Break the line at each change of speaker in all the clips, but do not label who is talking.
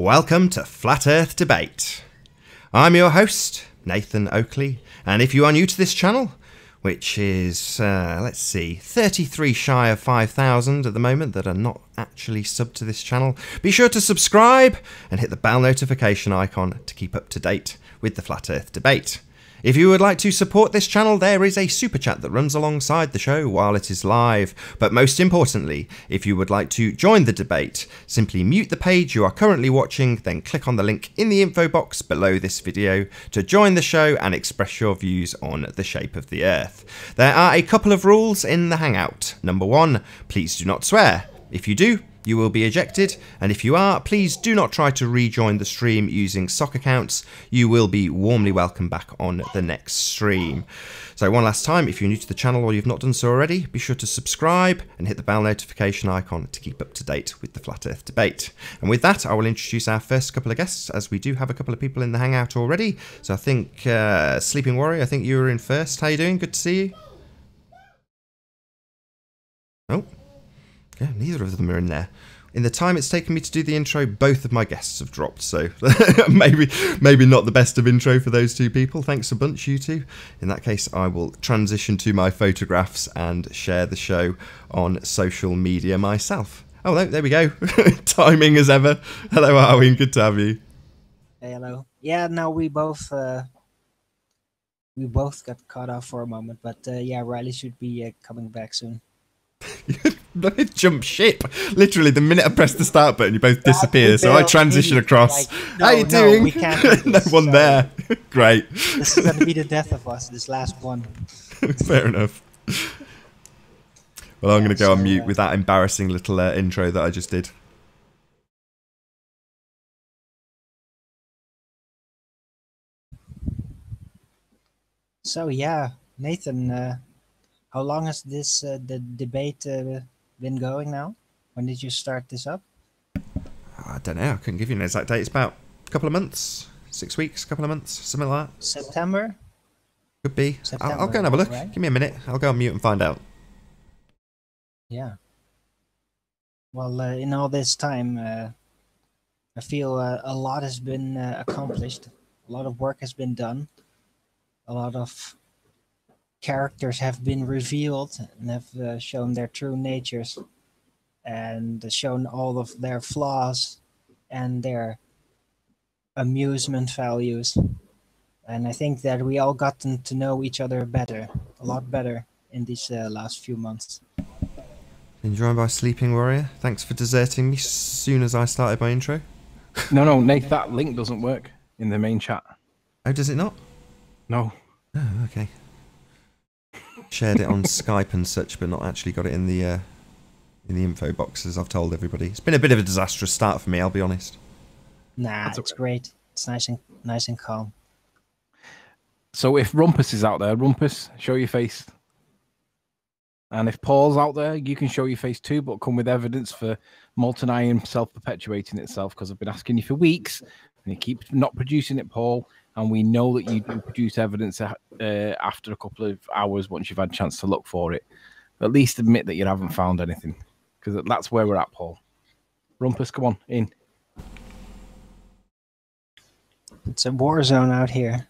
Welcome to Flat Earth Debate. I'm your host, Nathan Oakley, and if you are new to this channel, which is, let's see, 33 shy of 5,000 at the moment that are not actually subbed to this channel, be sure to subscribe and hit the bell notification icon to keep up to date with the Flat Earth Debate. If you would like to support this channel, there is a super chat that runs alongside the show while it is live. But most importantly, if you would like to join the debate, simply mute the page you are currently watching, then click on the link in the info box below this video to join the show and express your views on the shape of the Earth. There are a couple of rules in the Hangout. Number 1, please do not swear. If you do, you will be ejected, and if you are, please do not try to rejoin the stream using sock accounts. You will be warmly welcome back on the next stream. So one last time, if you're new to the channel or you've not done so already, be sure to subscribe and hit the bell notification icon to keep up to date with the Flat Earth Debate. And with that, I will introduce our first couple of guests, as we do have a couple of people in the Hangout already. So I think, Sleeping Warrior, I think you were in first. How you doing? Good to see you. Oh. Yeah, neither of them are in there. In the time it's taken me to do the intro, both of my guests have dropped, so maybe not the best of intro for those two people. Thanks a bunch, you two. In that case, I will transition to my photographs and share the show on social media myself. Oh, there we go. Timing as ever. Hello, Arwin. Good to have you.
Hey, hello. Yeah, no, we both got caught off for a moment, but yeah, Riley should be coming back soon.
Jump ship. Literally, the minute I press the start button, you both disappear. So I transition across.
Like, no,
how you doing?
We can't do this,
no one
sorry.
there. Great.
This is gonna be the death of us. This last one.
Fair enough. Well, I'm going to go on mute with that embarrassing little intro that I just did.
So yeah, Nathan, how long has this the debate been going now? When did you start this up?
I don't know. I couldn't give you an exact date. It's about a couple of months, 6 weeks, a couple of months, something like that.
September?
Could be.
September,
I'll go and have a look.
right?
Give me a minute. I'll go on mute and find out.
Yeah. Well, in all this time, I feel a lot has been accomplished. A lot of work has been done. A lot of characters have been revealed and have shown their true natures and shown all of their flaws and their amusement values. And I think that we all gotten to know each other better, a lot better in these last few months.
Enjoyed by Sleeping Warrior. Thanks for deserting me as soon as I started my intro.
No, Nate, that link doesn't work in the main chat.
Oh, does it not?
No.
Oh, okay. Shared it on Skype and such, but not actually got it in the info box, as I've told everybody. It's been a bit of a disastrous start for me, I'll be honest.
Nah,
That's
it's
okay.
great. It's nice and calm.
So if Rumpus is out there, Rumpus, show your face. And if Paul's out there, you can show your face too, but come with evidence for molten iron self-perpetuating itself, because I've been asking you for weeks, and you keep not producing it, Paul. And we know that you do produce evidence after a couple of hours once you've had a chance to look for it. At least admit that you haven't found anything, because that's where we're at, Paul. Rumpus, come on, in.
It's a war zone out here.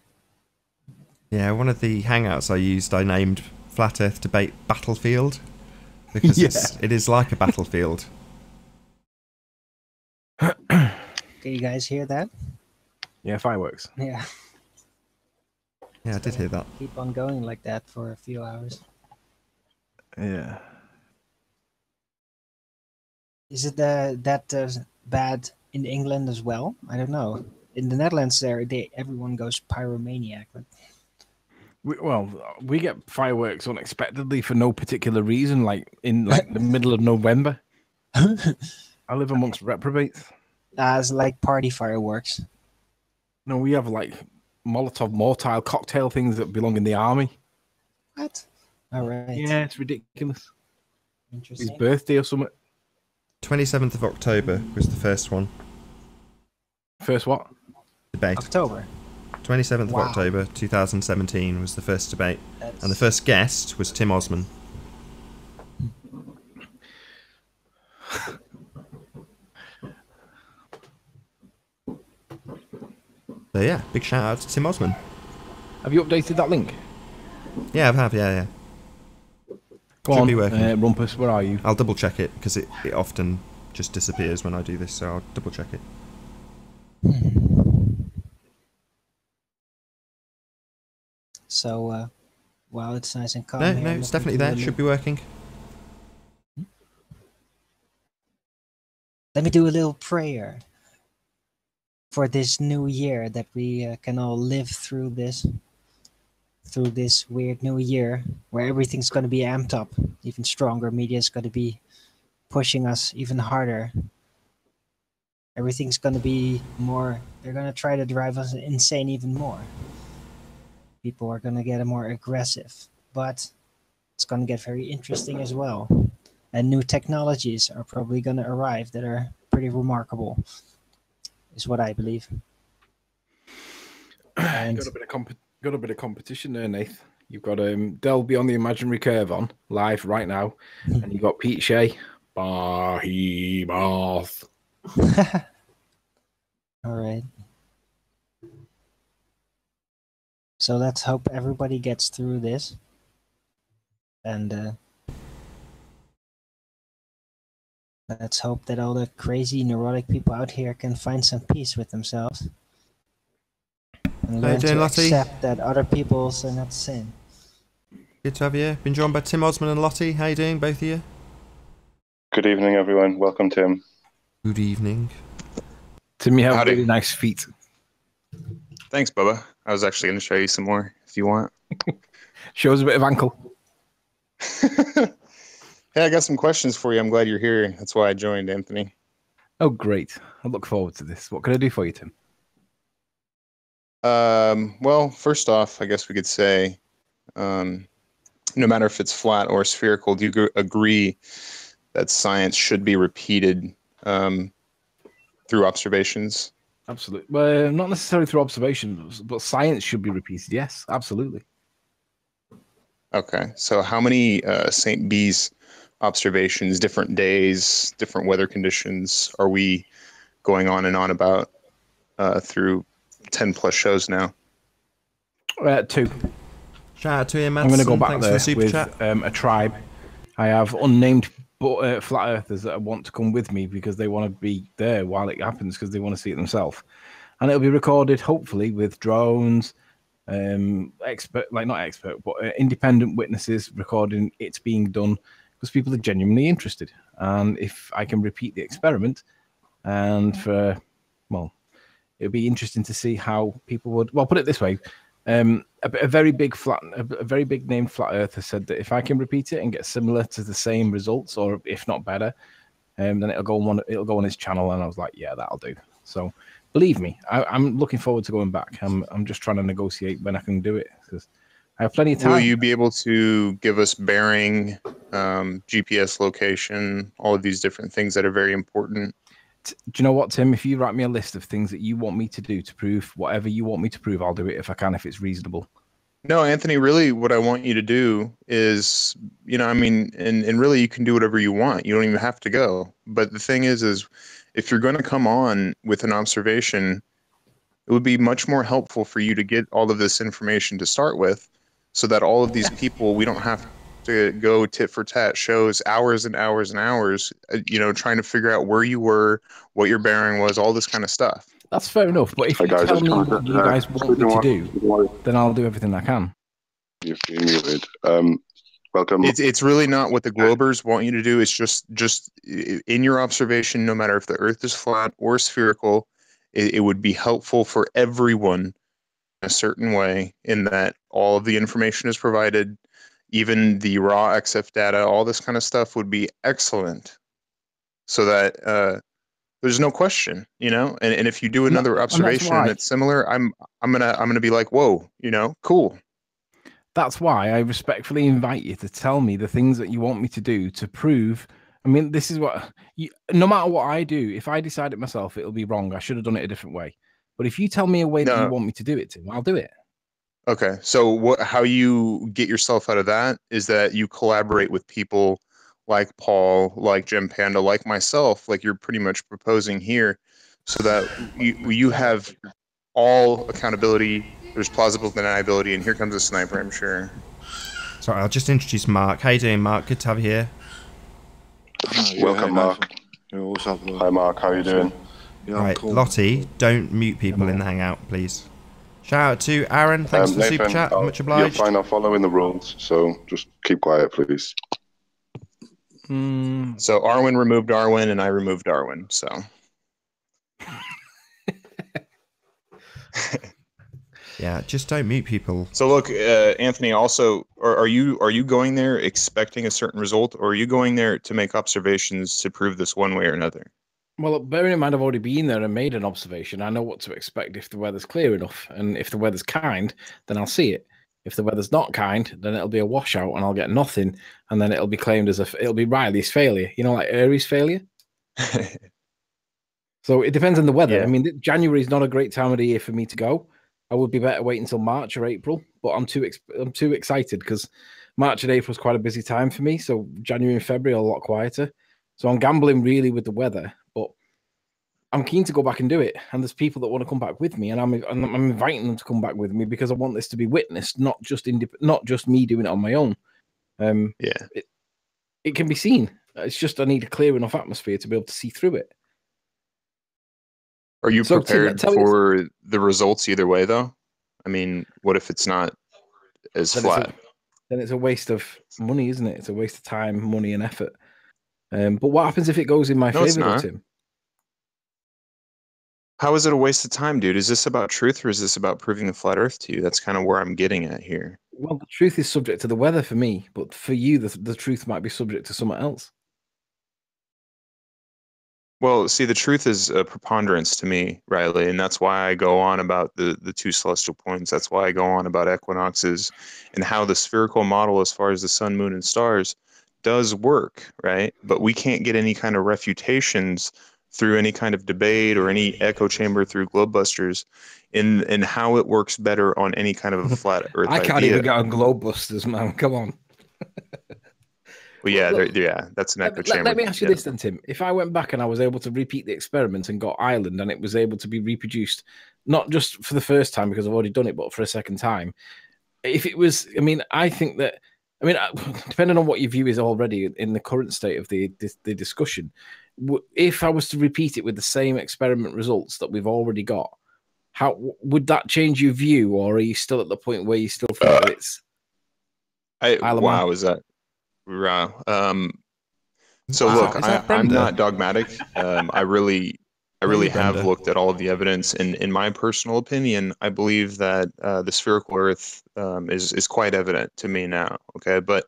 Yeah, one of the hangouts I used, I named Flat Earth Debate Battlefield, because it is like a battlefield.
Can you guys hear that?
Yeah, fireworks.
Yeah.
Yeah, I did hear that.
Keep on going like that for a few hours.
Yeah.
Is it that bad in England as well? I don't know. In the Netherlands, everyone goes pyromaniac. But
We get fireworks unexpectedly for no particular reason, like in the middle of November. I live amongst reprobates.
it's like party fireworks.
No, we have like Molotov mortile cocktail things that belong in the army.
What? All right.
Yeah, it's ridiculous.
Interesting.
His birthday or something.
27th of October was the first one.
First what?
Debate.
October.
27th of
Wow.
October 2017 was the first debate.
That's...
And the first guest was Tim Osman. So yeah, big shout out to Tim Osman.
Have you updated that link?
Yeah, I have. Yeah.
Go
Should
on,
be working.
Rumpus, where are you?
I'll double check it because it often just disappears when I do this, so I'll double check it.
So, while it's nice and calm here,
No, it's definitely there. Should be working.
Let me do a little prayer for this new year, that we can all live through this weird new year where everything's going to be amped up even stronger. Media is going to be pushing us even harder. Everything's going to be more, they're going to try to drive us insane even more. People are going to get more aggressive, but it's going to get very interesting as well. And new technologies are probably going to arrive that are pretty remarkable, is what I believe. And
got a bit of competition there, Nath. You've got Del Beyond the Imaginary Curve on live right now, and you've got Pete Shea. Bath.
all right. So let's hope everybody gets through this. And let's hope that all the crazy neurotic people out here can find some peace with themselves. And learn to accept that other people's are not sin.
Good to have you. Been joined by Tim Osman and Lottie. How you doing, both of you?
Good evening, everyone. Welcome, Tim.
Good evening.
Tim, you have really nice feet.
Thanks, Bubba. I was actually going to show you some more if you want.
Show us a bit of ankle.
Hey, I got some questions for you. I'm glad you're here. That's why I joined, Anthony.
Oh, great. I look forward to this. What can I do for you, Tim?
Well, first off, I guess we could say, no matter if it's flat or spherical, do you agree that science should be repeated through observations?
Absolutely. Well, not necessarily through observations, but science should be repeated. Yes, absolutely.
Okay. So how many St. B's observations, different days, different weather conditions are we going on and on about through 10 plus shows now?
2.
Shout out to you, Matt.
I'm going to go back
Thanks
there
for the
with
super chat.
a tribe. I have unnamed flat earthers that want to come with me because they want to be there while it happens because they want to see it themselves. And it'll be recorded, hopefully, with drones, independent witnesses recording it's being done because people are genuinely interested. And if I can repeat the experiment, and it'll be interesting to see how people would. Well, put it this way: a very big named flat earther said that if I can repeat it and get similar to the same results, or if not better, then it'll go on his channel. And I was like, yeah, that'll do. So believe me, I'm looking forward to going back. I'm just trying to negotiate when I can do it because I have plenty of time.
Will you be able to give us bearing, GPS location, all of these different things that are very important?
Do you know what, Tim? If you write me a list of things that you want me to do to prove whatever you want me to prove, I'll do it if I can, if it's reasonable.
No, Anthony, really what I want you to do is, and really you can do whatever you want. You don't even have to go. But the thing is if you're going to come on with an observation, it would be much more helpful for you to get all of this information to start with so that all of these people, we don't have to go tit for tat shows hours and hours and hours, trying to figure out where you were, what your bearing was, all this kind of stuff.
That's fair enough. But if you tell me what you guys want me to do, then I'll do everything I can.
You've been muted. Welcome.
It's really not what the Globers want you to do. It's just in your observation, no matter if the Earth is flat or spherical, it would be helpful for everyone in a certain way in that all of the information is provided, even the raw XF data, all this kind of stuff would be excellent so that there's no question, and if you do another observation and it's similar, I'm gonna be like, whoa, cool.
That's why I respectfully invite you to tell me the things that you want me to do to prove. I mean, this is what no matter what I do, if I decide it myself, it'll be wrong. I should have done it a different way. But if you tell me a way that you want me to do it, Tim, I'll do it.
Okay. So how you get yourself out of that is that you collaborate with people like Paul, like Gem Panda, like myself, like you're pretty much proposing here, so that you have all accountability. There's plausible deniability, and here comes a sniper, I'm sure.
Sorry, I'll just introduce Mark. How you doing, Mark? Good to have you here.
Welcome, Mark.
Yeah, what's up,
Hi, Mark. How are you doing?
Yeah,
Right,
cool.
Lottie, don't mute people in the hangout, please. Shout out to Aaron. Thanks for the super chat. Much obliged.
You're fine. I'm following the rules, so just keep quiet, please.
So Arwen removed Arwen, and I removed Arwen. So.
Yeah, just don't mute people.
So look, Anthony. Also, are you going there expecting a certain result, or are you going there to make observations to prove this one way or another?
Well, bearing in mind I've already been there and made an observation, I know what to expect if the weather's clear enough, and if the weather's kind, then I'll see it. If the weather's not kind, then it'll be a washout, and I'll get nothing, and then it'll be claimed as it'll be Riley's failure. You know, like Aries' failure. So it depends on the weather.
Yeah.
I mean, January is not a great time of the year for me to go. I would be better waiting until March or April, but I'm too excited because March and April is quite a busy time for me. So January and February are a lot quieter. So I'm gambling really with the weather, but I'm keen to go back and do it. And there's people that want to come back with me, and I'm inviting them to come back with me because I want this to be witnessed, not just me doing it on my own. It can be seen. It's just I need a clear enough atmosphere to be able to see through it.
Are you prepared for the results either way, though? I mean, what if it's not as flat?
Then it's a waste of money, isn't it? It's a waste of time, money, and effort. But what happens if it goes in my favor, Tim?
How is it a waste of time, dude? Is this about truth, or is this about proving the flat Earth to you? That's kind of where I'm getting at here.
Well, the truth is subject to the weather for me, but for you, the truth might be subject to someone else.
Well, see, the truth is a preponderance to me, Riley, and that's why I go on about the two celestial points. That's why I go on about equinoxes and how the spherical model, as far as the sun, moon, and stars, does work, right? But we can't get any kind of refutations through any kind of debate or any echo chamber through Globebusters in how it works better on any kind of a flat Earth
I can't even get on Globebusters, man. Come on.
Well, yeah, that's an echo chamber.
Let me ask you this then, Tim. If I went back and I was able to repeat the experiment and got Ireland and it was able to be reproduced, not just for the first time because I've already done it, but for a second time, if it was, I think that, depending on what your view is already in the current state of the discussion, if I was to repeat it with the same experiment results that we've already got, how would that change your view, or are you still at the point where you still think that it's?
Wow, is that? Wow. So look, I'm not dogmatic. I really have looked at all of the evidence, and in my personal opinion, I believe that the spherical Earth is quite evident to me now. Okay, but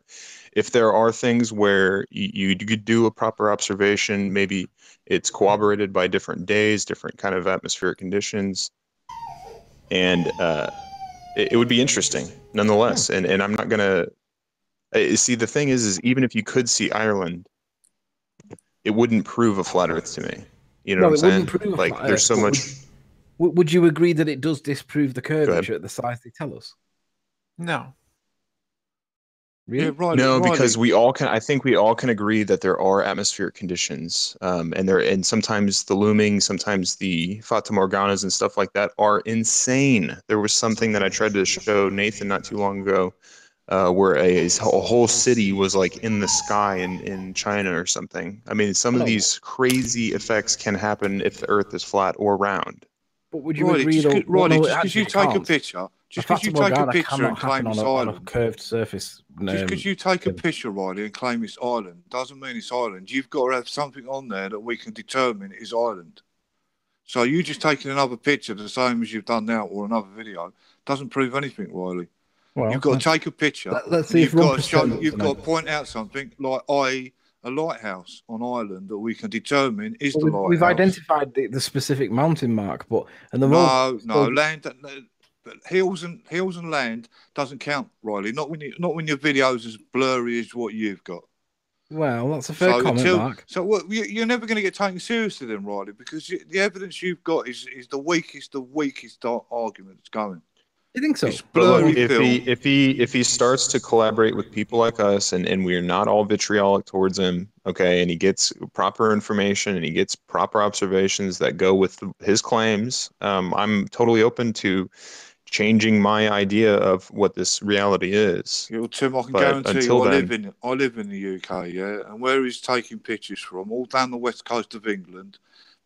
if there are things where you could do a proper observation, maybe it's corroborated by different days, different kind of atmospheric conditions, and it would be interesting nonetheless. And I'm not gonna. See, the thing is even if you could see Ireland, it wouldn't prove a flat Earth to me. You know what I'm saying? Like, there's so much.
Would you agree that it does disprove the curvature at the size they tell us?
No.
Really?
Yeah, right.
No, because I think we all can agree that there are atmospheric conditions, and sometimes the looming, sometimes the Fata Morganas and stuff like that are insane. There was something that I tried to show Nathan not too long ago. Where a whole city was like in the sky in China or something. I mean, some of these crazy effects can happen if the Earth is flat or round.
But would you agree that
just because you take a picture, and claim it's
on a curved surface,
just because you take a picture, Riley, and claim it's Ireland, doesn't mean it's Ireland. You've got to have something on there that we can determine is Ireland. So you just taking another picture, the same as you've done now, or another video, doesn't prove anything, Riley.
Well,
you've got to take a picture.
Let's see if
you've got to point out something like a lighthouse on Ireland that we can determine is the lighthouse.
We've identified the specific mountain mark, but
land, but hills and land doesn't count, Riley. Not when your video's as blurry as what you've got.
Well, that's a fair comment, Mark.
So you're never going to get taken seriously then, Riley, because the evidence you've got is the weakest argument that's going.
You think so?
It's
But look,
blurry film.
if he starts to collaborate with people like us, and we're not all vitriolic towards him, okay, and he gets proper information and he gets proper observations that go with his claims, I'm totally open to changing my idea of what this reality is.
You know, Tim, I can
But
guarantee
until
you,
then,
I live in the UK, yeah, and where he's taking pictures from, all down the west coast of England,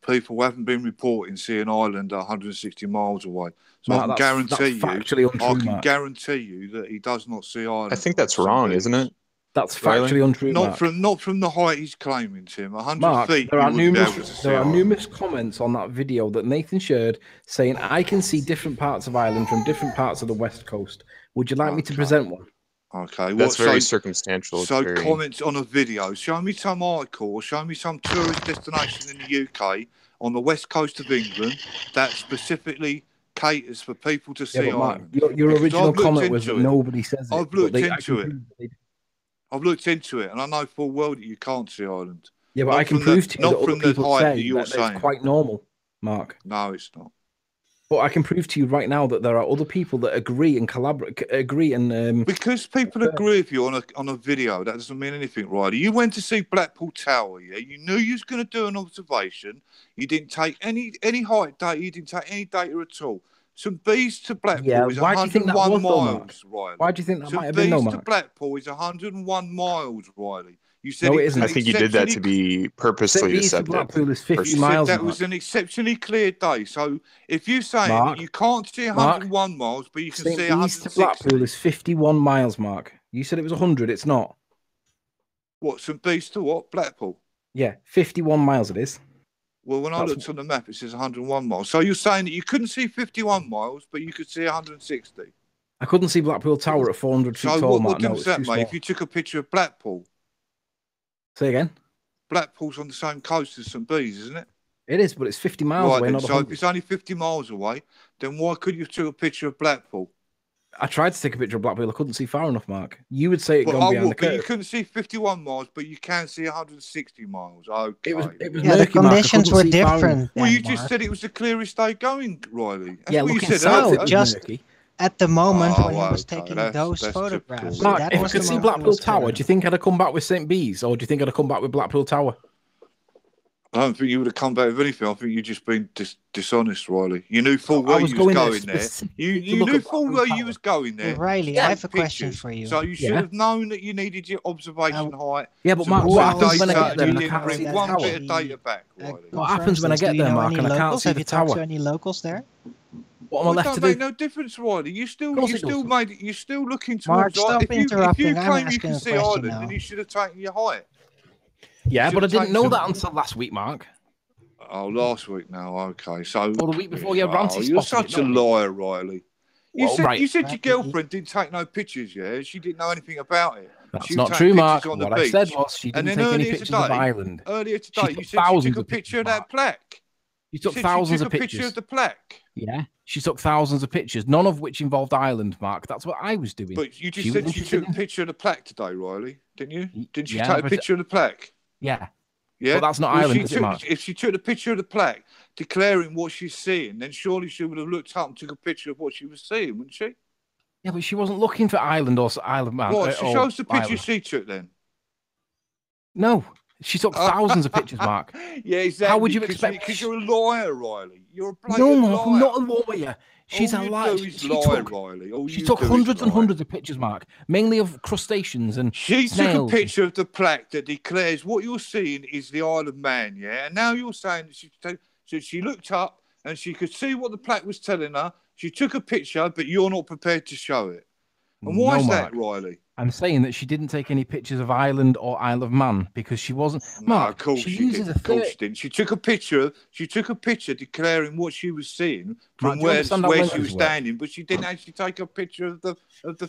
people haven't been reporting seeing Ireland 160 miles away. So
Mark,
I can
that's factually untrue,
I can
Mark.
guarantee you that he does not see Ireland.
I think
like
that's
some
wrong,
bees.
isn't it?
That's
Riley?
factually untrue,
Not
Mark.
from the height he's claiming, Tim. 100
Mark,
feet,
there
you
are
wouldn't be able to see Ireland.
numerous comments on that video that Nathan shared saying I can see different parts of Ireland from different parts of the west coast. Would you like me to present one?
Okay,
That's very circumstantial.
So
It's very...
comments on a video. Show me some article or show me some tourist destination in the UK on the west coast of England that specifically caters for people to see
Mark,
Ireland.
your original comment was that nobody says it.
I've looked into it. I've looked into it, and I know full well that you can't see Ireland.
Yeah, but I can prove to you that other people say
that
it's quite normal, Mark.
No, it's not.
But I can prove to you right now that there are other people that agree and
because people agree with you on a video, that doesn't mean anything, Riley. You went to see Blackpool Tower, yeah? You knew you was going to do an observation. You didn't take any height data. You didn't take any data at all. St Bees to Blackpool is 101 miles, Riley.
Why do you think that might have been,
St Bees to Blackpool is 101 miles, Riley. You said
no, it isn't.
I think you did that to be purposely deceptive.
Blackpool is 50
you
miles.
Said that was an exceptionally clear day. So if you're saying that you can't see 101 miles, but you can see 160.
to Blackpool is 51 miles, Mark. You said it was 100. It's not.
What, St Bees to what? Blackpool?
Yeah, 51 miles it is.
Well, when I looked on the map, it says 101 miles. So you're saying that you couldn't see 51 miles, but you could see 160?
I couldn't see Blackpool Tower at 400 feet tall,
So
Mark.
what difference does that make if you took a picture of Blackpool?
Say again?
Blackpool's on the same coast as St Bees, isn't it?
It is, but it's 50 miles away.
Then, so if it's only 50 miles away, then why couldn't you take a picture of Blackpool?
I tried to take a picture of Blackpool. I couldn't see far enough, Mark. You would say it gone behind the curve.
But you couldn't see 51 miles, but you can see 160 miles. Okay.
It was
the conditions were different.
Well, you just said it was the clearest day going, Riley.
That's what
you
said.
No, just at the moment when he was taking those photographs.
Mark, if I could see Blackpool Tower, do you think I'd have come back with St Bees, or do you think I'd have come back with Blackpool Tower?
I don't think you would have come back with anything. I think you've just been dishonest, Riley. You knew full well you was going there. You knew full well you was going there.
Riley, I have a question for you.
So you should have known that you needed your observation height.
Yeah, but Mark, what happens when I get there and I can't
bring
see the
one
tower?
bit of data back, Riley.
What happens when I get there, Mark, and I can't see the tower?
Have you talked to any locals there?
What am I left to do?
It don't make no difference, Riley. You're still looking towards.
Mark, stop interrupting.
If you claim you can see Ireland, then you should have taken your height.
Yeah, but I didn't know that until last week, Mark.
Oh, last week now. Okay, so.
Or the week before you had Ranty.
You're such a liar, Riley. You said your girlfriend didn't take no pictures, yeah? She didn't know anything about it.
That's not true, Mark. What I said was she didn't take any pictures of Ireland.
Earlier today, you said she took a picture of that plaque.
You took thousands of pictures.
She took a picture of the plaque.
Yeah, she took thousands of pictures, none of which involved Ireland, Mark. That's what I was doing.
But you just said she took a picture of the plaque today, Riley, didn't you? Didn't she take a picture of the plaque?
Yeah.
Yeah,
but that's not Ireland, is it, Mark?
If she took a picture of the plaque declaring what she's seeing, then surely she would have looked up and took a picture of what she was seeing, wouldn't she?
Yeah, but she wasn't looking for Ireland or Isle of Man.
What? She shows the picture she took then?
No, she took thousands of pictures, Mark.
Yeah, exactly.
How would you expect?
Because you're a liar, Riley. You're a blatant
liar. No,
liar.
I'm not a lawyer. She's a liar. She took hundreds and hundreds of pictures, Mark, mainly of crustaceans and
She
snails.
took a picture of the plaque that declares what you're seeing is the Isle of Man, yeah? And now you're saying that she looked up and she could see what the plaque was telling her. She took a picture, but you're not prepared to show it. And why is that, Riley?
I'm saying that she didn't take any pictures of Ireland or Isle of Man because she wasn't. Mark,
of course she didn't. Of course she didn't. She took a picture. She took a picture declaring what she was seeing from where she was standing, but she didn't actually take a picture of the.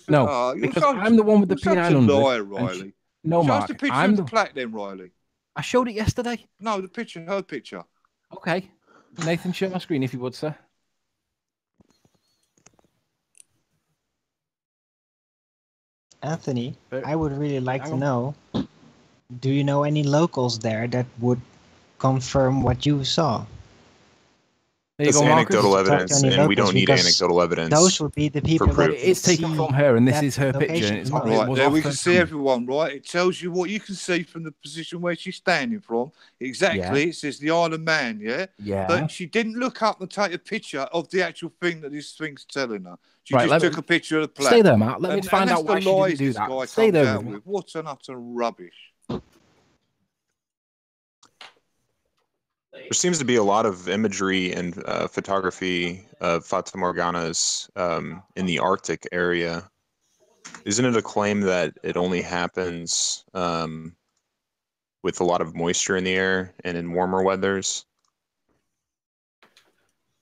No, because I'm the one with the P900.
Liar, Riley.
No, Mark.
Show us the picture of the plaque, then, Riley.
I showed it yesterday.
No, the picture, her picture.
Okay, Nathan, share my screen if you would, sir.
Anthony, I would really like to know, do you know any locals there that would confirm what you saw?
There you
That's
go, Marcus.
anecdotal
To talk to
evidence,
any
and we
locals,
don't need
because
anecdotal evidence.
those would be the people that
proof.
It is taken
see
from her, and this
that
is her picture.
location.
And it's not.
Right,
It
Right,
was
there
off
we
her
can see
camera.
everyone, right? It tells you what you can see from the position where she's standing from. Exactly. It says the Isle of Man, yeah?
Yeah.
But she didn't look up and take a picture of the actual thing that this thing's telling her. She
Right,
just took a picture of the plaque.
Stay there, Matt. Let me
And
find
that's
out why
the
she didn't
lies
do
this
that.
guy
Stay
comes
there
out
with me.
with. What an utter rubbish.
There seems to be a lot of imagery and photography of Fata Morganas in the Arctic area. Isn't it a claim that it only happens with a lot of moisture in the air and in warmer weathers?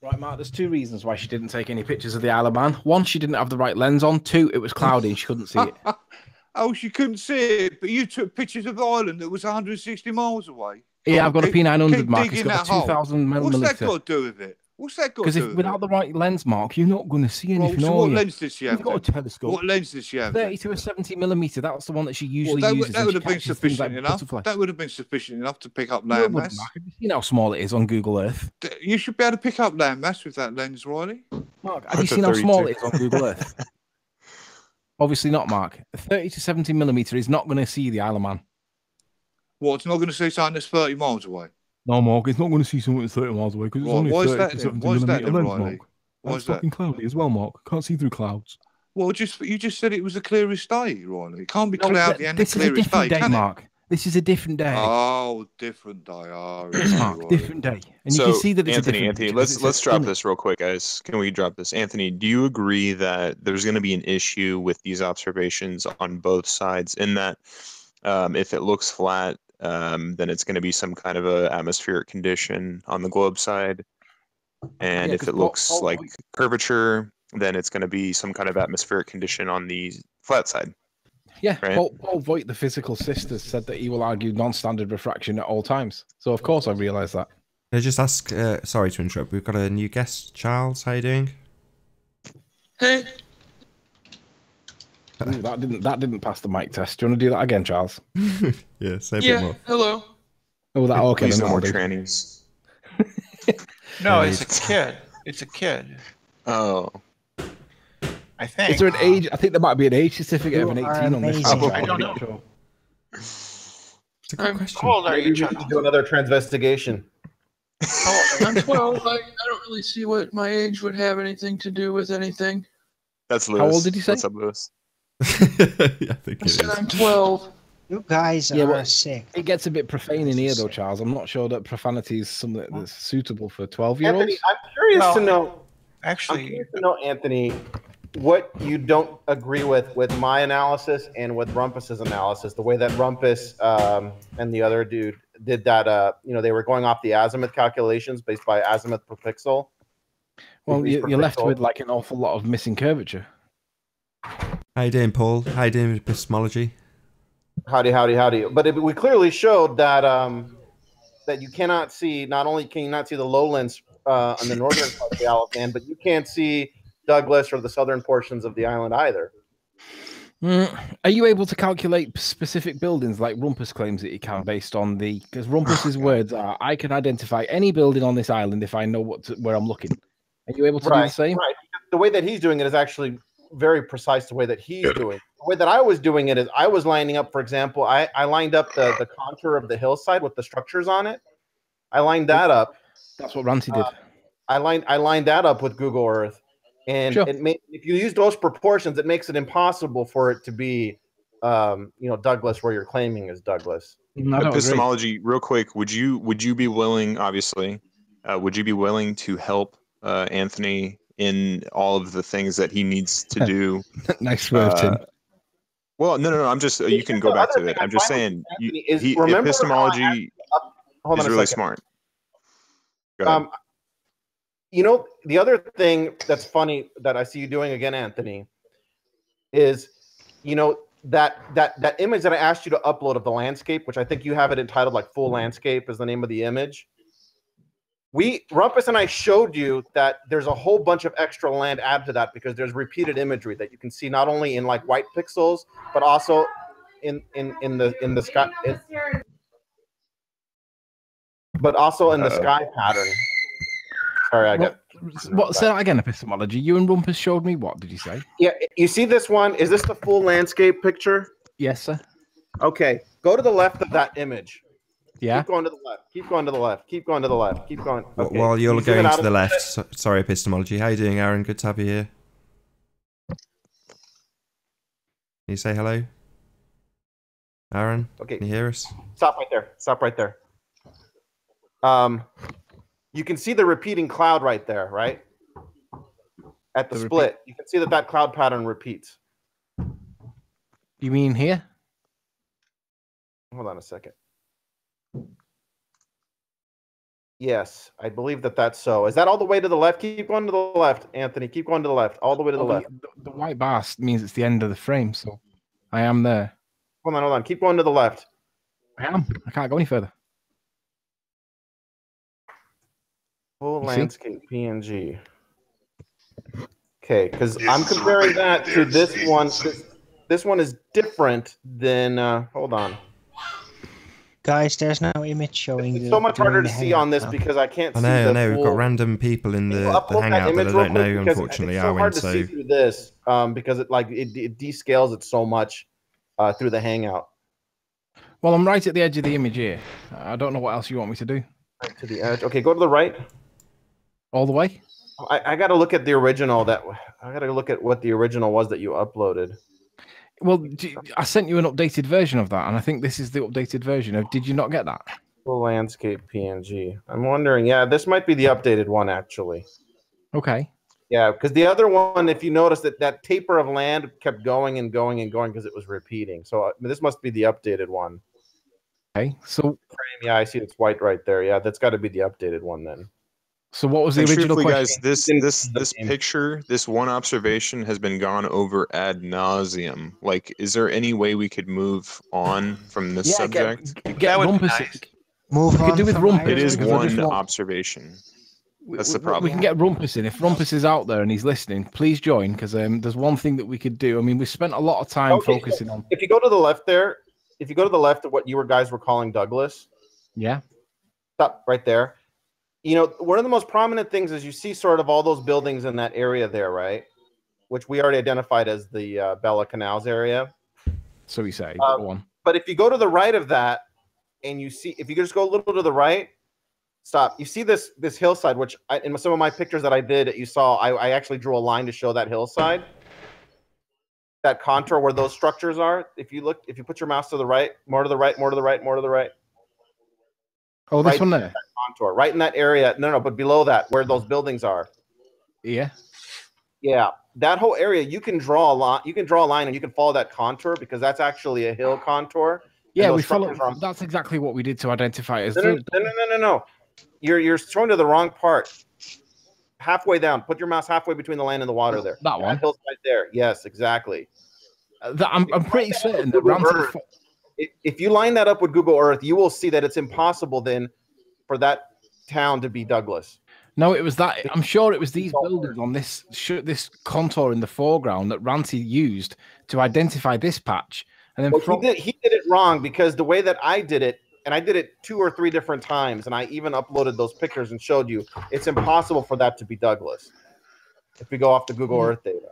Right, Mark, there's two reasons why she didn't take any pictures of the Isle of Man. One, she didn't have the right lens on. Two, it was cloudy and she couldn't see it.
Oh, she couldn't see it, but you took pictures of the island that was 160 miles away.
Yeah, I've got a P900, Mark. It's
digging
got a
that hole.
2000
What's that
millimeter.
got to do with it? What's that got to
Because
do
if
with
without
it?
the right lens, Mark, you're not going to see anything.
So
are
what
you?
lens did she have?
You've got a telescope.
What lens did she have?
30 to a 70 millimeter. That's the one that she
Well,
usually uses.
that would have been
catches things
sufficient
like
enough.
butterflies.
That would have been sufficient enough to pick up
No, it
land
wouldn't,
mass.
Mark. Have you seen how small it is on Google Earth?
You should be able to pick up land mass with that lens, Riley.
Mark, have you seen how small it is on Google Earth? Obviously not, Mark. A 30 to 70 millimeter is not going to see the Isle of Man.
Well, it's not going to see something that's 30 miles away.
No, Mark, it's not going to see something that's 30 miles away because it's only
Why is
30
that
to
then?
70
Why is that
millimeter
then,
lens,
Riley?
Mark.
Why
That's
is that?
fucking cloudy as well, Mark. Can't see through clouds.
Well, you just said it was the clearest day, Riley. It can't be
No,
cloudy and the
this is a
clearest
different day,
can it?
Mark. This is a different day.
Oh, different day. Oh,
Yes,
okay,
Mark,
Riley.
different day. And
So,
you can see that it's
Anthony,
a different day.
let's drop this real quick, guys. Can we drop this? Anthony, do you agree that there's going to be an issue with these observations on both sides in that if it looks flat, then it's going to be some kind of a atmospheric condition on the globe side. And if it looks like curvature, then it's going to be some kind of atmospheric condition on the flat side.
Yeah,
right?
Paul Voigt, the physical sisters, said that he will argue non-standard refraction at all times. So, of course, I realise that.
Can I just ask, sorry to interrupt, we've got a new guest. Charles, how you doing?
Hey.
Ooh, that didn't pass the mic test. Do you want to do that again, Charles?
Yeah, say a bit more.
Hello.
Oh, that okay.
Please
then
no more
that'll do.
trannies.
No, it's a kid. It's a kid.
Oh.
I think.
Is there an age? I think there might be an age certificate of an
You are
18 on this.
amazing.
one.
I don't know.
Sure.
It's a good
I'm
question.
how old are
Maybe
you,
we
Charles?
should do another transvestigation.
I'm 12. I don't really see what my age would have anything to do with anything.
That's Lewis.
How old did you say?
What's up, Lewis?
Yeah, I think
I
it
said
is.
I'm 12.
You guys
Yeah,
are
well,
sick.
It gets a bit profane in here, though, Charles. I'm not sure that profanity is something that's suitable for 12-year-olds.
Anthony, I'm curious
Well,
to know. I'm
Actually,
curious to know, Anthony, what you don't agree with my analysis and with Rumpus's analysis. The way that Rumpus and the other dude did that. They were going off the azimuth calculations based by azimuth per pixel.
Well,
degrees per
you're left
pixel.
with like an awful lot of missing curvature.
How you doing, Paul? How you doing with epistemology?
Howdy. But we clearly showed that that you cannot see. Not only can you not see the lowlands on the northern part of the Isle of Man, but you can't see Douglas or the southern portions of the island either.
Are you able to calculate specific buildings like Rumpus claims that you can based on the... Because Rumpus's words are, I can identify any building on this island if I know where I'm looking. Are you able to do the same?
Right. The way that he's doing it is actually very precise. The way that he's doing it. The way that I was doing it is I was lining up, for example, I lined up the contour of the hillside with the structures on it. I lined that up.
That's what Ranty did.
I lined that up with Google Earth. And
Sure.
if you use those proportions, it makes it impossible for it to be, Douglas where you're claiming is Douglas.
I don't agree.
Epistemology, real quick. Would you be willing? Obviously, would you be willing to help Anthony in all of the things that he needs to do?
Nice word, Tim.
Well, no. I'm just. You can go back to it. I'm just saying. Epistemology is really smart. Go ahead.
The other thing that's funny that I see you doing again, Anthony, is, that image that I asked you to upload of the landscape, which I think you have it entitled like full landscape is the name of the image. Rumpus and I showed you that there's a whole bunch of extra land added to that because there's repeated imagery that you can see not only in like white pixels, but also in the sky, but also in the sky pattern. Sorry, I got.
What? Say that again. Epistemology. You and Rumpus showed me what? Did you say?
Yeah, you see this one? Is this the full landscape picture?
Yes, sir.
Okay, go to the left of that image.
Yeah.
Keep going to the left. Keep going to the left. Keep going to the left. Keep going. Okay.
While you're
Can you zoom it
going
out
to
a
the
little
left,
bit?
sorry, epistemology. How you doing, Aaron? Good to have you here. Can you say hello? Aaron,
Okay.
can you hear us?
Stop right there. Stop right there. You can see the repeating cloud right there, right? At the split, you can see that cloud pattern repeats.
You mean here?
Hold on a second. Yes, I believe that's so. Is that all the way to the left? Keep going to the left, Anthony. Keep going to the left. All the way to the left.
The white bar means it's the end of the frame, so I am there.
Hold on. Keep going to the left.
I am. I can't go any further.
Full landscape PNG. Okay, because I'm comparing that to this one. This one is different than. Hold on.
Guys, there's no image showing.
It's so much harder to see on this because I can't see.
I know. We've got random people in the hangout that I don't know, unfortunately,
it's so
Arwen.
hard to see through this because it descales it so much through the hangout.
Well, I'm right at the edge of the image here. I don't know what else you want me to do.
Right to the edge. Okay, go to the right.
All the way?
I got to look at the original. I got to look at what the original was that you uploaded.
Well, I sent you an updated version of that, and I think this is the updated version. Did you not get that?
Full landscape PNG. I'm wondering. Yeah, this might be the updated one, actually.
Okay.
Yeah, because the other one, if you notice that taper of land kept going and going and going because it was repeating. So this must be the updated one.
Okay, so...
Yeah, I see it's white right there. Yeah, that's got to be the updated one then.
So what was the original question?
Guys, this picture, this one observation has been gone over ad nauseum. Like, is there any way we could move on from this subject?
Get Rumpus.
Nice. Move on.
Could do with Rumpus.
It is one observation. That's the problem.
We can get Rumpus in. If Rumpus is out there and he's listening, please join, because there's one thing that we could do. I mean, we spent a lot of time focusing on...
If you go to the left there, if you go to the left of what you guys were calling Douglas.
Yeah.
Stop right there. You know, one of the most prominent things is you see sort of all those buildings in that area there, right? Which we already identified as the Bella Canals area. So
we say. Go on.
But if you go to the right of that, and you see, if you just go a little to the right, stop. You see this hillside, which in some of my pictures that I did, you saw, I actually drew a line to show that hillside. That contour where those structures are. If you put your mouse to the right, more to the right, more to the right, more to the right.
Oh, this one there.
Contour, right in that area. No, but below that, where those buildings are.
Yeah.
Yeah, that whole area, you can draw a line. You can draw a line, and you can follow that contour because that's actually a hill contour.
Yeah, we follow. That's exactly what we did to identify it as.
No. You're showing to the wrong part. Halfway down. Put your mouse halfway between the land and the water there.
That one.
That hill's right there. Yes, exactly.
I'm pretty certain that
if you line that up with Google Earth, you will see that it's impossible then for that town to be Douglas.
No, it was that. I'm sure it was these buildings on this contour in the foreground that Ranty used to identify this patch. And then
he did it wrong because the way that I did it, and I did it 2 or 3 different times, and I even uploaded those pictures and showed you, it's impossible for that to be Douglas if we go off the Google Earth data.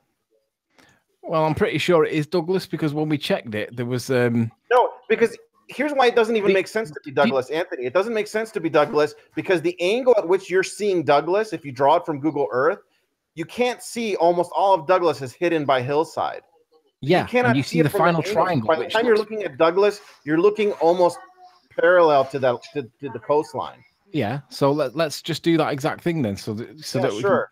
Well, I'm pretty sure it is Douglas because when we checked it, there was
no, because here's why it doesn't even make sense to be Douglas, Anthony. It doesn't make sense to be Douglas because the angle at which you're seeing Douglas, if you draw it from Google Earth, you can't see almost all of Douglas is hidden by hillside.
Yeah, and you see the final triangle.
By the time you're looking at Douglas, you're looking almost parallel to the coastline.
Yeah, so let's just do that exact thing then. So that we
sure.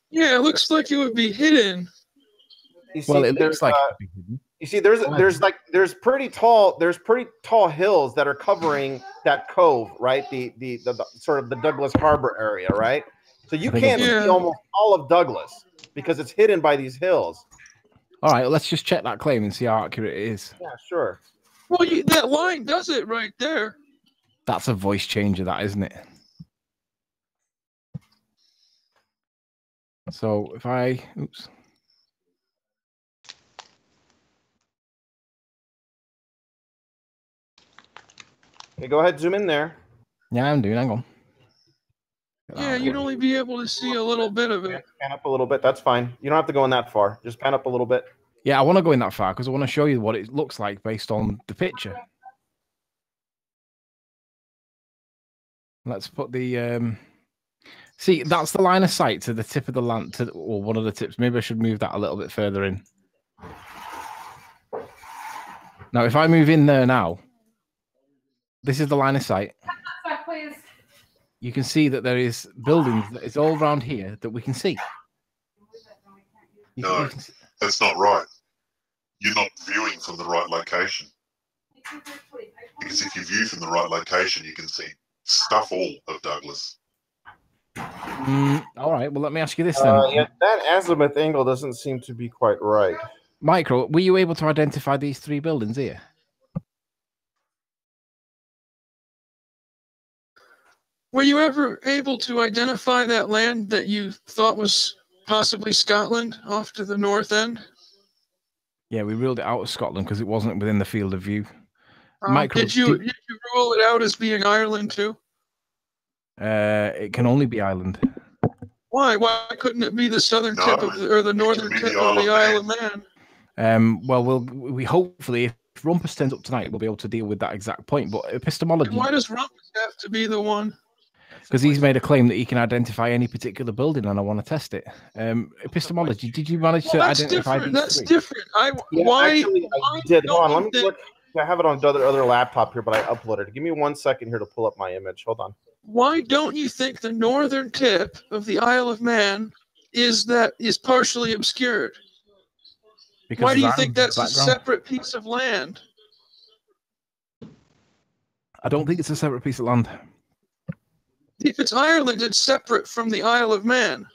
Yeah, it looks like it would be hidden.
You see,
it looks like
you see, there's pretty tall hills that are covering that cove, right? The sort of the Douglas Harbor area, right? So you can't see almost all of Douglas because it's hidden by these hills.
All right, well, let's just check that claim and see how accurate it is.
Yeah, sure.
Well, that line does it right there.
That's a voice changer, that, isn't it? So if I, oops.
Okay, go ahead, zoom in there.
Yeah, I'm doing, hang on.
you'd only be able to see a little bit of it.
Pan up a little bit. That's fine. You don't have to go in that far. Just pan up a little bit.
Yeah, I want to go in that far because I want to show you what it looks like based on the picture. Let's put the see, that's the line of sight to the tip of the land, or one of the tips. Maybe I should move that a little bit further in. Now, if I move in there now, this is the line of sight. You can see that there is buildings that is all around here that we can see.
No, that's not right. You're not viewing from the right location. Because if you view from the right location, you can see stuff all of Douglas.
All right, well, let me ask you this then.
Yeah, that azimuth angle doesn't seem to be quite right.
Micro, were you able to identify these three buildings here?
Were you ever able to identify that land that you thought was possibly Scotland off to the north end?
Yeah, we ruled it out of Scotland because it wasn't within the field of view. Micro,
did you rule it out as being Ireland too?
It can only be Ireland.
Why? Why couldn't it be the southern tip of or the northern tip of the Isle of Man?
Well, we hopefully, if Rumpus turns up tonight, we'll be able to deal with that exact point. But epistemology.
And why does Rumpus have to be the one?
Because he's made a claim that he can identify any particular building, and I want to test it. Epistemology. Did you manage to identify these
That's
three?
different.
Why I did. Hold on. Let me look. I have it on the other laptop here, but I uploaded it. Give me 1 second here to pull up my image. Hold on.
Why don't you think the northern tip of the Isle of Man is partially obscured?
Because
why do you think that's a separate piece of land?
I don't think it's a separate piece of land.
If it's Ireland, it's separate from the Isle of Man.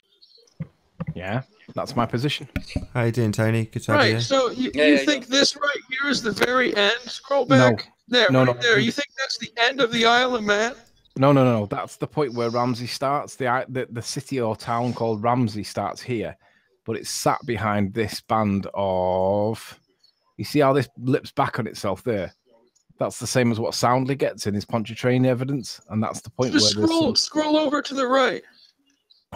Yeah, that's my position.
How you doing, Tony? Good to have you.
Right, so you think this right here is the very end? Scroll back. There, there. You think that's the end of the Isle of Man?
No. That's the point where Ramsey starts. The city or town called Ramsey starts here, but it's sat behind this band of. You see how this lips back on itself there? That's the same as what Soundly gets in his Pontchartrain evidence, and that's the point where
scroll over to the right.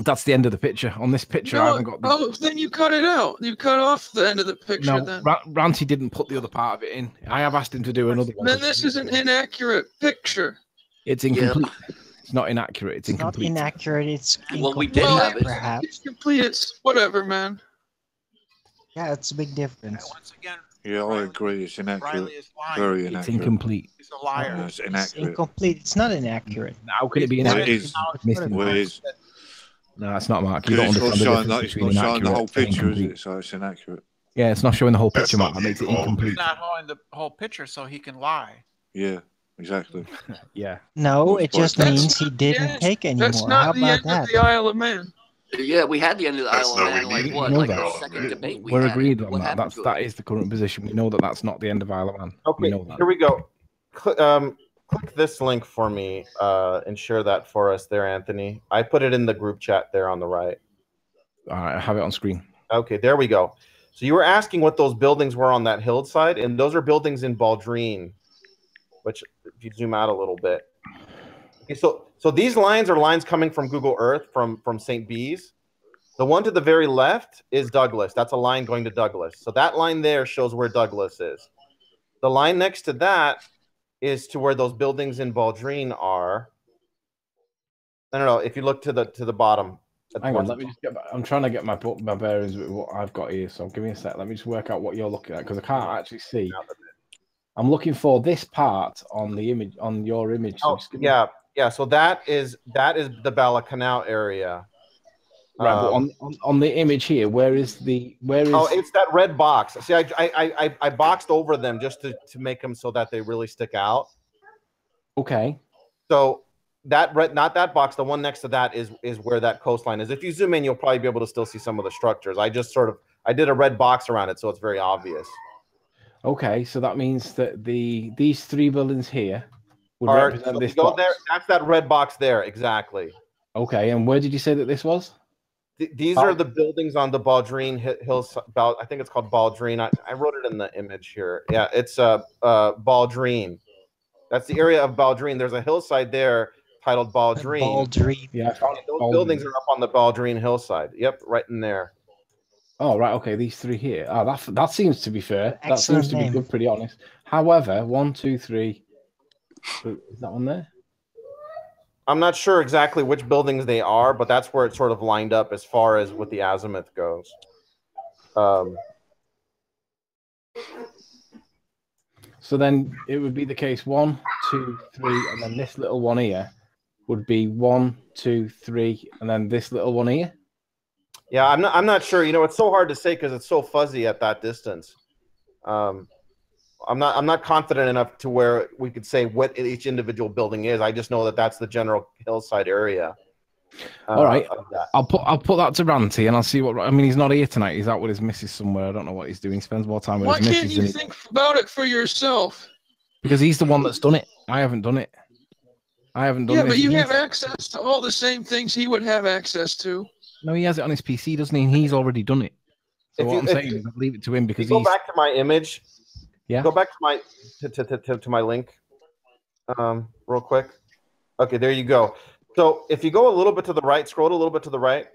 That's the end of the picture. On this picture, I haven't got.
Then you cut it out. You cut off the end of the picture.
No,
then
Ranty didn't put the other part of it in. I have asked him to do another one.
Then this is an inaccurate picture.
It's incomplete. It's not inaccurate. It's incomplete.
Not inaccurate. It's
well, we did have it.
Perhaps.
It's complete. It's whatever, man.
Yeah, it's a big difference.
Once again. Yeah, I agree. It's inaccurate. Very inaccurate.
It's incomplete.
He's a liar. It's inaccurate.
It's incomplete. It's not inaccurate.
How can it be inaccurate?
It is.
No, it's not, Mark. You don't
understand
the difference
between
inaccurate
showing the whole picture, is
incomplete.
it? So it's inaccurate.
Yeah, it's not showing the whole picture, Mark. That makes it incomplete.
He's not showing the whole picture, so he can lie.
Yeah, exactly.
Yeah.
No, it just means he didn't take anymore.
That's not
How
the
about
end
that?
of the Isle of Man.
Yeah, we had the end of the Isle of Man. Like what? Like
that.
the second debate we
We're
had.
agreed on
What
that.
happened to
That
it?
is the current position. We know that that's not the end of Isle of Man.
Okay,
we know that.
Here we go. Click this link for me and share that for us there, Anthony. I put it in the group chat there on the right.
All right, I have it on screen.
Okay, there we go. So you were asking what those buildings were on that hillside, and those are buildings in Baldrine, which if you zoom out a little bit. Okay, so these lines are lines coming from Google Earth from St. Bees. The one to the very left is Douglas. That's a line going to Douglas. So that line there shows where Douglas is. The line next to that is to where those buildings in Baldrine are. No. If you look to the bottom.
Hang on, let me just I'm trying to get my bearings with what I've got here. So give me a sec. Let me just work out what you're looking at because I can't actually see. I'm looking for this part on the image on your image. So
yeah. So that is the Balacanal area.
Right, but on the image here, where is? Oh,
it's that red box. See, I boxed over them just to make them so that they really stick out.
Okay.
So that not that box, the one next to that is where that coastline is. If you zoom in, you'll probably be able to still see some of the structures. I did a red box around it, so it's very obvious.
Okay, so that means that these three buildings here would
Are,
represent
so
this
go
box.
there. That's that red box there, exactly.
Okay, and where did you say that this was?
These are the buildings on the Baldrine Hills. I think it's called Baldrine. I wrote it in the image here. Yeah, it's Baldrine. That's the area of Baldrine. There's a hillside there titled Baldreen.
Baldreen.
Yeah, I found it.
Those buildings are up on the Baldreen hillside. Yep, right in there.
Oh, right. Okay, these three here. Oh, that seems to be fair. That
Excellent
seems to
name.
be good, pretty honest. However, 1, 2, 3. Is that one there?
I'm not sure exactly which buildings they are, but that's where it sort of lined up as far as what the azimuth goes.
So then it would be the case 1, 2, 3, and then this little one here would be 1, 2, 3, and then this little one here.
Yeah, I'm not sure. You know, it's so hard to say because it's so fuzzy at that distance. I'm not confident enough to where we could say what each individual building is. I just know that that's the general hillside area.
All right, I'll put that to Ranty and I'll see what. I mean, he's not here tonight. He's out with his missus somewhere. I don't know what he's doing. He spends more time with
Why
his
can't
missus.
you think about it for yourself?
Because he's the one that's done it. I haven't done it. I haven't done it.
Yeah, but you have access to all the same things he would have access to.
No, he has it on his PC, doesn't he? And he's already done it. So what I'm saying is I'll leave it to him because
go back to my image.
Yeah.
Go back to my to my link, real quick. Okay, there you go. So if you go a little bit to the right, scroll a little bit to the right,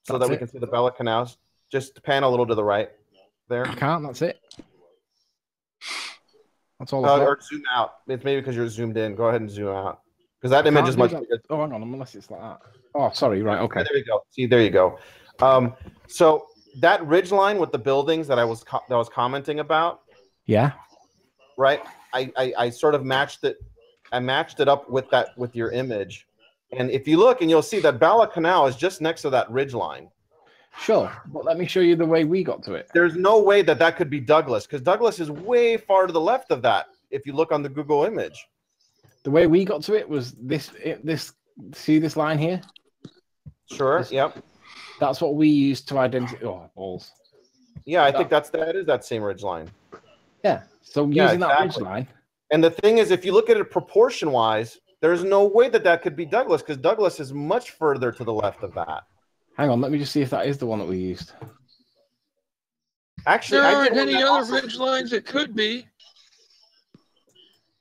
so that we can see the Bella Canals. Just pan a little to the right. There.
I can't. That's it. That's all.
Or zoom out. It's maybe because you're zoomed in. Go ahead and zoom out because that image is much bigger.
Oh, hang on. Unless it's like that. Oh, sorry. Right. Okay.
There you go. See, there you go. So that ridge line with the buildings that I was commenting about.
Yeah.
Right. I sort of matched it. I matched it up with your image. And if you look and you'll see that Bala Canal is just next to that ridge line.
Sure, but let me show you the way we got to it.
There's no way that could be Douglas because Douglas is way far to the left of that. If you look on the Google image,
the way we got to it was this. See this line here?
Sure. Yep.
That's what we used to identify. Oh, balls.
Yeah, I think that is that same ridge line.
Yeah. So using that ridge line.
And the thing is, if you look at it proportion wise, there's no way that could be Douglas because Douglas is much further to the left of that.
Hang on, let me just see if that is the one that we used.
Actually,
there aren't any other ridge lines. It could be.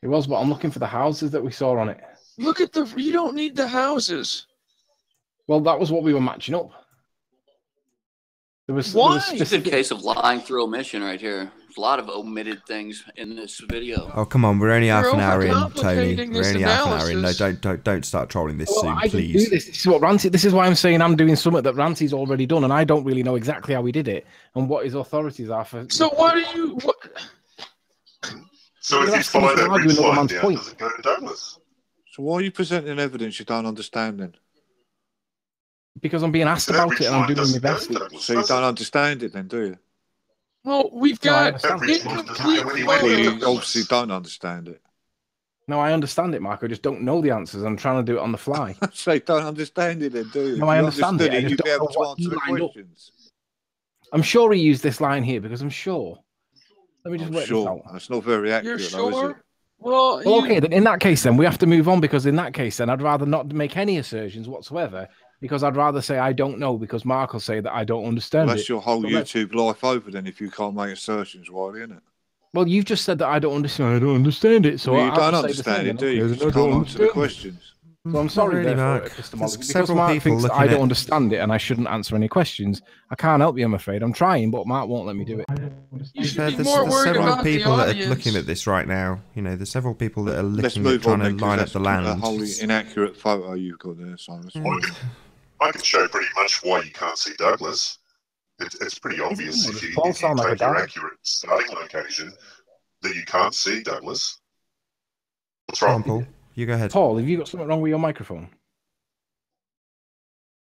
It was, but I'm looking for the houses that we saw on it.
Look at you don't need the houses.
Well, that was what we were matching up.
Why? It's a case of lying through omission right here. There's a lot of omitted things in this video.
Oh, come on. We're only half an hour in, Tony. We're only half an hour in. No, don't start trolling this soon,
I
please.
Do this. This is what Ranty. This is why I'm saying I'm doing something that Ranty's already done, and I don't really know exactly how he did it and what his authorities are for.
So why do you?
So if you follow that ridge line down, does it go to Douglas?
So why are you presenting evidence you don't understand then?
Because I'm being asked about it and I'm doing my best.
So you don't understand it then, do you?
Well, we've got
incomplete photos. You obviously don't understand it.
No, I understand it, Mark. I just don't know the answers. I'm trying to do it on the fly.
So you don't understand it then, do you?
No, I understand it.
You'd be able to answer the questions.
I'm sure he used this line here because I'm sure. Let me just work this out.
That's not very accurate,
You're
though,
sure?
is it?
Well,
okay, then in that case, then we have to move on because in that case, then I'd rather not make any assertions whatsoever because I'd rather say I don't know because Mark will say that I don't understand
That's your whole YouTube life over then if you can't make assertions, Wiley, isn't it?
Well, you've just said that I don't understand. I don't understand it, so
you don't understand it, do you? You can't answer the questions.
So I'm sorry,
really,
Mark.
Because
Mark thinks that I don't understand it and I shouldn't answer any questions. I can't help you, I'm afraid. I'm trying, but Mark won't let me do it.
There's several people that are looking at this right now. You know, there's several people that are looking at trying to line up the land.
A wholly inaccurate photo you've got there, Simon.
I can show pretty much why you can't see Douglas. It's pretty obvious if you take your accurate starting location that you can't see Douglas. What's wrong?
Paul, you go ahead.
Paul, have you got something wrong with your microphone?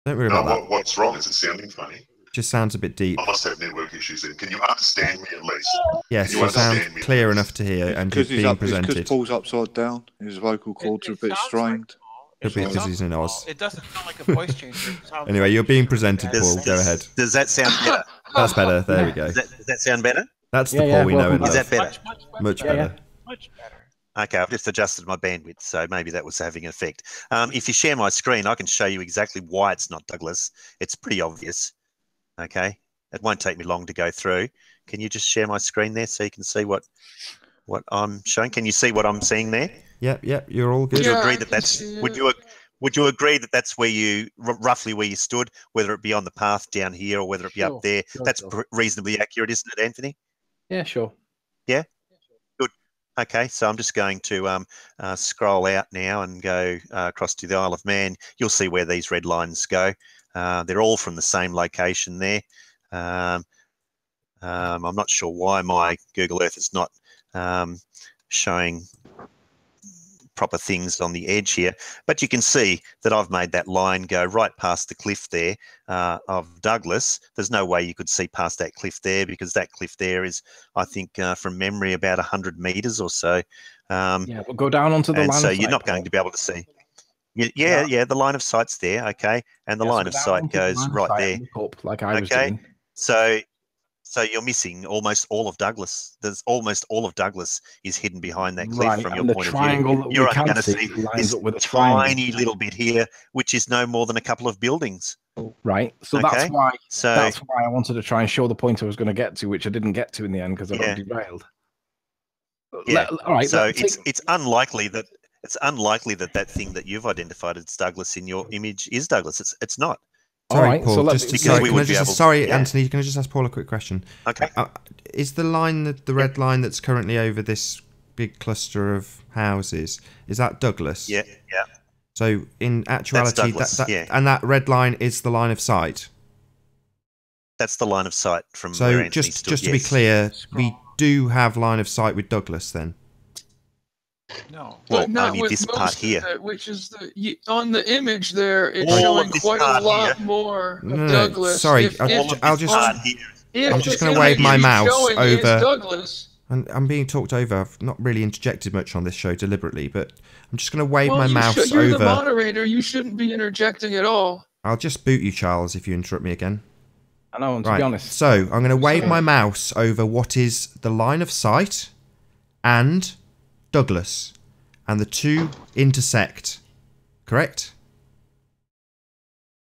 Don't worry about that.
What's wrong? Is it sounding funny?
Just sounds a bit deep.
I must have network issues. Then can you understand me at least?
Yes, you sound clear enough to hear, and you're being presented.
Because Paul's upside down, his vocal cords are a bit strained.
Could be because he's in Oz.
It doesn't sound like a voice changer.
Anyway, you're being presented, Paul. Go ahead.
Does that sound better?
That's better. There we go.
Does that sound better?
That's the Paul we know and love.
Is that better?
Much better.
Much better.
Okay, I've just adjusted my bandwidth, so maybe that was having an effect. If you share my screen, I can show you exactly why it's not Douglas. It's pretty obvious. Okay, it won't take me long to go through. Can you just share my screen there so you can see what I'm showing? Can you see what I'm seeing there?
Yep. You're all good.
Would you
Yeah,
agree
I
that
can
that's
see
would
it.
you would you agree that that's where you roughly where you stood, whether it be on the path down here or whether it be up
Sure,
there?
sure,
That's
sure.
reasonably accurate, isn't it, Anthony?
Yeah, sure.
Yeah. Good. Okay, so I'm just going to scroll out now and go across to the Isle of Man. You'll see where these red lines go. They're all from the same location there. I'm not sure why my Google Earth is not showing proper things on the edge here, but you can see that I've made that line go right past the cliff there of Douglas. There's no way you could see past that cliff there because that cliff there is, I think, from memory, about 100 meters or so.
Yeah, we'll go down onto the
and
line
so
of
you're
sight,
not going
Paul.
to be able to see. Yeah, the line of sight's there, okay, and the
Yeah, so
line
go
of
down
sight
onto the
goes
line of
right
sight
there.
and look up like I was
Okay,
doing.
so you're missing almost all of Douglas. There's almost all of Douglas is hidden behind that cliff
Right,
from your
and the
point of view.
triangle that
You're
we
only
can
going to
see
see
lines
this
up with a triangle.
tiny little bit here, which is no more than a couple of buildings.
Right, so
Okay,
that's why
so
I wanted to try and show the point I was going to get to, which I didn't get to in the end because I got derailed.
yeah,
All right,
so it's unlikely that that thing that you've identified as Douglas in your image is Douglas. It's not.
Sorry,
right,
Paul.
so let
Just
me-
sorry,
we
can I
would be
just
able-
sorry,
yeah.
Anthony? Can I just ask Paul a quick question?
Okay.
Is the line the red line that's currently over this big cluster of houses? Is that Douglas?
Yeah.
So in actuality,
Douglas, yeah.
and that red line is the line of sight.
That's the line of sight from where
So
Anthony
just
stood.
to be
yes.
clear, we do have line of sight with Douglas then.
No,
Well,
but not
only
with
this
most
part
of
here.
it, which is on the image there. It's
All
showing
of this
quite a
part
lot
here.
more of
No,
Douglas.
sorry,
If-
I'll
if-
just
part here.
if
I'm just
the
going to wave
image
my
you're
mouse
showing is
over.
Douglas.
And I'm being talked over. I've not really interjected much on this show deliberately, but I'm just going to wave
Well,
my mouse
you're the
over.
moderator. You shouldn't be interjecting at all.
I'll just boot you, Charles, if you interrupt me again.
I know, and to
Right.
be honest.
So I'm going to wave my mouse over what is the line of sight and Douglas, and the two intersect. Correct?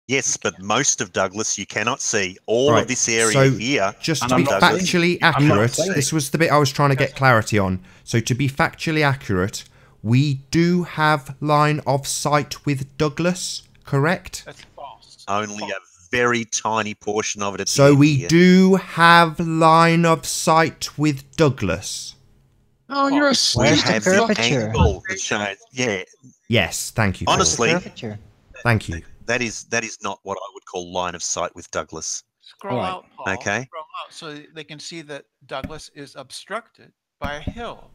Yes, but most of Douglas you cannot see. All
Right,
of this area
so
here.
Just
And
to
I'm
be
not
factually
I'm not
accurate,
saying.
this was the bit I was trying to get clarity on. So to be factually accurate, we do have line of sight with Douglas, correct?
That's false.
Only a very tiny portion of it. At the
So
end
we
here.
do have line of sight with Douglas.
Oh, you're a
We
Where's
stupid
the
have the
curvature?
angle that shows. Yeah,
Yes, thank you. Paul.
honestly,
Curvature.
Thank you.
that is not what I would call line of sight with Douglas.
Scroll
All right.
out, Paul.
Okay.
Scroll out so they can see that Douglas is obstructed by a hill.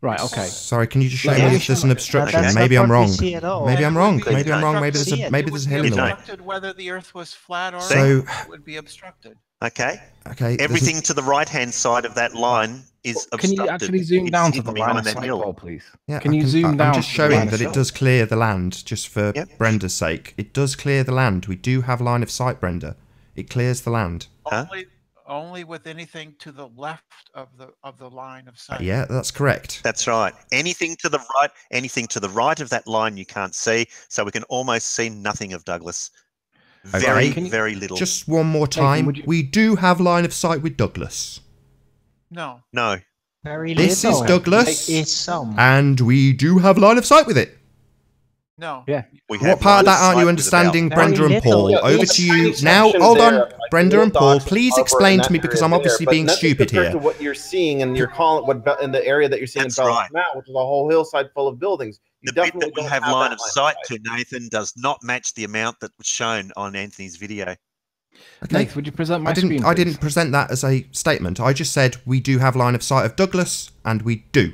Right, okay.
Sorry, can you just show
Yeah,
me if there's an obstruction?
That's
Maybe
not
I'm
what we
wrong.
see at all.
Maybe
And
I'm
it would
wrong.
be
Maybe I'm wrong. Maybe there's
obstructed.
a maybe there's a hill in the way.
Obstructed whether the Earth was flat or
So-
not. It would be obstructed.
Okay.
Okay. there's
Everything to the right-hand side of that line is obstructed.
Can you actually zoom
It's
down to
hidden
the line
behind
of
that
sight,
hill.
Paul, please?
Yeah,
Can
I
you zoom
I'm
down?
just
to the
showing
line of
that it
sight?
does clear the land, just for
Yep.
Brenda's sake. It does clear the land. We do have line of sight, Brenda. It clears the land.
Huh?
Only with anything to the left of the line of sight.
Yeah, that's correct.
That's right. Anything to the right of that line you can't see, so we can almost see nothing of Douglas. Very,
Okay.
very little.
Just one more time.
would you-
We do have line of sight with Douglas.
No.
No.
Very
This
little.
is Douglas.
It's some.
And we do have line of sight with it.
No.
Yeah.
We
What
have
part of
line
that aren't you
sight with
understanding,
about-
Brenda and
little.
Paul?
Yeah,
Over
there's
to
a
you
tiny
now.
section
Hold on,
there, like
Brenda
the
and Paul.
docks
Please
cover
explain
in
to
that
me because
area
I'm
there,
obviously
but
being
nothing
stupid
compared
here.
to what you're seeing and you're calling in the area that you're seeing
That's
in Bellas
right.
Mount, which is a whole hillside full of buildings. You
The bit
definitely
that we
don't
have
have
line
that
of sight
sight.
to, Nathan, does not match the amount that was shown on Anthony's video.
Okay.
Nathan, would you present my
I didn't.
screen,
I
please?
didn't present that as a statement. I just said we do have line of sight of Douglas, and we do.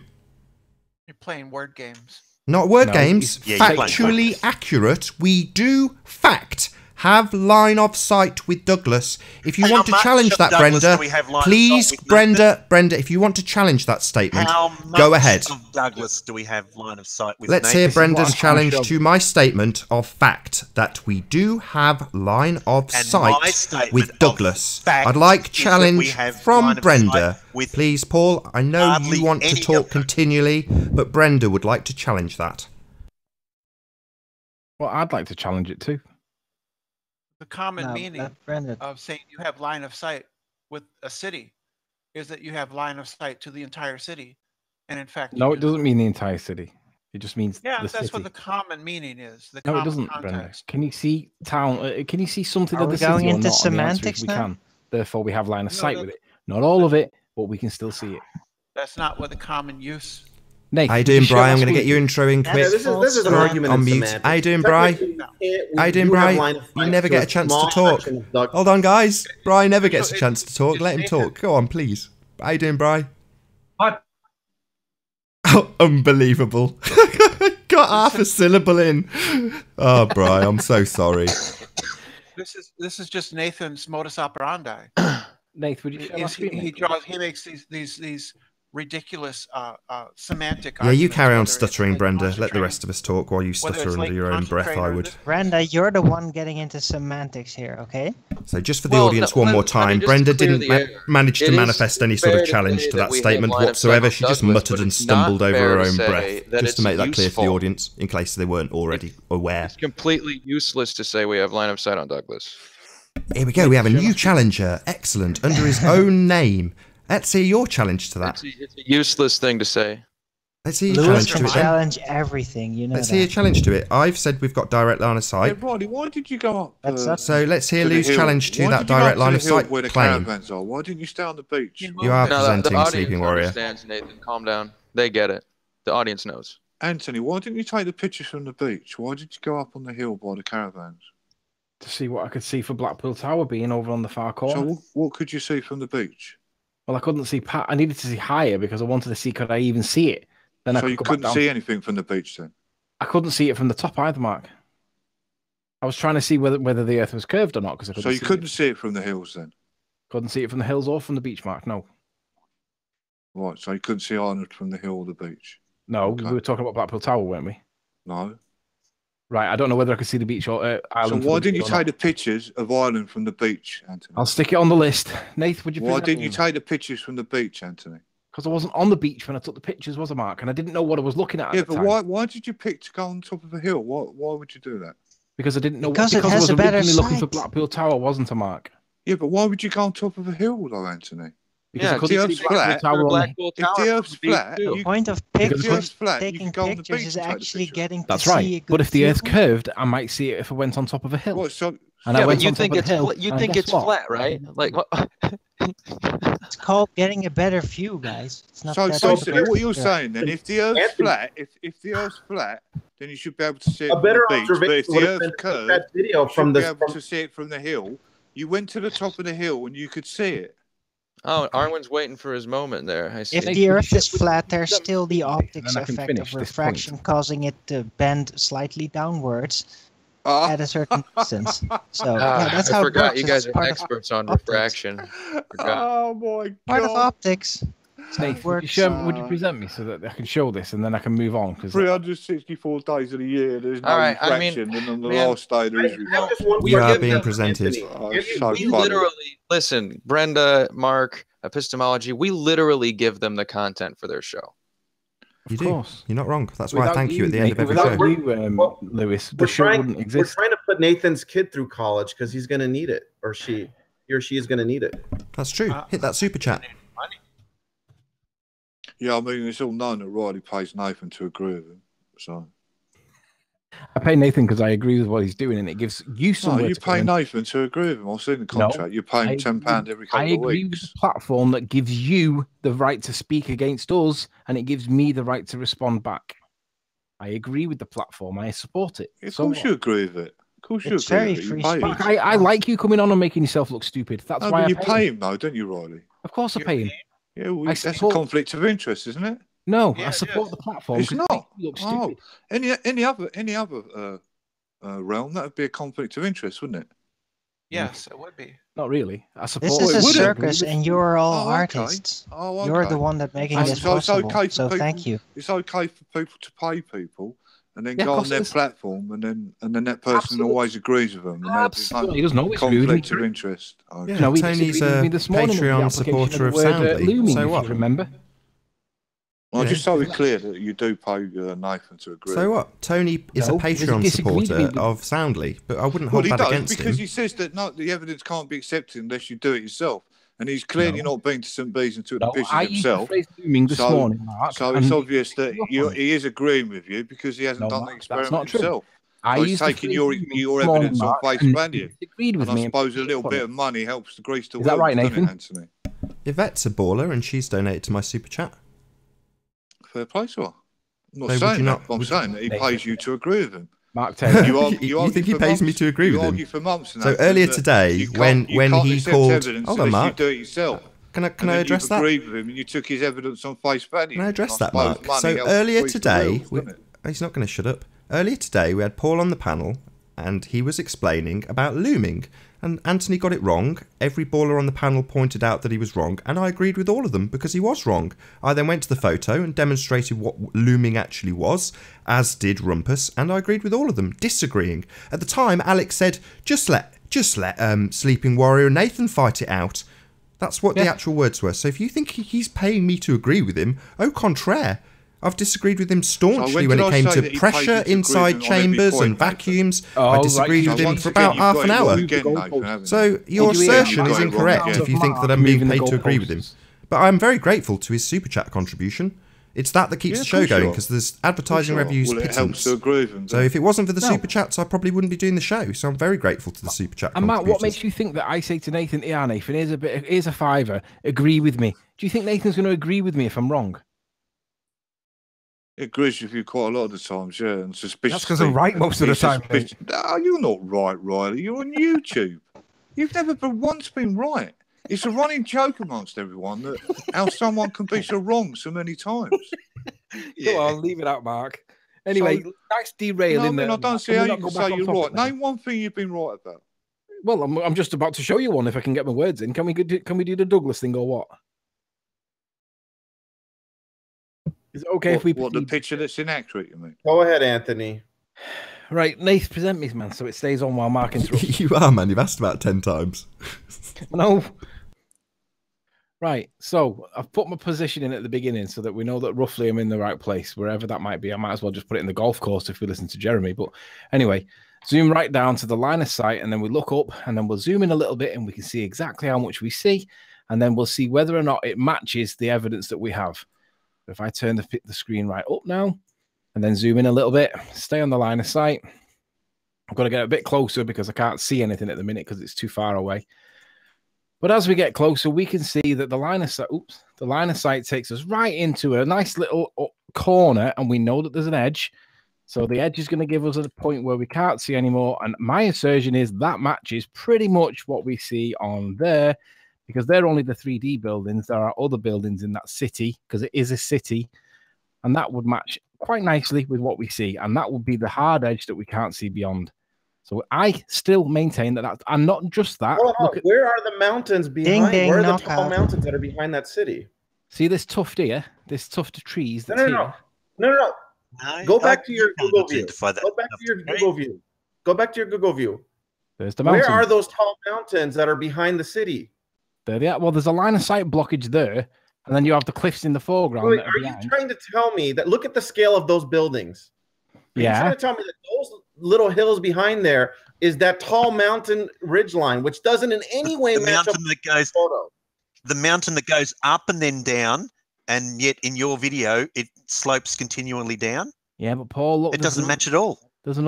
You're playing word games.
Not word
No,
games.
yeah, you're playing
Factually
focus.
accurate. We do fact have line of sight with Douglas. If you
How
want to
much
challenge
of
that,
Douglas
Brenda,
do we have line of
please,
sight with,
Brenda, if you want to challenge that statement,
How much
go ahead.
of Douglas do we have line of sight with?
Let's
Nathan?
hear
This is what
Brenda's
I'm trying to
challenge
show.
to my statement of fact that we do have line of
And my
sight
statement
with
of
Douglas.
fact
I'd like
is that
challenge
we have
from
line of
Brenda.
sight with
Please, Paul, I know
hardly
you want to
any
talk
of-
continually, but Brenda would like to challenge that.
Well, I'd like to challenge it too.
The common
No,
meaning
Brenda.
of saying you have line of sight with a city is that you have line of sight to the entire city. And in fact,
No,
you
it
do.
doesn't mean the entire city. It just means
Yeah,
the
that's
city.
what the common meaning is. The
No,
common
it doesn't,
context.
Brenda. Can you see town? Can you see something
Are
of
we
the city
going
or
into
not? And the answer is
semantics
we
now?
can. Therefore, we have line of
No,
sight with it. Not all of it, but we can still see it.
That's not what the common use.
Nate,
How you
would
doing,
share
Bri?
that
I'm going to
screen
get your
with me?
intro in quick.
This is an argument
on
in
mute.
semantics.
How you doing, Bri? How you doing, Bri? You never get a chance to talk. Hold on, guys. Bri never gets a chance to talk. Let him talk. Go on, please. How you doing, Bri?
Hi.
Oh, unbelievable. Got half a syllable in. Oh, Bri, I'm so sorry.
This is just Nathan's modus operandi.
Nate, would you share that screen?
He makes these ridiculous semantic.
Yeah, you
arguments,
carry on
whether it's
stuttering,
like
Brenda. Let the
concentrating-
rest of us talk while you
whether
stutter
it's
under
like
your own breath, I
concentrating
would.
Brenda, you're the one getting into semantics here, okay?
So just for the audience one more time, Brenda didn't manage to manifest any sort of challenge to that statement whatsoever. She just muttered and stumbled over her own breath, just to make that clear for the audience, in case they weren't already aware.
It's completely useless to say we have line of sight on Douglas.
Here we go, we have a new challenger. Excellent. Under his own name. Let's hear your challenge to that.
It's a useless thing to say.
Let's hear your
Lewis
challenge
can
to it then.
challenge everything, you know
Let's
that.
hear your challenge to it. I've said we've got direct line of
Hey,
sight.
Roddy, why did you go up?
So let's hear
to the
Lou's
hill?
challenge to
Why
that
did you go up
direct
to
line
the
of
hill
sight
where the
claim.
caravans are? Why didn't you stay on the beach?
You are
No,
presenting,
the audience
Sleeping Warrior.
understands, Nathan. Calm down. They get it. The audience knows.
Anthony, why didn't you take the pictures from the beach? Why did you go up on the hill by the caravans?
To see what I could see for Blackpool Tower being over on the far corner.
So what could you see from the beach?
Well, I couldn't see. I needed to see higher because I wanted to see could I even see it. Then I
So
could
you
go back
couldn't
down.
see anything from the beach then?
I couldn't see it from the top either, Mark. I was trying to see whether the Earth was curved or not because I couldn't.
So you
see
couldn't
it.
see it from the hills then?
Couldn't see it from the hills or from the beach, Mark. No,
Right, so you couldn't see Ireland from the hill or the beach?
no.
Okay.
We were talking about Blackpool Tower, weren't we?
No.
Right. I don't know whether I could see the beach or
So
Ireland.
why
from the
didn't you
beach or
take
not.
the pictures of Ireland from the beach, Anthony?
I'll stick it on the list. Nath, would you?
Why didn't you take the pictures from the beach, Anthony?
Because I wasn't on the beach when I took the pictures, was I, Mark? And I didn't know what I was looking at.
Yeah,
at the
but
time.
why did you pick to go on top of a hill? Why would you do that?
Because I didn't know.
Because it
I
has
was
a better
originally looking for
sight.
Blackpool Tower, wasn't I, Mark?
Yeah, but why would you go on top of a hill though, Anthony?
Because
Yeah,
I couldn't
the
see
Earth's flat.
Blackpool Tower on the-
Blackpool
If
Tower
the Earth's
from the beach,
flat,
too.
The point of
if
Because
the Earth's flat, you
taking
can go on the
pictures
beach
is
and take the
actually
picture.
getting to
That's
see a
right.
good
But if the
view.
Earth curved, I might see it if I went on top of a hill.
What, so
And I
Yeah,
went
but you
on top
think
of
it's
the hill.
you
and
think
guess
it's
what?
flat, right? Like what?
It's called getting a better view, guys. It's not
So
that
basically, what you're
difficult.
saying then, if the Earth's
Anthony-
flat, if the Earth's flat, then you should be able to see it
A
from
better
the beach. But if
observation
the
would have
Earth's
been
curved,
that video
you
from
should be
this.
able to see it from the hill. You went to the top of the hill and you could see it.
Oh, Arwen's waiting for his moment there. I see.
If
Nate,
the
would you
Earth is
share-
flat, there's
would you-
still the optics
then I can
effect
finish
of
this point.
refraction, causing it to bend slightly downwards at a certain distance. So yeah, that's
I
how it
forgot
works.
you
It's
guys are
part of
experts on
optics.
refraction. Forgot.
Oh my
Part of
god!
optics. That's how it
Nate, would you,
works.
would you present me so that I can show this and then I can move on? Because
364 days of the year, there's no
All right, I mean,
refraction, and on the
man,
last day there is
I
refraction.
just want
We
to
are
give
being
them-
presented.
Anthony,
Oh,
give
it's
you-
so
We
funny.
literally listen, Brenda, Mark, epistemology. We literally give them the content for their show.
You
of
do.
course.
You're not wrong. That's why I
Without
thank you at the end of
Nate,
every
without
show.
you,
Well,
Lewis, the
We're
show
trying,
wouldn't
we're
exist.
trying to put Nathan's kid through college because he's going to need it, or he or she is going to need it.
That's true. Hit that super chat.
Yeah, I mean, it's all known that Riley pays Nathan to agree with him. So
I pay Nathan because I agree with what he's doing, and it gives you
no,
somewhere
you
to
pay
go.
Nathan to agree with him. I've seen the contract. You're
I
paying £10 every couple
I
of
agree with
weeks.
the platform that gives you the right to speak against us, and it gives me the right to respond back. I agree with the platform. I support it.
Of
So
course,
what?
you agree with it. Of course, you
It's
agree
very
with it. You
free
pay him.
speech.
Mark, I like you coming on and making yourself look stupid. That's
No,
why
but
I
you
pay
pay
him.
him though, don't you, Riley?
Of course, I pay him.
Yeah, well,
I
that's a
support-
conflict of interest, isn't it?
No,
Yeah,
I
it
support
is.
the platform.
It's
'cause it
not.
makes you look
Oh,
stupid.
any other realm that would be a conflict of interest, wouldn't it?
Yes, it would be.
Not really. I support.
This is
it
a
wouldn't.
circus, and you're all
Oh, okay.
artists.
Oh, okay.
You're the one that making
Oh,
this
so it's
possible.
okay for
So
people.
thank you.
It's okay for people to pay people and then
Yeah, of
go on
course
their
it is.
platform, and then that person
Absolutely.
always agrees with them. And there's no
Absolutely. He doesn't always agree with
conflict
me.
of interest. Okay.
Yeah,
No, he
Tony's
disagreed with
a
me this morning with the
Patreon
application
supporter
of
of
the word,
Soundly.
looming,
So
if
what?
you remember?
Well,
Yeah.
just so we're clear that you do pay Nathan to agree.
So what? Tony is
No,
a
because he
Patreon
disagreed with
supporter
me.
of Soundly, but I wouldn't
Well,
hold
he
that
does
against
because
him.
he says that no, the evidence can't be accepted unless you do it yourself. And he's clearly
No.
not been to St. Bees and took the
No,
pictures
I used the
himself.
phrase looming this morning, Mark.
So
and
it's obvious that
you-
he is agreeing with you because he hasn't
No,
done the
Mark, that's
experiment
not true.
himself.
I
So he's
used the
taking
phrase
your
looming
your
this morning,
evidence on
Mark,
face
and
value.
you disagreed with
And I
me.
suppose a little
on
bit
it.
of money helps the grease the
Is that
wheels,
right,
doesn't
Nathan?
it, Anthony?
Yvette's a baller, and she's donated to my super chat.
Fair play to her. I'm not
So would
saying
you
that.
not-
I'm
would
saying that he
Nathan.
pays you to agree with him.
Mark Taylor.
You think he pays me to agree with
You
him?
argue for months.
So
Nathan,
earlier
that
today,
you
when
can't
he
accept
called,
evidence
hold on,
unless
Mark.
you do it yourself.
Can I
And then
address
you've
that?
agreed with him, and you took his evidence on face value.
Can I address
And
that,
suppose
Mark?
money
So
helps
earlier
grease the
today,
wheels, doesn't it?
he's not going to shut up. Earlier today, we had Paul on the panel, and he was explaining about looming. And Anthony got it wrong. Every baller on the panel pointed out that he was wrong, and I agreed with all of them because he was wrong. I then went to the photo and demonstrated what looming actually was, as did Rumpus, and I agreed with all of them, disagreeing. At the time, Alex said, just let Sleeping Warrior and Nathan fight it out. That's what the actual words were. So if you think he's paying me to agree with him, au contraire. I've disagreed with him staunchly when it came to pressure inside chambers and vacuums. I disagreed with him for about half an hour. So your assertion is incorrect if you think that I'm being paid to agree with him. But I'm very grateful to his super chat contribution. It's that keeps the show going because there's advertising revenues pittance. So if it wasn't for the super chats, I probably wouldn't be doing the show. So I'm very grateful to the super chat.
And Matt, what makes you think that I say to Nathan, "Yeah, Nathan, here's a fiver. Agree with me." Do you think Nathan's going to agree with me if I'm wrong?
It agrees with you quite a lot of the times, yeah. And suspicious.
That's because I'm right most of the time.
No, you're not right, Riley. You're on YouTube. You've never once been right. It's a running joke amongst everyone that how someone can be so wrong so many times.
Go on, leave it out, Mark. Anyway, nice derailing there.
I don't see how you can say you're right. Name one thing you've been right about.
Well, I'm just about to show you one if I can get my words in. Can we do the Douglas thing or what? Is it okay if we...
What, the picture that's inaccurate, you mean?
Go ahead, Anthony.
Right, Nath, present me, man, so it stays on while Mark interrupts.
You are, man. You've asked about 10 times.
No. Right, so I've put my position in at the beginning so that we know that roughly I'm in the right place, wherever that might be. I might as well just put it in the golf course if we listen to Jeremy. But anyway, zoom right down to the line of sight, and then we look up, and then we'll zoom in a little bit, and we can see exactly how much we see, and then we'll see whether or not it matches the evidence that we have. If I turn the screen right up now and then zoom in a little bit, stay on the line of sight. I've got to get a bit closer because I can't see anything at the minute because it's too far away. But as we get closer, we can see that the line of sight takes us right into a nice little corner, and we know that there's an edge. So the edge is going to give us a point where we can't see anymore. And my assertion is that matches pretty much what we see on there. Because they're only the 3D buildings. There are other buildings in that city because it is a city. And that would match quite nicely with what we see. And that would be the hard edge that we can't see beyond. So I still maintain that and not just that.
Look where are the mountains behind? Where are the tall mountains that are behind that city?
See this tuft here? This tuft of trees that's
No. Go back to your Google view. Go back to your Google view.
There's the mountains.
Where are those tall mountains that are behind the city?
There they are. Well, there's a line of sight blockage there, and then you have the cliffs in the foreground.
Wait, are you trying to tell me that look at the scale of those buildings? Are you trying to tell me that those little hills behind there is that tall mountain ridgeline, which doesn't in any way match up with the photo?
The mountain that goes up and then down, and yet in your video it slopes continually down.
Yeah, but Paul, look,
it doesn't match at all.
There's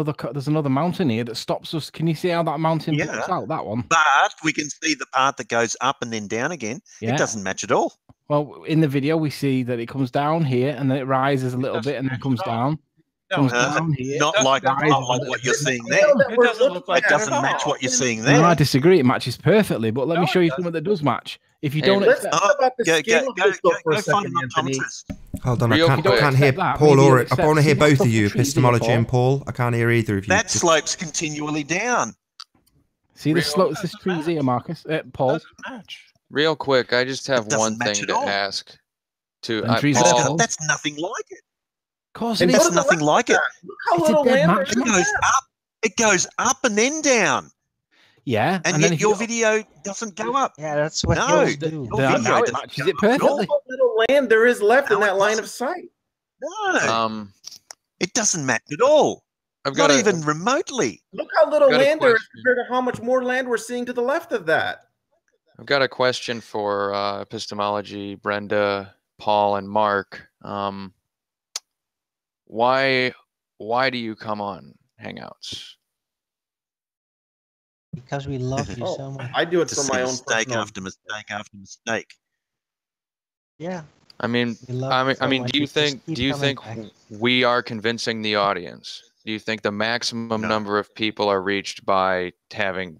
another mountain here that stops us. Can you see how that mountain blocks out that one?
But we can see the part that goes up and then down again. Yeah. It doesn't match at all.
Well, in the video, we see that it comes down here and then it rises a little bit and then comes down. Down here.
Not like what you're seeing there.
It doesn't look like
it doesn't match what you're seeing there.
No, I disagree. It matches perfectly. But let me show you something that does match. If you don't
let's talk about the scale of this for a second, Anthony.
Hold on, I can't hear Paul or I want to hear both of you, epistemology and Paul. I can't hear either of you.
That slopes continually down.
See the slopes, this trees here, Marcus, Paul.
Real quick, I just have one thing to ask.
Paul, that's nothing like it.
Of course,
that's nothing like it.
Look how little land
it goes up. It goes up and then down.
Yeah,
and yet your video doesn't go up.
Yeah, that's what
hills
do.
Now it matches it perfectly.
Look how little land there is left in that line of sight.
No, it doesn't match at all. Not even remotely.
Look how little land there is compared to how much more land we're seeing to the left of that.
I've got a question for epistemology, Brenda, Paul, and Mark. Why do you come on Hangouts?
Because we love you so much.
I do it
To
for
see
my own
mistake
personal.
after mistake after mistake.
Yeah.
I mean,
We love you so much.
do you
We just
think
keep
do you
coming
think
back.
we are convincing the audience? Do you think the maximum number of people are reached by coming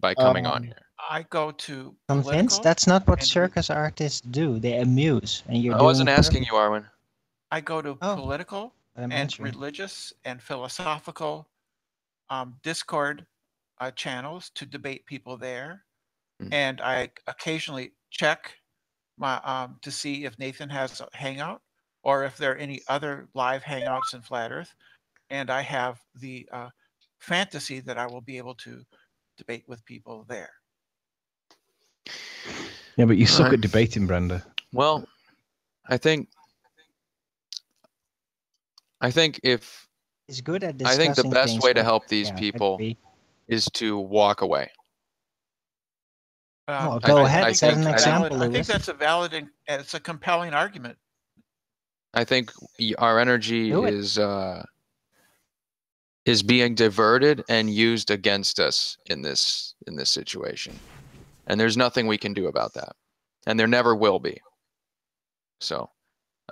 on here?
I go to
Convinced?
political.
That's not what
and
circus artists do. They amuse, and you're
I
doing
wasn't asking
perfect.
you, Arwen.
I go to
Oh,
political
I'm
and
answering.
religious and philosophical Discord channels to debate people there, and I occasionally check my to see if Nathan has a hangout or if there are any other live hangouts in Flat Earth, and I have the fantasy that I will be able to debate with people there.
Yeah, but you suck
Right.
at debating, Brenda.
Well, I think if
He's good at
I think the
discussing
best
things,
way to
but
help these
yeah, I
people
agree.
is to walk away.
Oh, go ahead, set an
I
example,
think
Lewis.
that's a valid and it's a compelling argument.
I think our energy
Do it.
is being diverted and used against us in this situation, and there's nothing we can do about that, and there never will be. So,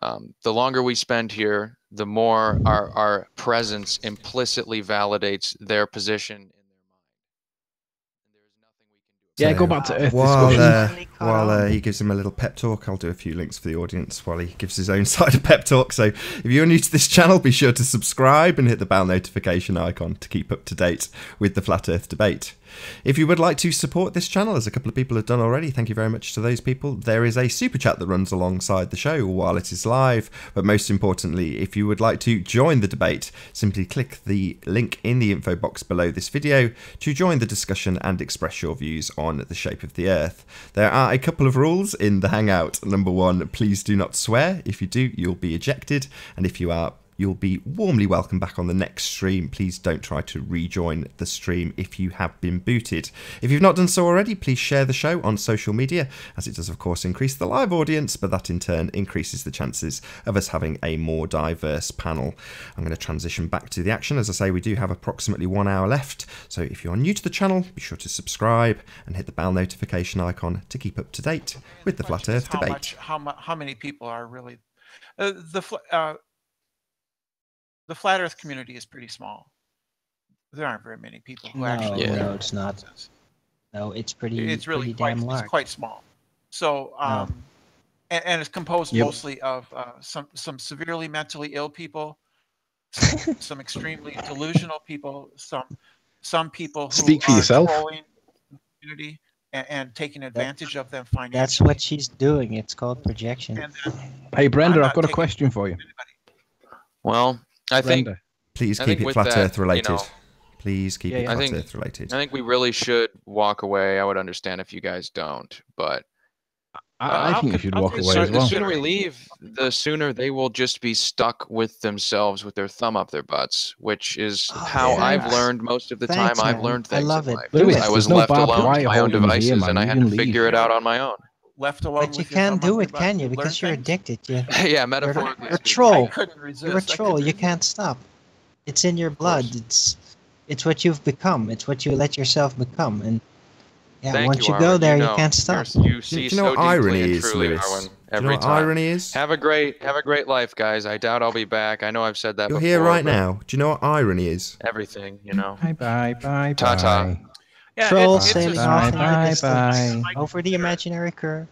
the longer we spend here, the more our presence implicitly validates their position.
Yeah,
So,
go back to Earth
while,
discussions.
while he gives him a little pep talk, I'll do a few links for the audience while he gives his own side of pep talk. So if you're new to this channel, be sure to subscribe and hit the bell notification icon to keep up to date with the Flat Earth debate. If you would like to support this channel, as a couple of people have done already, thank you very much to those people. There is a super chat that runs alongside the show while it is live. But most importantly, if you would like to join the debate, simply click the link in the info box below this video to join the discussion and express your views on the shape of the Earth. There are a couple of rules in the Hangout. Number one, please do not swear. If you do, you'll be ejected. And if you are, you'll be warmly welcome back on the next stream. Please don't try to rejoin the stream if you have been booted. If you've not done so already, please share the show on social media, as it does of course increase the live audience, but that in turn increases the chances of us having a more diverse panel. I'm going to transition back to the action. As I say, we do have approximately 1 hour left, so if you're new to the channel, be sure to subscribe and hit the bell notification icon to keep up to date with the Flat Earth debate.
How many people are really the Flat Earth community is pretty small. There aren't very many people who actually.
No, it's not. No, it's pretty.
It's really
pretty damn large.
It's quite small. So, and it's composed mostly of some severely mentally ill people, some extremely delusional people, some people who
Speak for
are
yourself.
trolling the community and taking advantage of them financially.
That's what she's doing. It's called projection.
Hey, Brenda, I've got a question for you.
Well, I think
please
I
keep
think
it
with
Flat
that,
Earth related.
you know,
Please keep it
I
Flat
think
Earth related.
I think we really should walk away. I would understand if you guys don't, but
I think you should walk away as
the
well.
sooner we leave, the sooner they will just be stuck with themselves with their thumb up their butts, which is how I've learned most of the
Thanks,
time I've
man.
learned
I
things
love
in
it.
life.
Lewis,
I was
there's no
left
barbed
alone
wire
with my own
holding you here,
devices,
man.
and I
You
had
can
to
leave.
figure it out on my own.
Left alone
But you
with your
can't
thumb
do
up
it,
your
can
butt,
you?
learn
Because you're
things?
addicted.
Yeah, metaphorically
You're a
speaking.
troll.
I couldn't resist.
You're a troll. You can't stop. It's in your blood. It's what you've become. It's what you let yourself become. And yeah,
Thank
once you
Arwen.
go there, you
know,
can't stop.
You see
Do you know
so
what irony
deeply and
is,
truly,
Lewis?
Arwen,
Do you know
every
what
time.
irony is?
Have a great life, guys. I doubt I'll be back. I know I've said that
You're
before.
here right
but
now. Do you know what irony is?
Everything, you know.
Bye.
Ta-ta.
Yeah,
Trolls
it's
sailing
a
off
smart
into the
argument.
distance over the imaginary curve.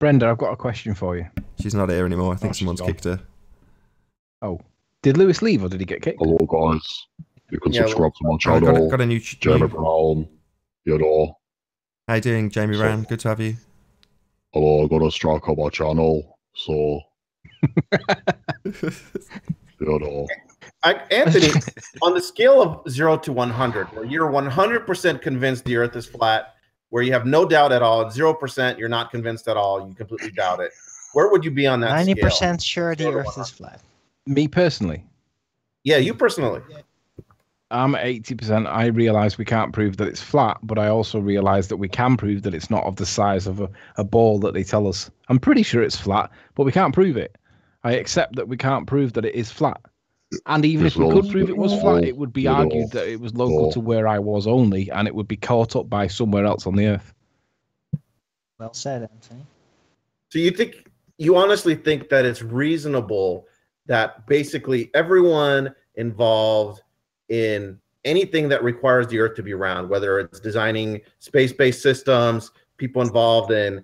Brenda, I've got a question for you.
She's not here anymore. I think someone's kicked her.
Oh, did Lewis leave or did he get kicked?
Hello, guys. You can
Yeah,
subscribe to my
I've
channel.
got a new
Jamie Brown. You know.
How you doing, Jamie
So-
Brown? Good to have you.
Hello, I got a strike on my channel. So, you know.
Anthony, on the scale of 0 to 100, where you're 100% convinced the Earth is flat, where you have no doubt at all, 0% you're not convinced at all, you completely doubt it. Where would you be on that
90%
scale?
sure the Earth is flat.
Me personally?
Yeah, you personally.
I'm at 80%. I realise we can't prove that it's flat, but I also realise that we can prove that it's not of the size of a ball that they tell us. I'm pretty sure it's flat, but we can't prove it. I accept that we can't prove that it is flat. And even if we could prove it was flat, it would be argued that it was local to where I was only, and it would be caught up by somewhere else on the Earth.
Well said, Anthony.
So you honestly think that it's reasonable that basically everyone involved in anything that requires the Earth to be round, whether it's designing space-based systems, people involved in,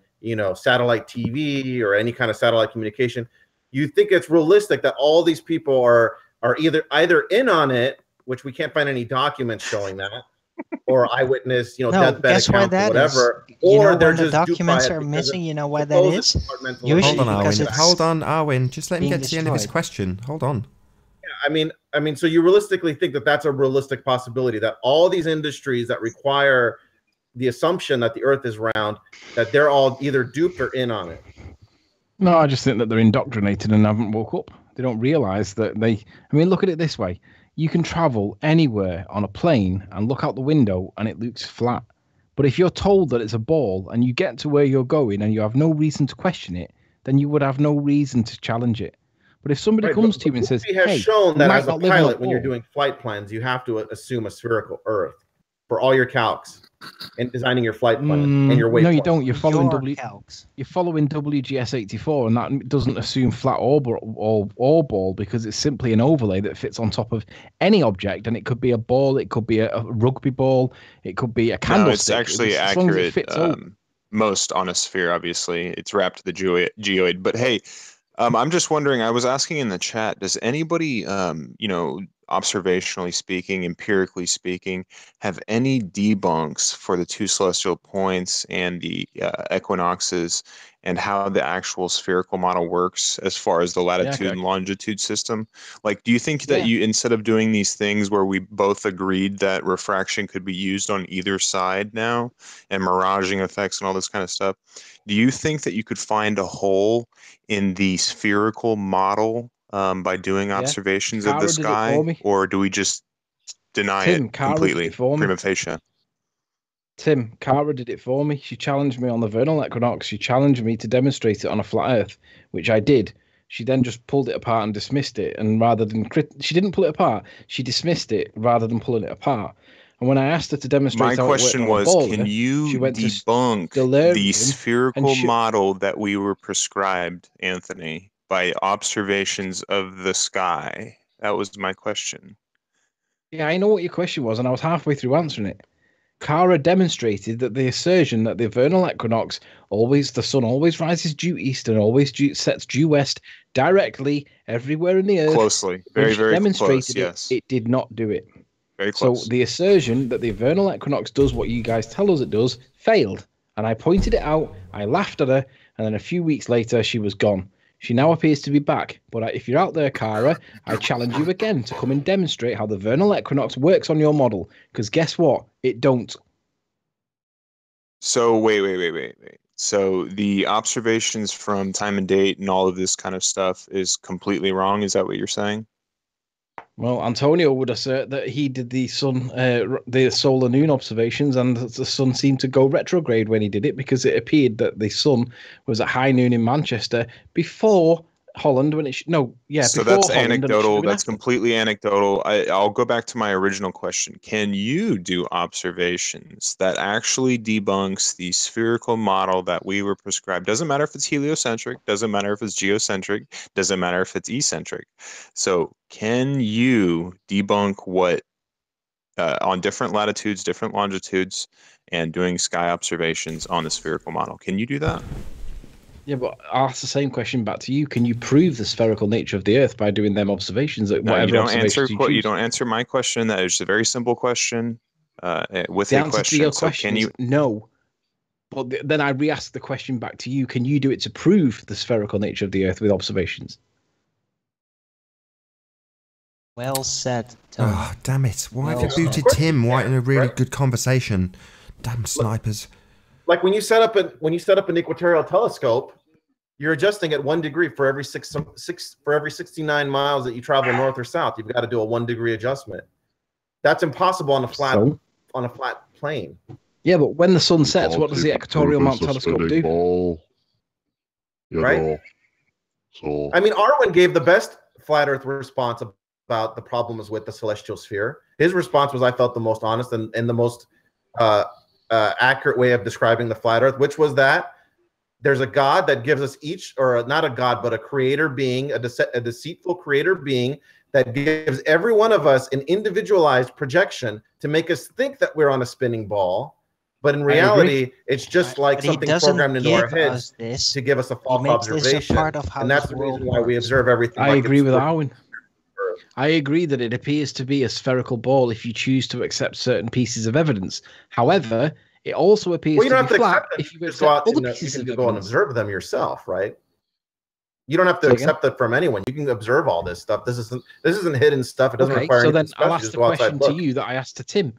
satellite TV or any kind of satellite communication, you think it's realistic that all these people are either in on it, which we can't find any documents showing that, or eyewitness, deathbed accounts or whatever, or they're just
documents are missing. You know why that is?
Hold on, Arwin. Hold on, Arwin. Just let me get to the end of his question. Hold on.
Yeah, I mean, so you realistically think that that's a realistic possibility, that all these industries that require the assumption that the Earth is round, that they're all either duped or in on it?
No, I just think that they're indoctrinated and haven't woke up. They don't realize that look at it this way. You can travel anywhere on a plane and look out the window and it looks flat. But if you're told that it's a ball and you get to where you're going and you have no reason to question it, then you would have no reason to challenge it. But if somebody comes to you and says,
has shown that as a pilot, when you're doing flight plans, you have to assume a spherical Earth for all your calcs and designing your flight plan and your waypoint.
No, you don't. You're following WGS 84, and that doesn't assume flat or ball, because it's simply an overlay that fits on top of any object, and it could be a ball, it could be a rugby ball, it could be a candlestick.
No, it's actually accurate. Most on a sphere, obviously, it's wrapped to the geoid. But hey, I'm just wondering. I was asking in the chat. Does anybody, observationally speaking, empirically speaking, have any debunks for the two celestial points and the equinoxes and how the actual spherical model works as far as the latitude and longitude system? Like, do you think that you, instead of doing these things where we both agreed that refraction could be used on either side now and miraging effects and all this kind of stuff, do you think that you could find a hole in the spherical model by doing observations of the sky, or do we just deny it completely, prima facie?
Tim, Cara did it for me. She challenged me on the vernal equinox. She challenged me to demonstrate it on a flat Earth, which I did. She then just pulled it apart and dismissed it, and rather than she didn't pull it apart, she dismissed it rather than pulling it apart. And when I asked her to demonstrate,
my question was, can you debunk the spherical model that we were prescribed, Anthony, by observations of the sky? That was my question.
Yeah, I know what your question was, and I was halfway through answering it. Cara demonstrated that the assertion that the vernal equinox the sun always rises due east and always sets due west directly everywhere in the Earth.
Closely, very close, yes.
It did not do it.
Very close.
So the assertion that the vernal equinox does what you guys tell us it does failed. And I pointed it out, I laughed at her, and then a few weeks later she was gone. She now appears to be back. But if you're out there, Cara, I challenge you again to come and demonstrate how the vernal equinox works on your model. Because guess what? It don't.
So wait. So the observations from time and date and all of this kind of stuff is completely wrong? Is that what you're saying?
Well, Antonio would assert that he did the solar noon observations, and the sun seemed to go retrograde when he did it, because it appeared that the sun was at high noon in Manchester before Holland when it
So that's anecdotal. That's completely anecdotal. I'll go back to my original question. Can you do observations that actually debunks the spherical model that we were prescribed? Doesn't matter if it's heliocentric, doesn't matter if it's geocentric, doesn't matter if it's eccentric. So can you debunk what on different latitudes, different longitudes, and doing sky observations on the spherical model? Can you do that?
Yeah, but I'll ask the same question back to you. Can you prove the spherical nature of the Earth by doing them observations?
No, you don't answer. You don't answer my question. That is a very simple question. With
the
a
answer
question.
To your
so
question
can you?
Is no. But then I re-ask the question back to you. Can you do it to prove the spherical nature of the Earth with observations?
Well said, Tony.
Oh, damn it. Why have you booted Tim White in a really good conversation? Damn snipers.
Like when you set up an equatorial telescope, you're adjusting at 1 degree for every 69 miles that you travel north or south. You've got to do a 1 degree adjustment. That's impossible on a flat
So?
plane.
Yeah, but when the sun sets, what does the equatorial mount telescope do?
Right?
So
I mean, Arwen gave the best flat Earth response about the problems with the celestial sphere. His response was, I felt, the most honest and the most accurate way of describing the flat Earth, which was that there's a God that gives us each, or not a God, but a creator being, a deceitful creator being that gives every one of us an individualized projection to make us think that we're on a spinning ball. But in reality, it's just like something programmed into our heads to give us a false observation. And that's the reason why we observe everything.
I agree with Arwen. I agree that it appears to be a spherical ball if you choose to accept certain pieces of evidence. However, it also appears
you don't
to be
have to
flat
accept
if you
them.
accept other
You
pieces
can
of
go and
evidence.
observe them yourself, right? You don't have to
Say again?
accept it from anyone. You can observe all this stuff. This isn't hidden stuff. It doesn't
Okay,
require
so
anything
then I'll
special.
ask
Just
the
go outside
question
and
to
look.
you that I asked to Tim.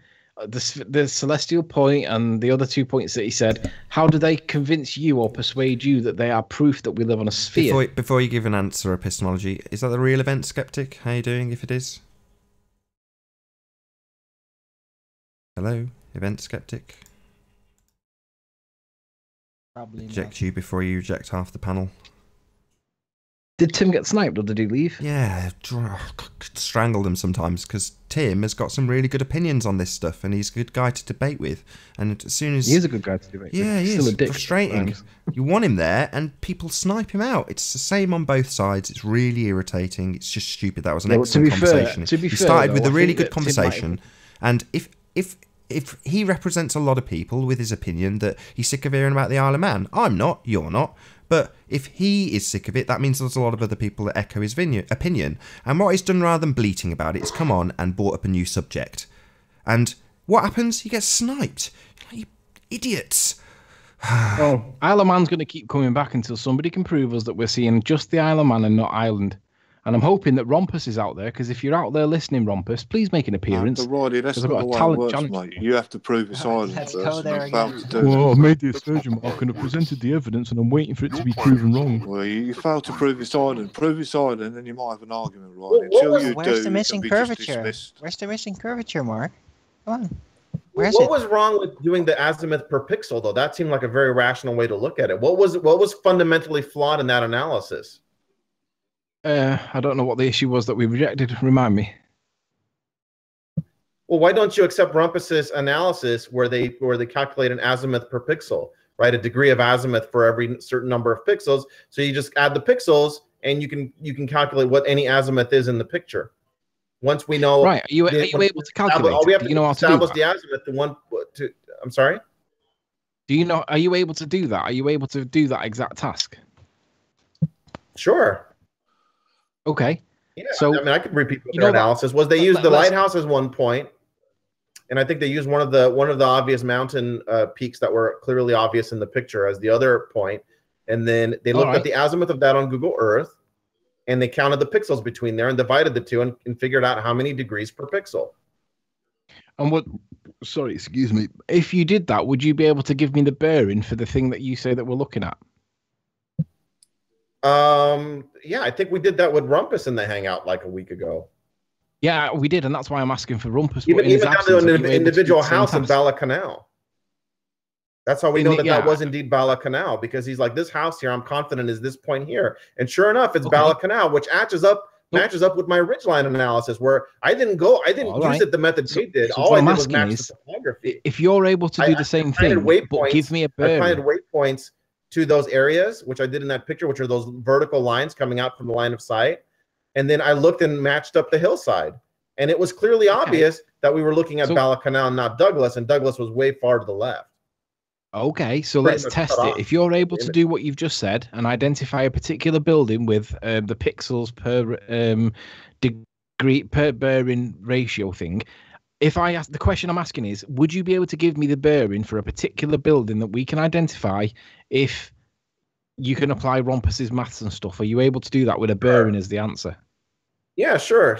The celestial point and the other 2 points that he said, how do they convince you or persuade you that they are proof that we live on a sphere?
Before you give an answer, epistemology, is that the real event skeptic? How are you doing if it is? Hello, event skeptic?
Probably
Eject you before you eject half the panel.
Did Tim get sniped or did he leave?
Yeah, strangled him sometimes because Tim has got some really good opinions on this stuff and he's a good guy to debate with. And as soon as
He is a good guy to debate with.
yeah, he
He's still
is
a dick
frustrating.
sometimes.
You want him there, and people snipe him out. It's the same on both sides. It's really irritating. It's just stupid. That was an
Yeah,
excellent conversation.
To be
He
fair,
started with
though,
a
I
really
think
good
that Tim might have-
conversation, and if he represents a lot of people with his opinion that he's sick of hearing about the Isle of Man, I'm not. You're not. But if he is sick of it, that means there's a lot of other people that echo his opinion. And what he's done, rather than bleating about it, is come on and brought up a new subject. And what happens? He gets sniped. You idiots.
Oh, Isle of Man's going to keep coming back until somebody can prove us that we're seeing just the Isle of Man and not Ireland. And I'm hoping that Rompus is out there, because if you're out there listening, Rompus, please make an appearance.
But Roddy, that's
'cause I've
not
got
the
a
way it
talent
works,
challenge.
mate. You have to prove it's Ireland
let's
first.
go
and
there
I failed
again.
to do
Well,
that.
I've made the assertion mark and I presented the evidence and I'm waiting for it to be proven wrong.
Well, you failed to prove it's Ireland. Prove it's Ireland, then you might have an argument, right?
Well,
Until you
where's
do,
the
it
missing
can be just
curvature?
dismissed.
Where's the missing curvature, Mark? Come on. Where's
What
it?
was wrong with doing the azimuth per pixel, though? That seemed like a very rational way to look at it. What was fundamentally flawed in that analysis?
I don't know what the issue was that we rejected. Remind me.
Well, why don't you accept Rumpus's analysis where they calculate an azimuth per pixel, right? A degree of azimuth for every certain number of pixels. So you just add the pixels and you can calculate what any azimuth is in the picture. Once we know,
Right? Are you able to calculate?
all we have
Do
to
you know how to do
establish
that?
the azimuth. I'm sorry.
Do you know? Are you able to do that? Are you able to do that exact task?
Sure.
Okay.
Yeah.
So
I mean, I could repeat what
you
their
know that-
analysis was. They used the
let's-
lighthouse as one point, and I think they used one of the obvious mountain peaks that were clearly obvious in the picture as the other point, and then they looked at the azimuth of that on Google Earth, and they counted the pixels between there and divided the two and figured out how many degrees per pixel.
And what? Sorry, excuse me. If you did that, would you be able to give me the bearing for the thing that you say that we're looking at?
Yeah, I think we did that with Rumpus in the Hangout like a week ago.
Yeah, we did, and that's why I'm asking for Rumpus.
Even
but in his
down to
absence, are you
an
able to
individual
do the same
house in
task?
Bala Canal. That's how we
In
know
the-
that
yeah.
that was indeed Bala Canal, because he's like, this house here, I'm confident is this point here. And sure enough, it's Bala Canal, which matches up with my ridgeline analysis, where I didn't
All
use
right.
it the method
So-
they did.
so
All
what
I
I'm
did was
asking
match
is,
the topography.
If you're able to do the same thing, but give me a
I planted
bearing.
waypoints to those areas, which I did in that picture, which are those vertical lines coming out from the line of sight. And then I looked and matched up the hillside. And it was clearly obvious that we were looking at Bala Canal, not Douglas, and Douglas was way far to the left.
Okay, so
Pretty
let's
much
test
cut
it.
off
If you're able
the
to
image.
do what you've just said and identify a particular building with the pixels per degree per bearing ratio thing, if I ask the question I'm asking is, would you be able to give me the bearing for a particular building that we can identify if you can apply Rompus's maths and stuff? Are you able to do that with a bearing as the answer?
Yeah, sure.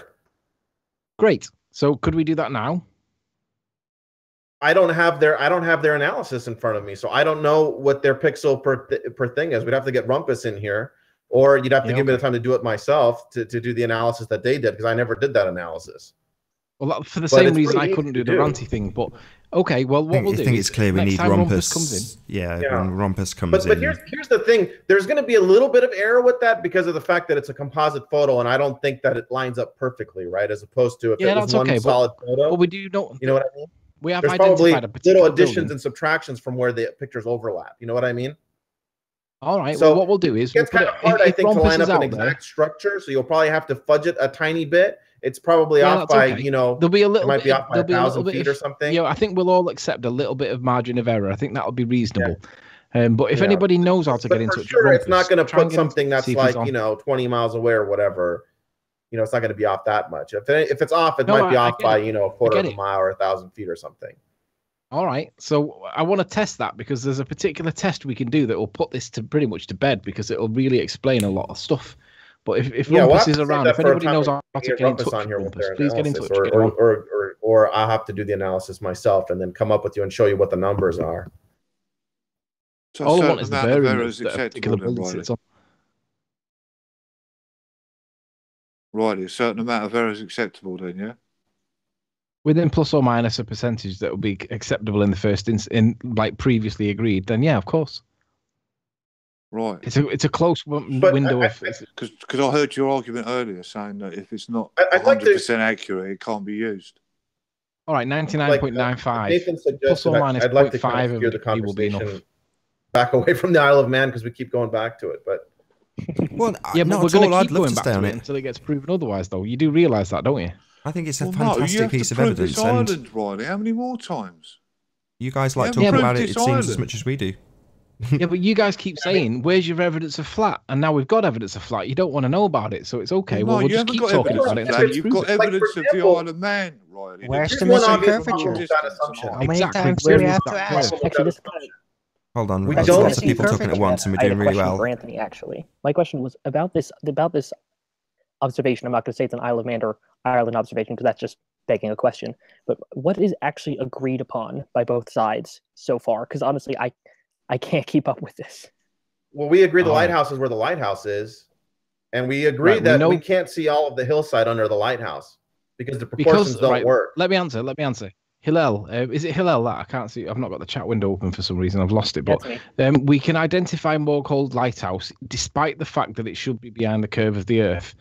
Great. So could we do that now?
I don't have their analysis in front of me, so I don't know what their pixel per thing is. We'd have to get Rumpus in here, or you'd have to give me the time to do it myself to do the analysis that they did, because I never did that analysis.
Well, for the same reason I couldn't do the ranty thing, but okay. Well, what we'll do?
I think it's clear we need Rumpus.
Comes in.
Yeah, when Rumpus comes in.
But here's the thing: there's going to be a little bit of error with that because of the fact that it's a composite photo, and I don't think that it lines up perfectly, right? As opposed to if it was one solid photo.
But we do know.
You know what I mean?
We have
there's probably little additions
building.
and subtractions from where the pictures overlap. You know what I mean?
All right. So what we'll do is
it's kind of hard, I think, to line up an exact structure. So you'll probably have to fudge it a tiny bit. It's probably off by,
there'll be a little.
It might be off by 1,000 feet or something.
Yeah, I think we'll all accept a little bit of margin of error. I think that'll be reasonable. Yeah. But if anybody knows how to get in touch,
sure, it's not going to put something that's like 20 miles away or whatever. It's not going to be off that much. If it's off, it might be off by a quarter of a mile or 1,000 feet or something.
All right, so I want to test that because there's a particular test we can do that will put this to pretty much to bed because it will really explain a lot of stuff. But if Rumpus is around, if anybody knows how to get in touch with Rumpus, please get in touch.
Or I'll have to do the analysis myself and then come up with you and show you what the numbers are.
So
all I want is the bearing
Right, a certain amount of error is acceptable then, yeah?
Within plus or minus a percentage that will be acceptable in the first in like previously agreed, then yeah, of course.
Right.
It's a close window of
because I heard your argument earlier saying that if it's not 100% accurate, it can't be used.
All right, 99.95.
Nathan suggested
plus or minus
I'd like to
0.5
steer the conversation back away from the Isle of Man because we keep going back to it, but.
Well,
yeah, but we're going to keep going
back
to it until it gets proven otherwise, though. You do realise that, don't you?
I think it's a fantastic piece of evidence.
Island, Riley. How many more times?
You guys like talking about it, it seems, as much as we do.
Yeah, but you guys keep saying, where's your evidence of flat? And now we've got evidence of flat. You don't want to know about it, so it's okay.
Well,
we'll just keep talking about it.
You've got evidence of the Isle of Man, Riley.
Where's the missing curvature? How many times do we have to ask?
Hold on, we've got lots of people talking at once, and we're doing really well.
For Anthony, actually, my question was about this observation. I'm not going to say it's an Isle of Man or Ireland observation because that's just begging a question. But what is actually agreed upon by both sides so far? Because honestly, I can't keep up with this.
Well, we agree the lighthouse is where the lighthouse is, and we agree that we can't see all of the hillside under the lighthouse because the proportions don't work.
Let me answer. Hillel, is it Hillel that I can't see? I've not got the chat window open for some reason. I've lost it. But we can identify Moorcold Lighthouse, despite the fact that it should be behind the curve of the Earth.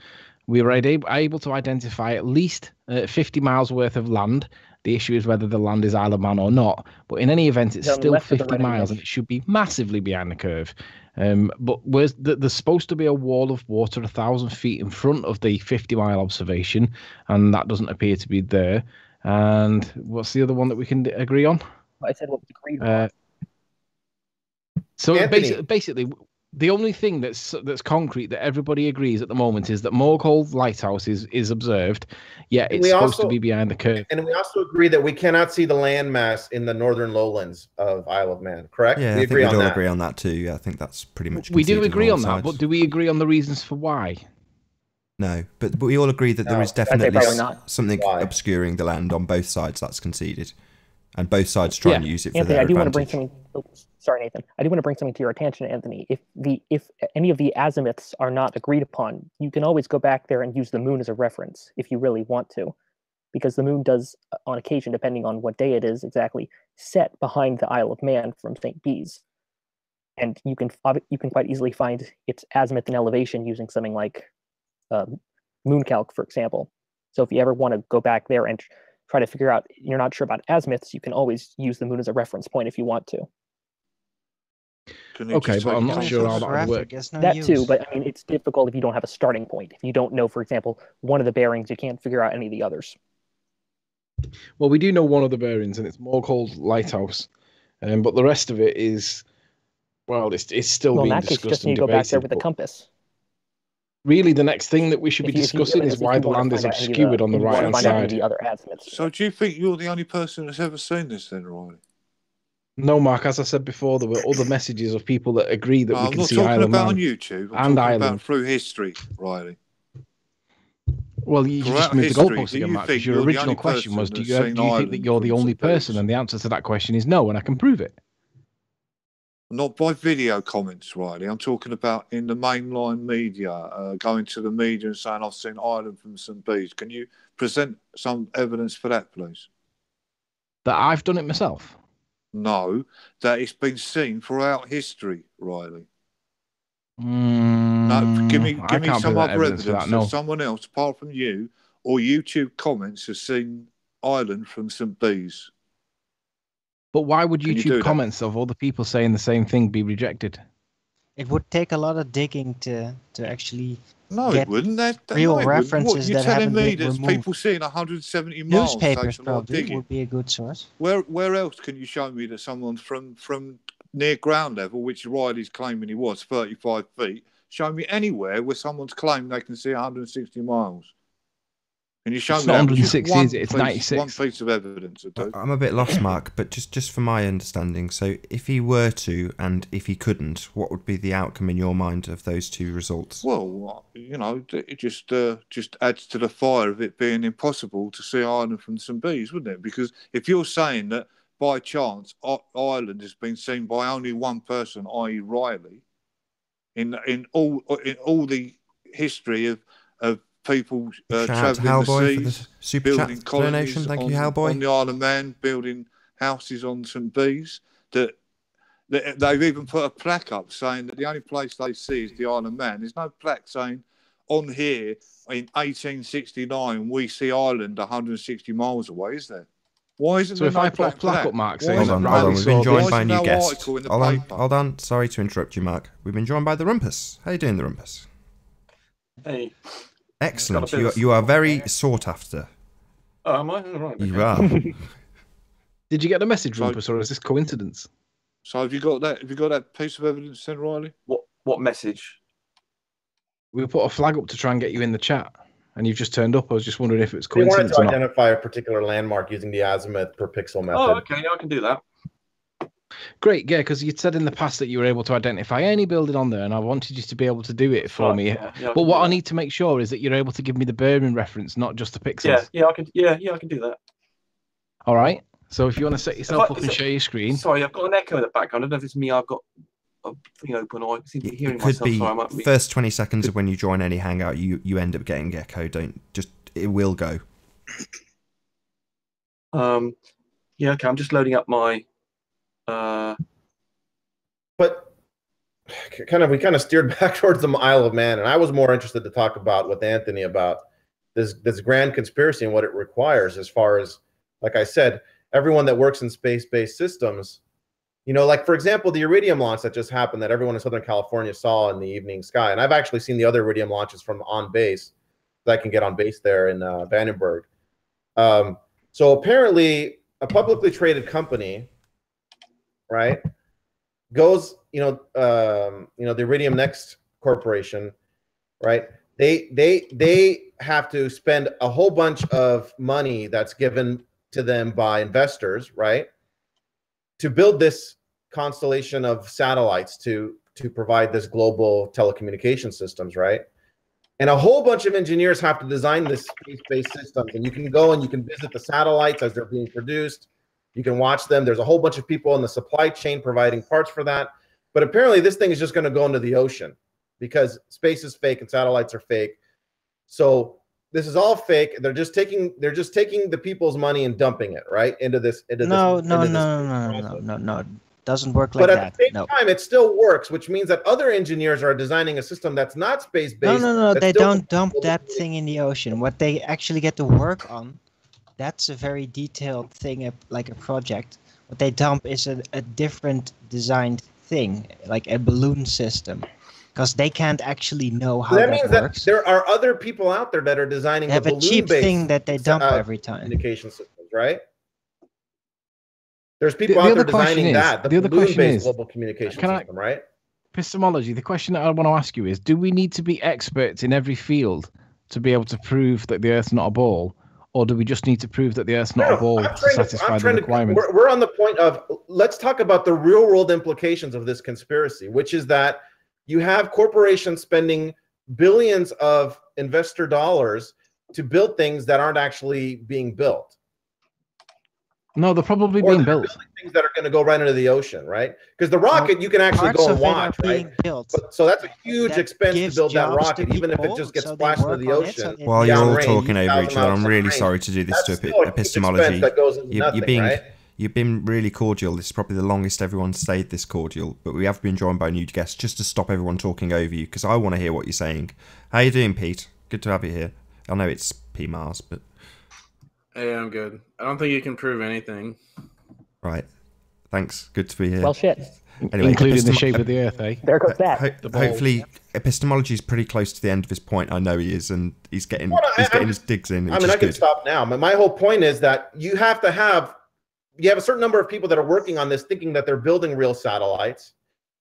We were able to identify at least 50 miles worth of land. The issue is whether the land is Isle of Man or not. But in any event, it's still 50 miles, and it should be massively behind the curve. But there's supposed to be a wall of water 1,000 feet in front of the 50-mile observation, and that doesn't appear to be there. And what's the other one that we can agree on?
I said what was agreed on.
So basically, the only thing that's concrete that everybody agrees at the moment is that Moorcold Lighthouse is observed. Yeah, it's supposed to be behind the curve.
And we also agree that we cannot see the landmass in the northern lowlands of Isle of Man, correct?
Yeah,
we agree on that.
agree on that too. Yeah, I think that's pretty much
we do agree on
that,
but do we agree on the reasons for why?
No, but we all agree that there is definitely something obscuring the land on both sides. That's conceded, and both sides try and use it for
Anthony,
their
I do want to
advantage.
bring something. Sorry, Nathan. I do want to bring something to your attention, Anthony. If any of the azimuths are not agreed upon, you can always go back there and use the moon as a reference if you really want to, because the moon does, on occasion, depending on what day it is, exactly set behind the Isle of Man from St. Bees, and you can quite easily find its azimuth and elevation using something like Mooncalc, for example. So if you ever want to go back there and try to figure out you're not sure about azimuths, you can always use the moon as a reference point if you want to.
Okay, but I'm not sure how that would work.
That too, but I mean, it's difficult if you don't have a starting point. If you don't know, for example, one of the bearings, you can't figure out any of the others.
Well, we do know one of the bearings, and it's Moorcold Lighthouse, but the rest of it is, well, it's still being discussed.
Case, just
need
to go back there with a compass.
Really, the next thing that we should be discussing is why the land is obscured on the right-hand side.
So do you think you're the only person that's ever seen this then, Riley?
No, Mark, as I said before, there were other messages of people that agree that we can see Isle of Man.
I'm not talking about on YouTube. I'm talking about through history, Riley.
Well, you just moved the goalpost again, Mark, because your original question was, do you think that you're the only person? And the answer to that question is no, and I can prove it.
Not by video comments, Riley. I'm talking about in the mainline media, going to the media and saying, I've seen Ireland from St. Bees. Can you present some evidence for that, please?
That I've done it myself?
No, that it's been seen throughout history, Riley.
No,
give me some other evidence
that
someone else, apart from you, or YouTube comments has seen Ireland from St. Bees.
But why would YouTube comments of all the people saying the same thing be rejected?
It would take a lot of digging to actually
get
it
wouldn't.
real
It
references
wouldn't. You're
that
telling
haven't
me
been
that
removed.
people seeing 170 miles
Newspapers
takes a lot of
probably
digging.
would be a good source.
Where else can you show me that someone from near ground level, which Riley's claiming he was 35 feet, show me anywhere where someone's claiming they can see 160 miles? Can you show
It's
me
not
that?
160,
Just
is it? It's 96.
One piece of evidence.
I'm a bit lost, Mark, but just for my understanding, so if he were to and if he couldn't, what would be the outcome in your mind of those two results?
Well, you know, it just adds to the fire of it being impossible to see Ireland from St. Bees, wouldn't it? Because if you're saying that by chance Ireland has been seen by only one person, i.e. Riley, in all the history of people travelling the seas, building colonies
Thank you, Hellboy.
on the Isle of Man, building houses on St. Bees, that they've even put a plaque up saying that the only place they see is the Isle of Man. There's no plaque saying on here in 1869 we see Ireland 160 miles away, is there? Why isn't
So
there
if
no
I put a plaque up, Mark, saying
Hold on, we've been joined by a new guest. Hold on, sorry to interrupt you, Mark. We've been joined by the Rumpus. How you doing, the Rumpus?
Hey.
Excellent. You are very sought after.
Oh, am I? All right.
You are.
Did you get the message, Rumpus, or is this coincidence?
So have you got that? Have you got that piece of evidence, then, Riley?
What message?
We put a flag up to try and get you in the chat, and you've just turned up. I was just wondering if it's
We wanted
coincidence
to
or not.
identify a particular landmark using the azimuth per pixel method.
Oh, okay, I can do that.
Great, yeah, because you'd said in the past that you were able to identify any building on there, and I wanted you to be able to do it for me.
Yeah,
but what I need to make sure is that you're able to give me the Birmingham reference, not just the pixels.
Yeah, I can. Yeah, I can do that.
All right. So if you want to set yourself up and share your screen.
Sorry, I've got an echo in the background. I don't know if it's me. I've got a thing open, or I seem to be hearing
It could
myself.
be
Sorry, I might be...
first 20 seconds of when you join any hangout, you end up getting echo. It will go.
Yeah, okay. I'm just loading up my.
But we kind of steered back towards the Isle of Man, and I was more interested to talk about with Anthony about this grand conspiracy and what it requires, as far as, like I said, everyone that works in space-based systems. You know, like, for example, the Iridium launch that just happened that everyone in Southern California saw in the evening sky. And I've actually seen the other Iridium launches from on base that I can get on base there in Vandenberg. So apparently a publicly traded company, right, goes, the Iridium Next Corporation, right, they have to spend a whole bunch of money that's given to them by investors, right, to build this constellation of satellites to provide this global telecommunication systems, right? And a whole bunch of engineers have to design this space-based systems. And you can go and you can visit the satellites as they're being produced. You can watch them. There's a whole bunch of people in the supply chain providing parts for that. But apparently this thing is just going to go into the ocean because space is fake and satellites are fake. So this is all fake. They're just taking the people's money and dumping it right into this.
No. Doesn't work like that.
But at the same time, it still works, which means that other engineers are designing a system that's not space-based.
No. They don't dump that thing in the ocean. What they actually get to work on, that's a very detailed thing, like a project. What they dump is a different designed thing, like a balloon system. Because they can't actually know how that
means
works.
That there are other people out there that are designing
they have a cheap thing that they dump every time.
Communication systems, right? There's people out there designing the balloon-based global communication system, right?
Epistemology. The question that I want to ask you is: do we need to be experts in every field to be able to prove that the Earth's not a ball, or do we just need to prove that the Earth's not a ball to satisfy the requirements?
We're on the point of let's talk about the real-world implications of this conspiracy, which is that you have corporations spending billions of investor dollars to build things that aren't actually being built.
No, they're probably
Or
being
they're
built.
building things that are going to go right into the ocean, right? Because the rocket you can actually
Parts
go and
of it are
watch, right?
being built.
But, so that's a huge
That
expense to
gives
build that
jobs to
rocket, even if it
people,
just gets
so they
splashed into
work
the
on it, so
ocean.
it-
While you're all
downrange,
talking over
1,000
each other, I'm
miles
really
downrange.
sorry to do this
That's
to
still a huge
epistemology.
expense that goes into
You're
nothing,
being,
right?
you've been really cordial. This is probably the longest everyone's stayed this cordial, but we have been joined by a new guest just to stop everyone talking over you, because I want to hear what you're saying. How you doing, Pete? Good to have you here. I know it's P. Mars, but...
Hey, I'm good. I don't think you can prove anything.
Right. Thanks. Good to be here.
Well, shit.
Anyway,
Including the shape of the Earth, eh?
There goes that.
Hopefully, epistemology is pretty close to the end of his point. I know he is, and he's getting his digs in.
I mean, I can stop now, but my whole point is that you have a certain number of people that are working on this, thinking that they're building real satellites,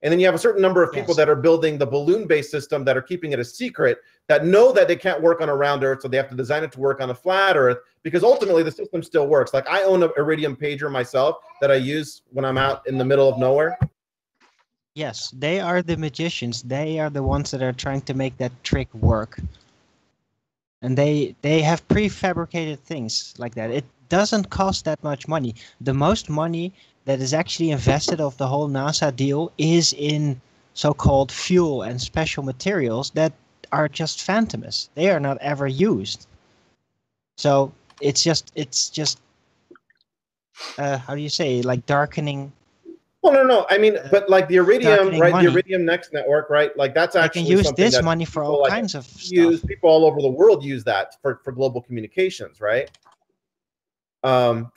and then you have a certain number of people that are building the balloon-based system that are keeping it a secret, that know that they can't work on a round Earth, so they have to design it to work on a flat Earth, because ultimately the system still works. Like, I own an Iridium pager myself that I use when I'm out in the middle of nowhere.
Yes, they are the magicians. They are the ones that are trying to make that trick work. And they have prefabricated things like that. It doesn't cost that much money. The most money that is actually invested of the whole NASA deal is in so-called fuel and special materials that are just phantomous. They are not ever used. So it's just how do you say, like darkening.
Well, no. I mean, but like the Iridium,
darkening
right?
money.
The Iridium Next network, right? Like that's
They
actually
can use
something
this
that
money for
people,
all
like,
kinds of
use.
stuff.
People all over the world use that for global communications, right? And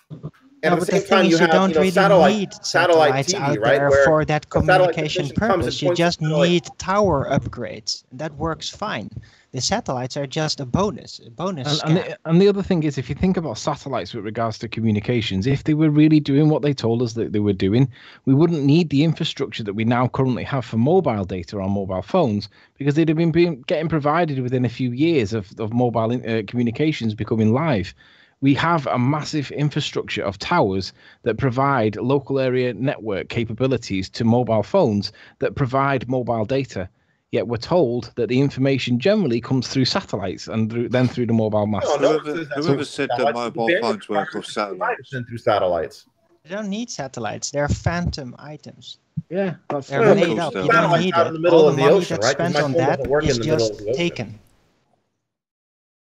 No,
at
but
the
the
same time,
thing
you
is, you
have
don't really
satellite
need
satellite
satellites
TV,
out
right?
there
Where
for that
the satellite
communication
technician comes and
purpose. You
points
just
the satellite.
need tower upgrades. That works fine. The satellites are just a bonus
And the other thing is, if you think about satellites with regards to communications, if they were really doing what they told us that they were doing, we wouldn't need the infrastructure that we now currently have for mobile data on mobile phones, because they'd have been getting provided within a few years of mobile communications becoming live. We have a massive infrastructure of towers that provide local area network capabilities to mobile phones that provide mobile data. Yet we're told that the information generally comes through satellites and then through the mobile masts.
Whoever said that mobile phones work off satellites?
Through satellites.
You don't need satellites. They're phantom items.
Yeah, that's
They're made up. You don't need
out
it.
in the middle
All
of
the
the
money
ocean,
that's
right? 'Cause
spent
my
on
phone
that
doesn't work in
is
the middle
just
of the ocean.
taken.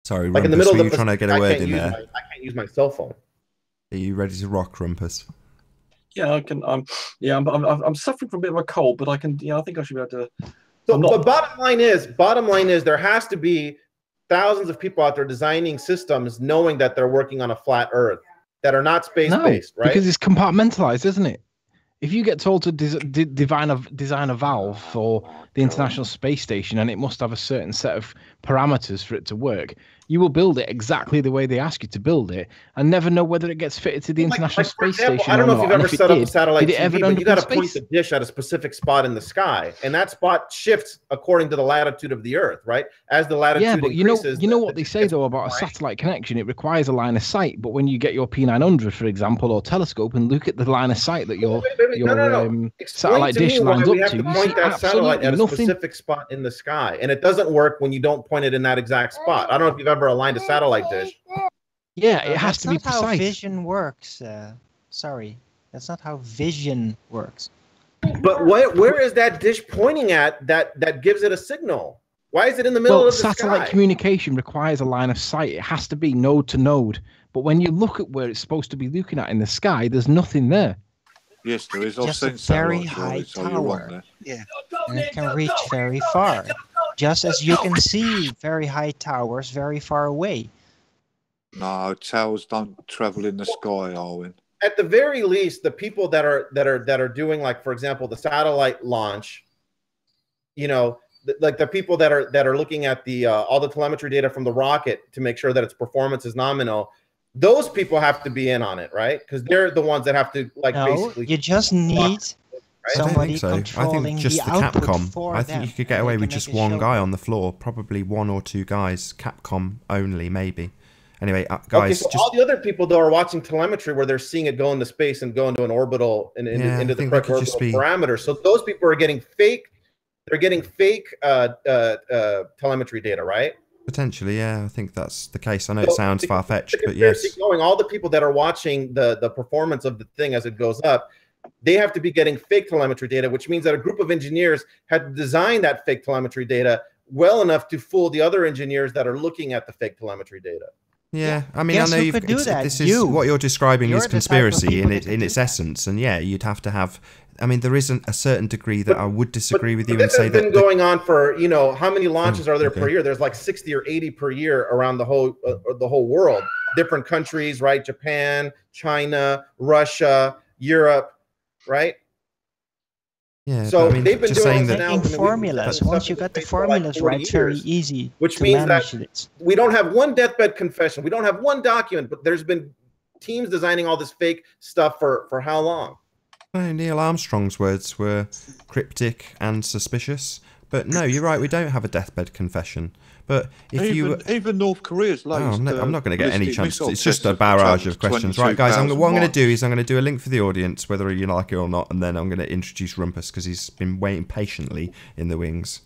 Sorry,
Like in the
Rumpus,
middle
were
of
you
the
trying to get a word in there?
I can't use my cell phone.
Are you ready to rock, Rumpus?
Yeah, I can. I'm suffering from a bit of a cold, but I can. Yeah, I think I should be able to.
So, but bottom line is, there has to be thousands of people out there designing systems, knowing that they're working on a flat Earth, that are not space-based, right?
Because it's compartmentalized, isn't it? If you get told to design a valve for the International Space Station and it must have a certain set of parameters for it to work, you will build it exactly the way they ask you to build it and never know whether it gets fitted to the International Space Station.
I don't know if you've ever set up a
did
satellite
it ever
TV, but
end
you
up
got to
in
point
space?
the dish at a specific spot in the sky, and that spot shifts according to the latitude of the Earth, right? As the latitude
Yeah, but
increases,
you know what they say though about a satellite connection, it requires a line of sight. But when you get your P900, for example, or telescope and look at the line of sight that your satellite
Explain to me
dish
why
lines
we
up
have
to,
to
you
point
see
that satellite
absolutely
at a
nothing.
specific spot in the sky, and it doesn't work when you don't point it in that exact spot. I don't know if you've ever aligned a satellite dish.
Yeah, it has to be
That's not how
precise.
vision works. Sorry, that's not how vision works.
But where is that dish pointing at that gives it a signal? Why is it in the middle
Well,
of the
satellite
sky?
communication requires a line of sight. It has to be node to node. But when you look at where it's supposed to be looking at in the sky, there's nothing there.
Yes, there is. I've
Just a
seen
very
satellites,
high
right, so you're wrong
tower.
there.
Yeah, and it can reach very far. Just as you can see very high towers very far away.
No, towers don't travel in the sky, Arwen.
At the very least, the people that are doing, like, for example, the satellite launch, you know, like the people that are looking at the all the telemetry data from the rocket to make sure that its performance is nominal, those people have to be in on it, right? Because they're the ones that have to, like,
No,
basically.
you just need
I don't
somebody
think so. I
controlling
think just
the
the
output
Capcom.
for
I think
them,
you could get
and they
away
can
with
make
just
a
one
show
guy
of
on the floor, probably one or two guys, Capcom only, maybe. Anyway,
Okay,
guys,
so all the other people though are watching telemetry where they're seeing it go into space and go into an orbital and
Yeah, I
into the
think
correct
they could just
orbital
be-
parameters. So those people are getting fake. They're getting fake telemetry data, right?
Potentially, yeah. I think that's the case. I know it sounds far-fetched, but
conspiracy
yes.
going, all the people that are watching the performance of the thing as it goes up, they have to be getting fake telemetry data, which means that a group of engineers had to design that fake telemetry data well enough to fool the other engineers that are looking at the fake telemetry data.
Yeah, I mean,
Guess
I know
who could do that?
this is what you're describing
You're
is
the type of
conspiracy
people
in its essence, and yeah, you'd have to have. I mean, there isn't a certain degree that I would disagree with you and
This
say
has
that
been going on for, you know, how many launches are there per
okay.
year? There's like 60 or 80 per year around the whole world, different countries, right? Japan, China, Russia, Europe, right?
Yeah,
So
but I mean,
they've been
just
doing
saying
this
that
now.
Making formulas. Once you got the formulas right, it's very easy
which
to
means
manage
that
it.
we don't have one deathbed confession. We don't have one document, but there's been teams designing all this fake stuff for how long?
Well, Neil Armstrong's words were cryptic and suspicious. But no, you're right. We don't have a deathbed confession. But if
even North Korea's latest,
I'm not going to get any chance.
missile
It's just a
test
barrage of questions, right, guys? What I'm
22,000
going to do is I'm going to do a link for the audience, whether you like it or not, and then I'm going to introduce Rumpus because he's been waiting patiently in the wings.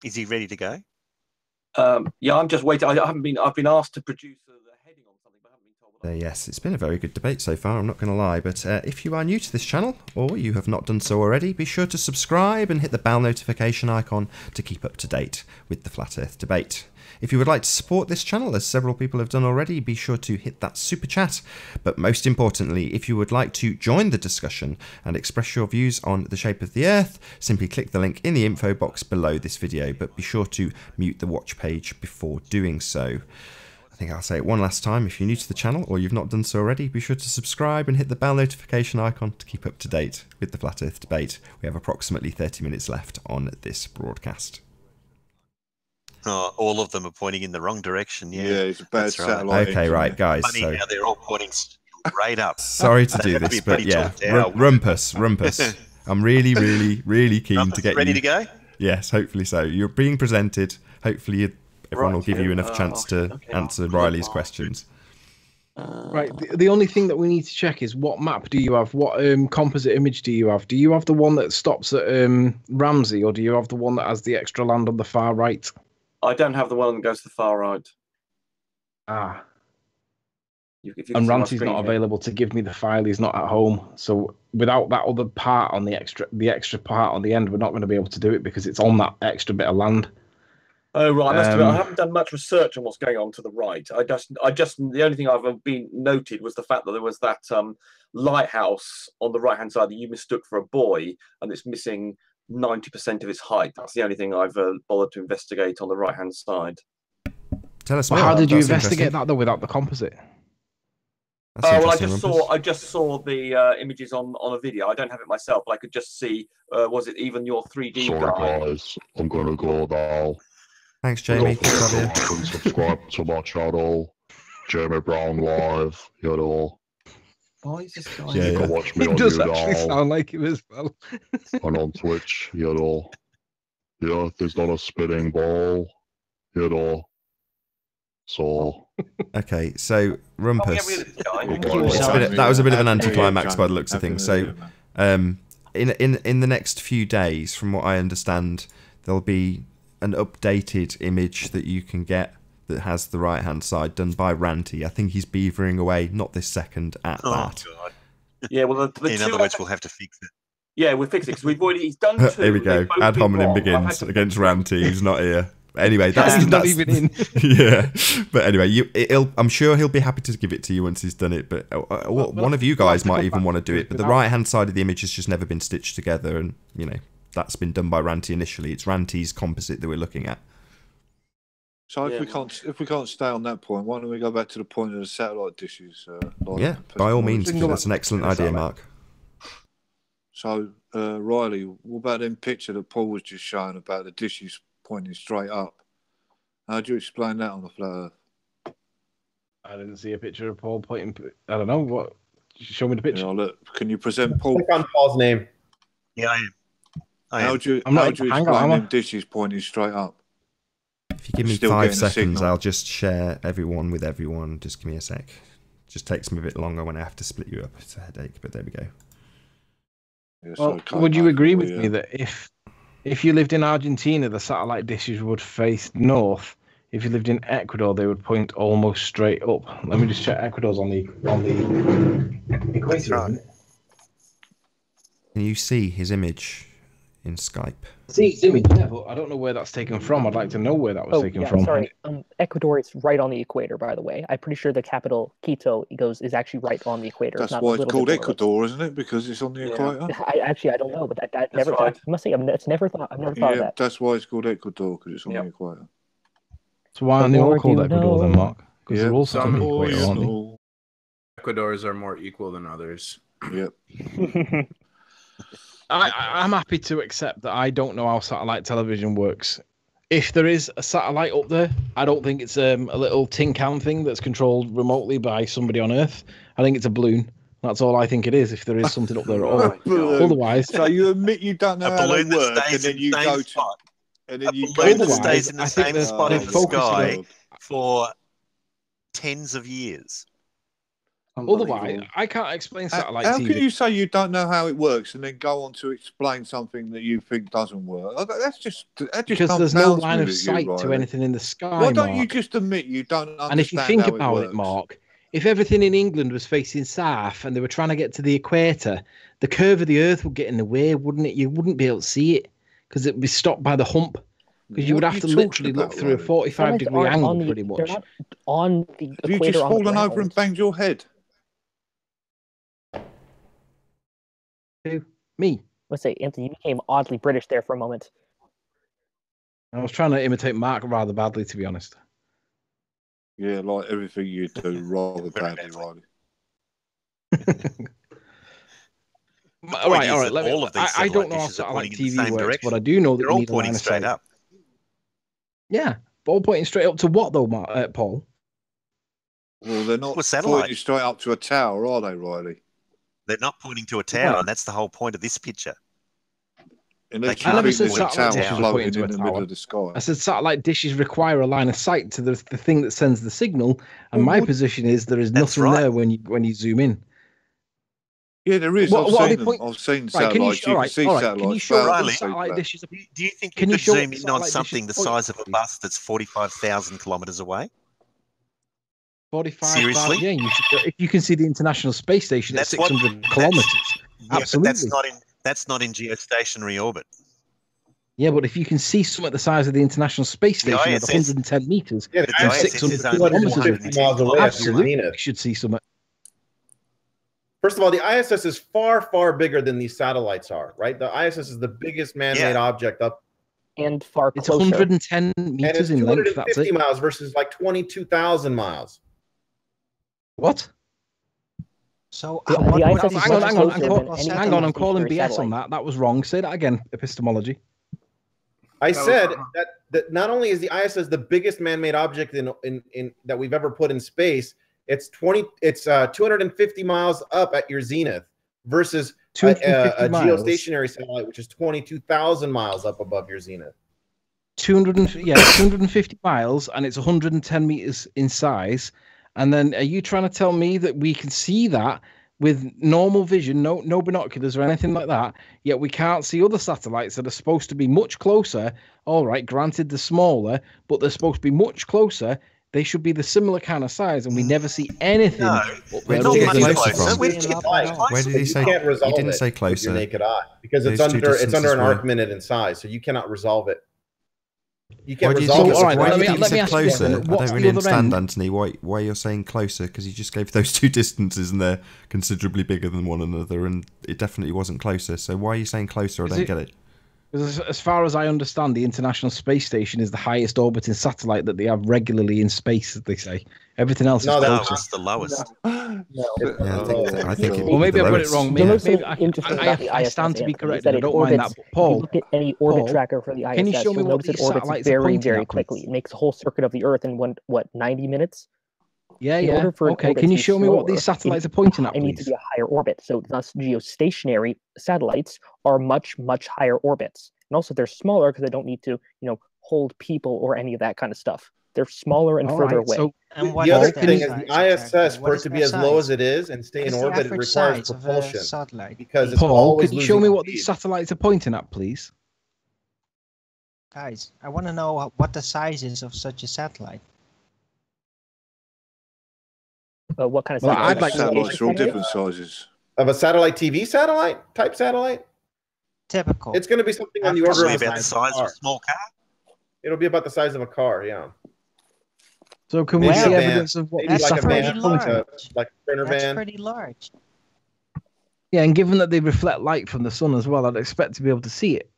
Is he ready to go?
Yeah, I'm just waiting. I've been asked to produce the heading on something, but I haven't been told.
Yes, it's been a very good debate so far, I'm not going to lie, but if you are new to this channel, or you have not done so already, be sure to subscribe and hit the bell notification icon to keep up to date with the Flat Earth debate. If you would like to support this channel, as several people have done already, be sure to hit that super chat. But most importantly, if you would like to join the discussion and express your views on the shape of the Earth, simply click the link in the info box below this video, but be sure to mute the watch page before doing so. I think I'll say it one last time. If you're new to the channel or you've not done so already, be sure to subscribe and hit the bell notification icon to keep up to date with the Flat Earth debate. We have approximately 30 minutes left on this broadcast.
Oh, all of them are pointing in the wrong direction. Yeah,
it's a bad
that's right.
satellite.
Okay, right, guys.
Funny
So,
how they're all pointing straight up.
sorry to do this, but yeah, Rumpus. I'm really keen
Rumpus
to get
ready
you.
to go?
Yes, hopefully so. You're being presented. Hopefully, everyone will give you enough chance to answer Riley's questions.
Right. The only thing that we need to check is what map do you have? What composite image do you have? Do you have the one that stops at Ramsey, or do you have the one that has the extra land on the far right?
I don't have the one that goes to the far right.
Ah.
If you
And
can see my
Ranty's
screen
not
here.
available to give me the file. He's not at home. So without that other part on the extra part on the end, we're not going to be able to do it because it's on that extra bit of land.
Oh right, I haven't done much research on what's going on to the right. I just the only thing I've been noted was the fact that there was that lighthouse on the right hand side that you mistook for a buoy, and it's missing 90% of its height. That's the only thing I've bothered to investigate on the right hand side.
Tell us
Well,
more.
how did you
That's
investigate
interesting.
that though without the composite?
That's
Oh well,
interesting,
I just saw the images on a video. I don't have it myself, but I could just see. Was it even your 3D
Sorry,
guy?
guys. I'm going to go now.
Thanks, Jamie.
Don't forget to like and subscribe to my channel, Jamie Brown Live, you know.
Why is this guy?
You can watch me
It
on
does actually
YouTube
sound like him as well.
and on Twitch, you know. The Earth is not a spinning ball, you know. So.
Okay, so Rumpus.
That
That was a bit of an anticlimax by the looks of things. So, in the next few days, from what I understand, there'll be an updated image that you can get that has the right hand side done by Ranty. I think he's beavering away, not this second, at that.
God.
Yeah, well, the
In
two
other words, we'll have to fix it.
Yeah, we'll fix it because he's done two.
Here we go.
They've both
Ad
been
hominem
wrong.
begins against Ranty, who's not here. Anyway,
He's
that's
not even in.
Yeah, but anyway, I'm sure he'll be happy to give it to you once he's done it. But one of you guys might even want to do it. But the right hand side of the image has just never been stitched together, and you know that's been done by Ranty initially. It's Ranty's composite that we're looking at.
So if we can't stay on that point, why don't we go back to the point of the satellite dishes?
Yeah, by all means, that's an excellent idea, Mark.
So Riley, what about them picture that Paul was just showing about the dishes pointing straight up? How do you explain that on the flat Earth?
I didn't see a picture of Paul pointing. I don't know what. Show me the picture.
Yeah, look, can you present Paul?
Click on Paul's name.
Yeah, I am.
How do you
hang
explain
on,
them dishes pointing straight up?
If you give me
Still
5
getting a
seconds,
signal.
I'll just share everyone with everyone. Just give me a sec. Just takes me a bit longer when I have to split you up. It's a headache, but there we go.
Yeah,
Well,
so
would you agree with me that if If you lived in Argentina, the satellite dishes would face north. If you lived in Ecuador, they would point almost straight up. Let me just check. Ecuador's on the equator.
Right.
Can you see his image in Skype?
See his image, yeah, but I don't know where that's taken from. I'd like to know where that was taken from.
Sorry. Ecuador is right on the equator, by the way. I'm pretty sure the capital Quito is actually right on the equator.
That's why it's called Ecuador, isn't it? Because it's on the equator.
I don't know, but I must say I've never thought of that.
That's why it's called Ecuador, because it's on the equator.
So why aren't they all called Ecuador then, Mark? Because they're all
some
on the equator, aren't they?
Ecuadors are more equal than others.
Yep.
I'm happy to accept that I don't know how satellite television works. If there is a satellite up there, I don't think it's a little tin can thing that's controlled remotely by somebody on Earth. I think it's a balloon. That's all I think it is, if there is something up there at all. Otherwise...
So you admit you don't know how they work, and then you go to... And then you go
that stays in the same spot in the sky for tens of years.
Otherwise, I can't explain satellite
How
TV.
can you say you don't know how it works and then go on to explain something that you think doesn't work? That just
Because there's no
confounds
line
me
of
with
sight
you,
to
Riley.
anything in the sky,
Why don't you
Mark?
just admit you don't understand
And if you think
how
about
it
it, Mark, if everything in England was facing south and they were trying to get to the equator, the curve of the Earth would get in the way, wouldn't it? You wouldn't be able to see it because it would be stopped by the hump. Because you would have to literally look through a 45-degree angle, pretty much.
They're not on the
Have you
equator
just
on the
fallen over
ground.
and banged your head?
Who? Me?
Let's say, Anthony, you became oddly British there for a moment.
I was trying to imitate Mark rather badly, to be honest.
Yeah, like everything you do rather badly, Riley.
All right. Let me, I don't know how satellite TV works, but I do know that
They're
you
all
need a
pointing
line of
straight
sight.
up.
Yeah, but all pointing straight up to what, though, Paul?
Well, they're not
To a satellite.
pointing straight up to a tower, are they, Riley?
They're not pointing to a tower, and that's the whole point of this picture.
Unless
I
you
never
think
said
there's a
satellite
tower
dishes are
floating
pointing to
in
a
the middle
tower.
of the sky.
I said satellite dishes require a line of sight to the thing that sends the signal, and my position is there is nothing there when you zoom in.
Yeah, there is.
What are they
I've seen
Right, can you,
satellites. You can see
all right.
satellites.
Can you show
thousands
what
of feet
satellite
back.
dishes?
Do you think you
Can you
could
show
zoom
what
in on
satellite
something the
dishes
size of a bus that's 45,000 kilometres away?
45.
Seriously?
Yeah, if you can see the International Space Station at 600 kilometres.
Yeah,
Absolutely.
but that's not in geostationary orbit.
Yeah, but if you can see something the size of the International Space
The
Station at
ISS
110 meters,
Yeah, the
and
ISS
600
is only
kilometers,
250 miles
away at
absolutely,
Zenith.
you should see something.
First of all, the ISS is far, far bigger than these satellites are, right? The ISS is the biggest man-made object up.
And far
It's
closer.
110
And it's
meters in length. That's
250
it.
miles versus like 22,000 miles.
What?
So
The ISS is
Hang on,
much
hang on,
closer than any
hang on. I'm calling
stationary
BS on that. That was wrong. Say that again. Epistemology.
I said that not only is the ISS the biggest man-made object in that we've ever put in space, it's 250 miles up at your zenith versus a geostationary satellite, which is 22,000 miles up above your zenith.
250 miles, and it's 110 meters in size. And then, are you trying to tell me that we can see that with normal vision, no binoculars or anything like that, yet we can't see other satellites that are supposed to be much closer? All right, granted they're smaller, but they're supposed to be much closer. They should be the similar kind of size, and we never see anything.
Where did you get closer from?
Where
did he say?
You can't resolve
He didn't
it
say
with
closer.
your naked eye because it's
Those two
under an
distances
arc
were-
minute in size, so you cannot resolve it. You
Why
can't
do you
resolve
think,
it.
why do you think you
let me
said
ask you
closer?
then,
I
what's
don't
the
really
other
understand,
end?
Anthony, why you're saying closer, because you just gave those two distances and they're considerably bigger than one another, and it definitely wasn't closer. So why are you saying closer? I don't get it.
Because as far as I understand, the International Space Station is the highest orbiting satellite that they have regularly in space, as they say. Everything else is closer.
It's the lowest.
I think it
Well, maybe
the
I've got
lowest.
it wrong.
The most
Maybe
interesting about the
I
ISS,
stand to be
Anthony, is
corrected.
that
I
it
don't mind that.
orbits.
But
If
Paul,
you look at any orbit
Paul,
tracker for the ISS,
can you show me
you'll
what
notice
these
it orbits
satellites are
very,
pointing
very
at, please?
quickly. It makes a whole circuit of the Earth in 90 minutes?
Yeah,
In
yeah.
order for an
Okay,
orbit
can
to
you
be
show me what
slower,
these satellites are pointing at,
it needs to
please?
be a higher orbit. So thus geostationary satellites are much, much higher orbits. And also they're smaller because they don't need to, hold people or any of that kind of stuff. They're smaller and further away.
And
The other thing is the ISS, for it to be as low as it is and stay in
What is the
orbit, it
average
requires
size of a
propulsion
satellite?
because it's
Paul,
always
can you show me
losing
what these satellites are pointing at, please?
Guys, I want to know what the size is of such a satellite.
What kind of
Well,
satellite?
I'd like to-
Satellites are all different sizes.
Of a satellite TV satellite type satellite?
Typical.
It's going to be something on the order
Probably
of
about the size of a
car.
small car.
It'll be about the size of a car, yeah.
So can we
Maybe a
see
van.
evidence of what
Maybe
the
like a
satellites
van,
are
like
pointing
a,
at?
like a sprinter
That's
van.
pretty large.
Yeah, and given that they reflect light from the sun as well, I'd expect to be able to see it.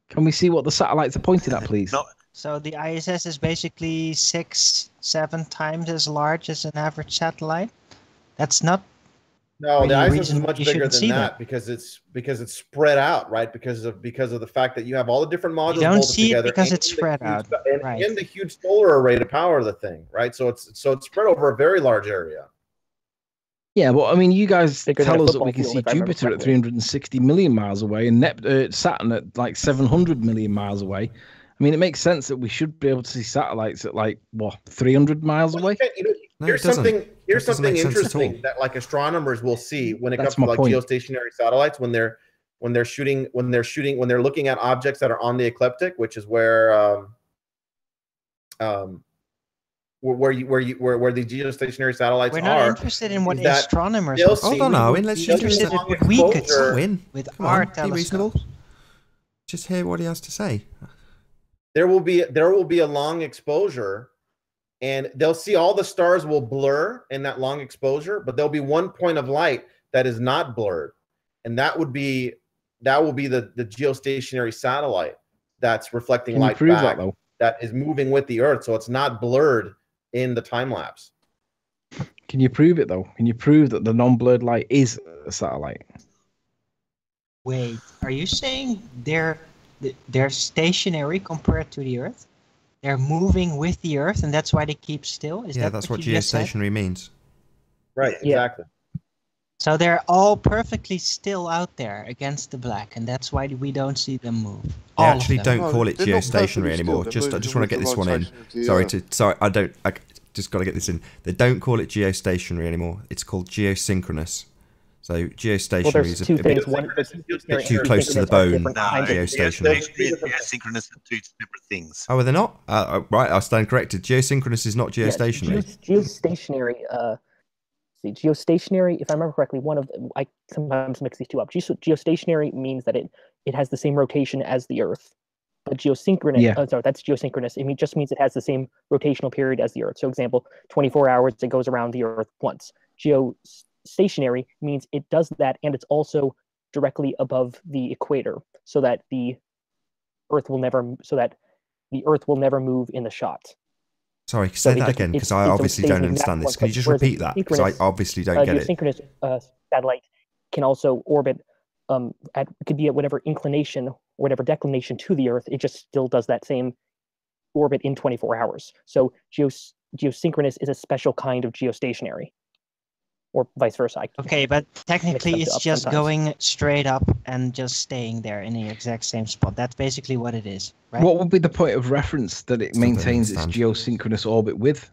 Can we see what the satellites are pointing at, please?
So the ISS is basically 6-7 times as large as an average satellite. That's not.
No, the
really
ISS is
reason
much
you
bigger
shouldn't
than
see
that because it's spread out, right? Because of the fact that you have all the different modules
You don't
bolted
see it
together
because
and
it's
the
spread
huge-
out,
and,
right.
and the huge solar array to power the thing, right? So it's spread over a very large area.
Yeah, well, I mean, you guys
Bigger than
tell
a
us that we
football
can
field,
see
if I remember
Jupiter at
correctly.
360 million miles away and Saturn at like 700 million miles away. I mean, it makes sense that we should be able to see satellites at like, what, 300 miles away?
No,
Here's
it doesn't.
something. Here's
That doesn't
something
make sense at all.
interesting that like astronomers will see when it
That's
comes to
my
like
point.
geostationary satellites when they're looking at objects that are on the ecliptic, which is where the geostationary satellites
We're not
are.
interested in what
is that
astronomers.
they'll
will
see-
Hold on, Owen. Let's
We're
just
interested in
long
what we could see
exposure.
Owen,
with
come
our
on, be reasonable.
telescopes.
Just hear what he has to say.
There will be a long exposure, and they'll see all the stars will blur in that long exposure, but there'll be one point of light that is not blurred, and that will be the geostationary satellite that's reflecting
Can you
light
prove that,
back.
though?
That is moving with the Earth, so it's not blurred in the time lapse.
Can you prove it, though? Can you prove that the non-blurred light is a satellite?
Wait, are you saying they're stationary compared to the Earth? They're moving with the Earth, and that's why they keep still. Is
Yeah,
that
that's what
you just said?
geostationary means.
Right, exactly.
So they're all perfectly still out there against the black, and that's why we don't see them move.
They
All of
actually
them.
don't call it
they're not
geostationary
perfectly
anymore.
still. They're
I just
moving
want to get
with
this
the
one in.
rotation of the
I just got to get this in. They don't call it geostationary anymore. It's called geosynchronous. So geostationary
Well,
is
there's
a
two
bit,
things. One,
bit too close to the bone. Geostationary.
Geosynchronous are two separate things.
Oh, are they not? Right, I'll stand corrected. Geosynchronous is not
Yeah,
geostationary.
geostationary. Geostationary. If I remember correctly, I sometimes mix these two up. Geostationary means that it has the same rotation as the Earth, but geosynchronous.
Yeah.
Sorry, that's geosynchronous. It just means it has the same rotational period as the Earth. So, example, 24 hours it goes around the Earth once. Geostationary means it does that, and it's also directly above the equator, so that the Earth will never move in the shot.
Sorry, say that again, because I obviously don't understand this. Can you just repeat that? Because I obviously don't get it.
Geosynchronous satellite can also orbit it could be at whatever inclination or whatever declination to the Earth. It just still does that same orbit in 24 hours. So geosynchronous is a special kind of geostationary, or vice versa.
Okay, but technically it's just
sometimes.
going straight up and just staying there in the exact same spot. That's basically what it is, right?
What would be the point of reference that it
Still don't
maintains its
understand.
geosynchronous orbit with?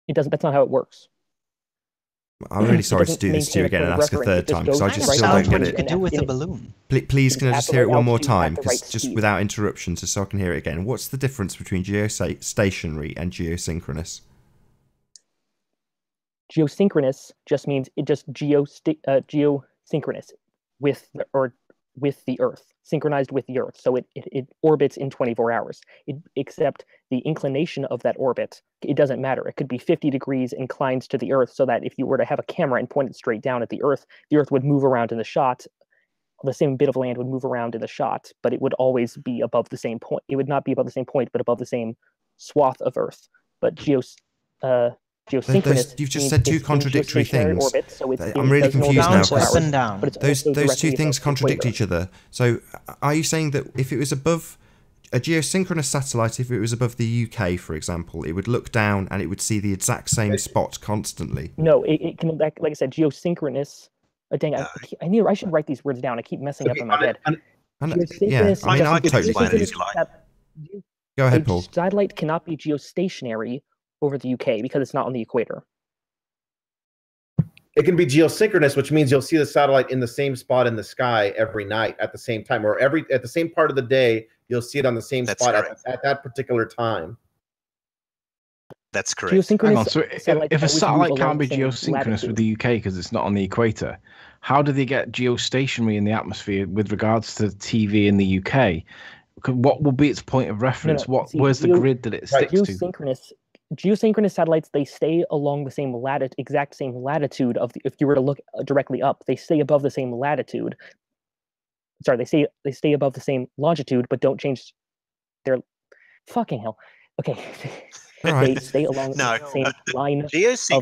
It doesn't. That's not how it works.
I'm really sorry to
doesn't
do this to you
maintain
again
a
and ask a
reference,
third
it just
time, because I
goes
just
right
still
out
don't
Sounds
get
what you
it.
could do with a balloon.
Please, can I just hear it one more time,
at the
because
right
just
speed.
without interruptions, just so I can hear it again. What's the difference between geostationary and geosynchronous?
Geosynchronous just means it just geosynchronous with the Earth, synchronized with the Earth. So it orbits in 24 hours. Except the inclination of that orbit, it doesn't matter. It could be 50 degrees inclined to the Earth, so that if you were to have a camera and point it straight down at the Earth would move around in the shot. The same bit of land would move around in the shot, but it would always be above the same point. It would not be above the same point, but above the same swath of Earth. But geosynchronous.
You've just
means
said two
it's in
contradictory
geostationary
things.
orbit, so
I'm really confused now.
Bounce up and down.
But it's
Those
also
two
directly
things
above the
contradict
equator.
each other. So are you saying that if it was above a geosynchronous satellite, if it was above the UK, for example, it would look down and it would see the exact same spot constantly?
No, it can, like I said, geosynchronous. Dang, I should write these words down. I keep messing up in my head.
Yeah, I mean, I totally get it. Go ahead, Paul.
A satellite cannot be geostationary over the UK because it's not on the equator.
It can be geosynchronous, which means you'll see the satellite in the same spot in the sky every night at the same time, or at the same part of the day you'll see it on the same spot at that particular time.
That's correct.
Hang on, so if a
always move
satellite can't
along
be
the same
geosynchronous
latitude.
with the UK because it's not on the equator, how do they get geostationary in the atmosphere with regards to TV in the UK? What will be its point of reference? Where's the grid that it sticks to?
Geosynchronous satellites, they stay along the same exact same latitude of if you were to look directly up, they stay above the same latitude. Sorry, they stay above the same longitude, but don't change their fucking hell. Okay. They stay along the same line of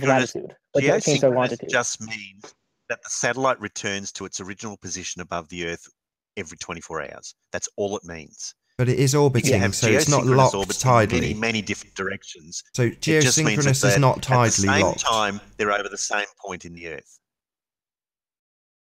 latitude, but don't change their longitude.
Just means that the satellite returns to its original position above the Earth every 24 hours. That's all it means.
But it is orbiting, so it's not locked tidally.
Many different directions.
So geosynchronous is not tidally locked.
At the same time, they're over the same point in the Earth.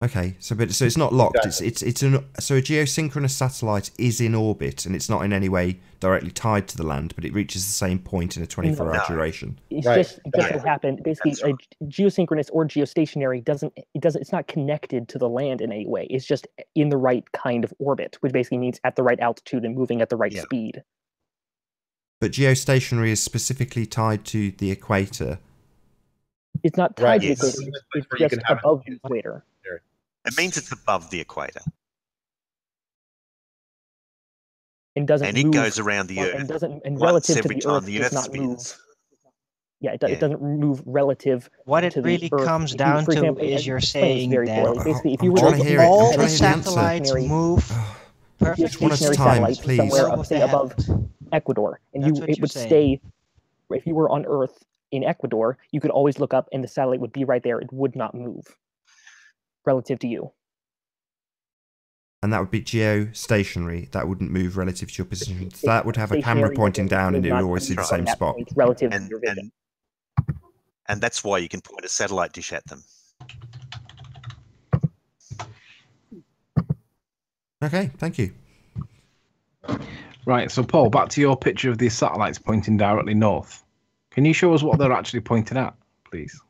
Okay, so it's not locked. So a geosynchronous satellite is in orbit, and it's not in any way directly tied to the land, but it reaches the same point in a 24-hour duration.
It's just what happened. Basically, a geosynchronous or geostationary it's not connected to the land in any way. It's just in the right kind of orbit, which basically means at the right altitude and moving at the right speed.
But geostationary is specifically tied to the equator.
It's not tied to the equator. It's just above the equator.
It means it's above the equator.
And it
move, goes around the Earth.
And relative to the Earth, does not move. Yeah, it doesn't move relative.
What it really comes down to is you're saying that
basically, if you were
all the satellites move perfectly
somewhere up, say, above Ecuador, and it would stay. If you were on Earth in Ecuador, you could always look up, and the satellite would be right there. It would not move relative to you.
And that would be geostationary. That wouldn't move relative to your position. So that would have a camera pointing down, and it would always see the same spot.
Relative to your vision.
And that's why you can point a satellite dish at them.
Okay, thank you.
Right, so Paul, back to your picture of these satellites pointing directly north. Can you show us what they're actually pointing at, please?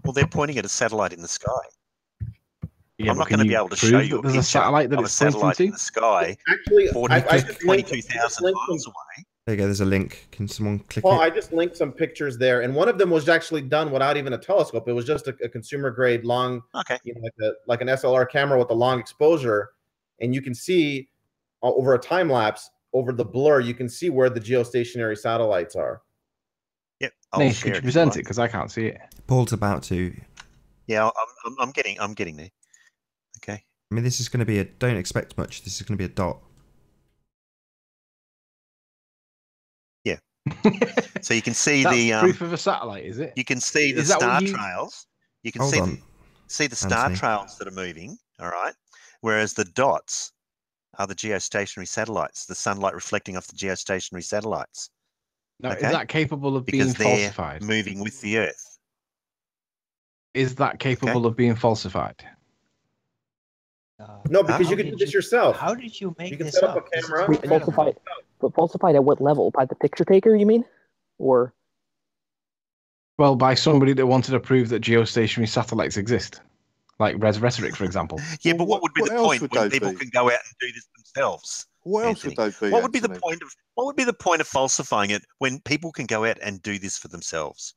Well, they're pointing at a satellite in the sky.
Yeah,
I'm not going to be able to show you
there's a satellite that it's pointing
in the sky.
Actually,
22,000 miles away.
There you go. There's a link. Can someone click
Paul,
it?
I just linked some pictures there, and one of them was actually done without even a telescope. It was just a consumer grade long, like an SLR camera with a long exposure, and you can see over a time lapse, over the blur, you can see where the geostationary satellites are.
Yep.
Nate, could you present it because I can't see it?
Paul's about to.
Yeah, I'm getting there. Okay.
I mean, this is going to be a. Don't expect much. This is going to be a dot.
Yeah. So you can see
That's
the
proof of a satellite, is it?
You can see the star trails. You can see the star trails that are moving. All right. Whereas the dots are the geostationary satellites. The sunlight reflecting off the geostationary satellites.
Now, is that capable of being falsified?
They're moving with the Earth.
Is that capable of being falsified?
No, because you can do this yourself.
How did you make
this
this
up?
up?
A camera.
But falsified at what level? By the picture taker, you mean? Or?
Well, by somebody that wanted to prove that geostationary satellites exist. Like Rhetoric, for example.
Yeah, but what would be the point when people can go out and do this themselves?
What else would they be?
What would be the point of falsifying it when people can go out and do this for themselves?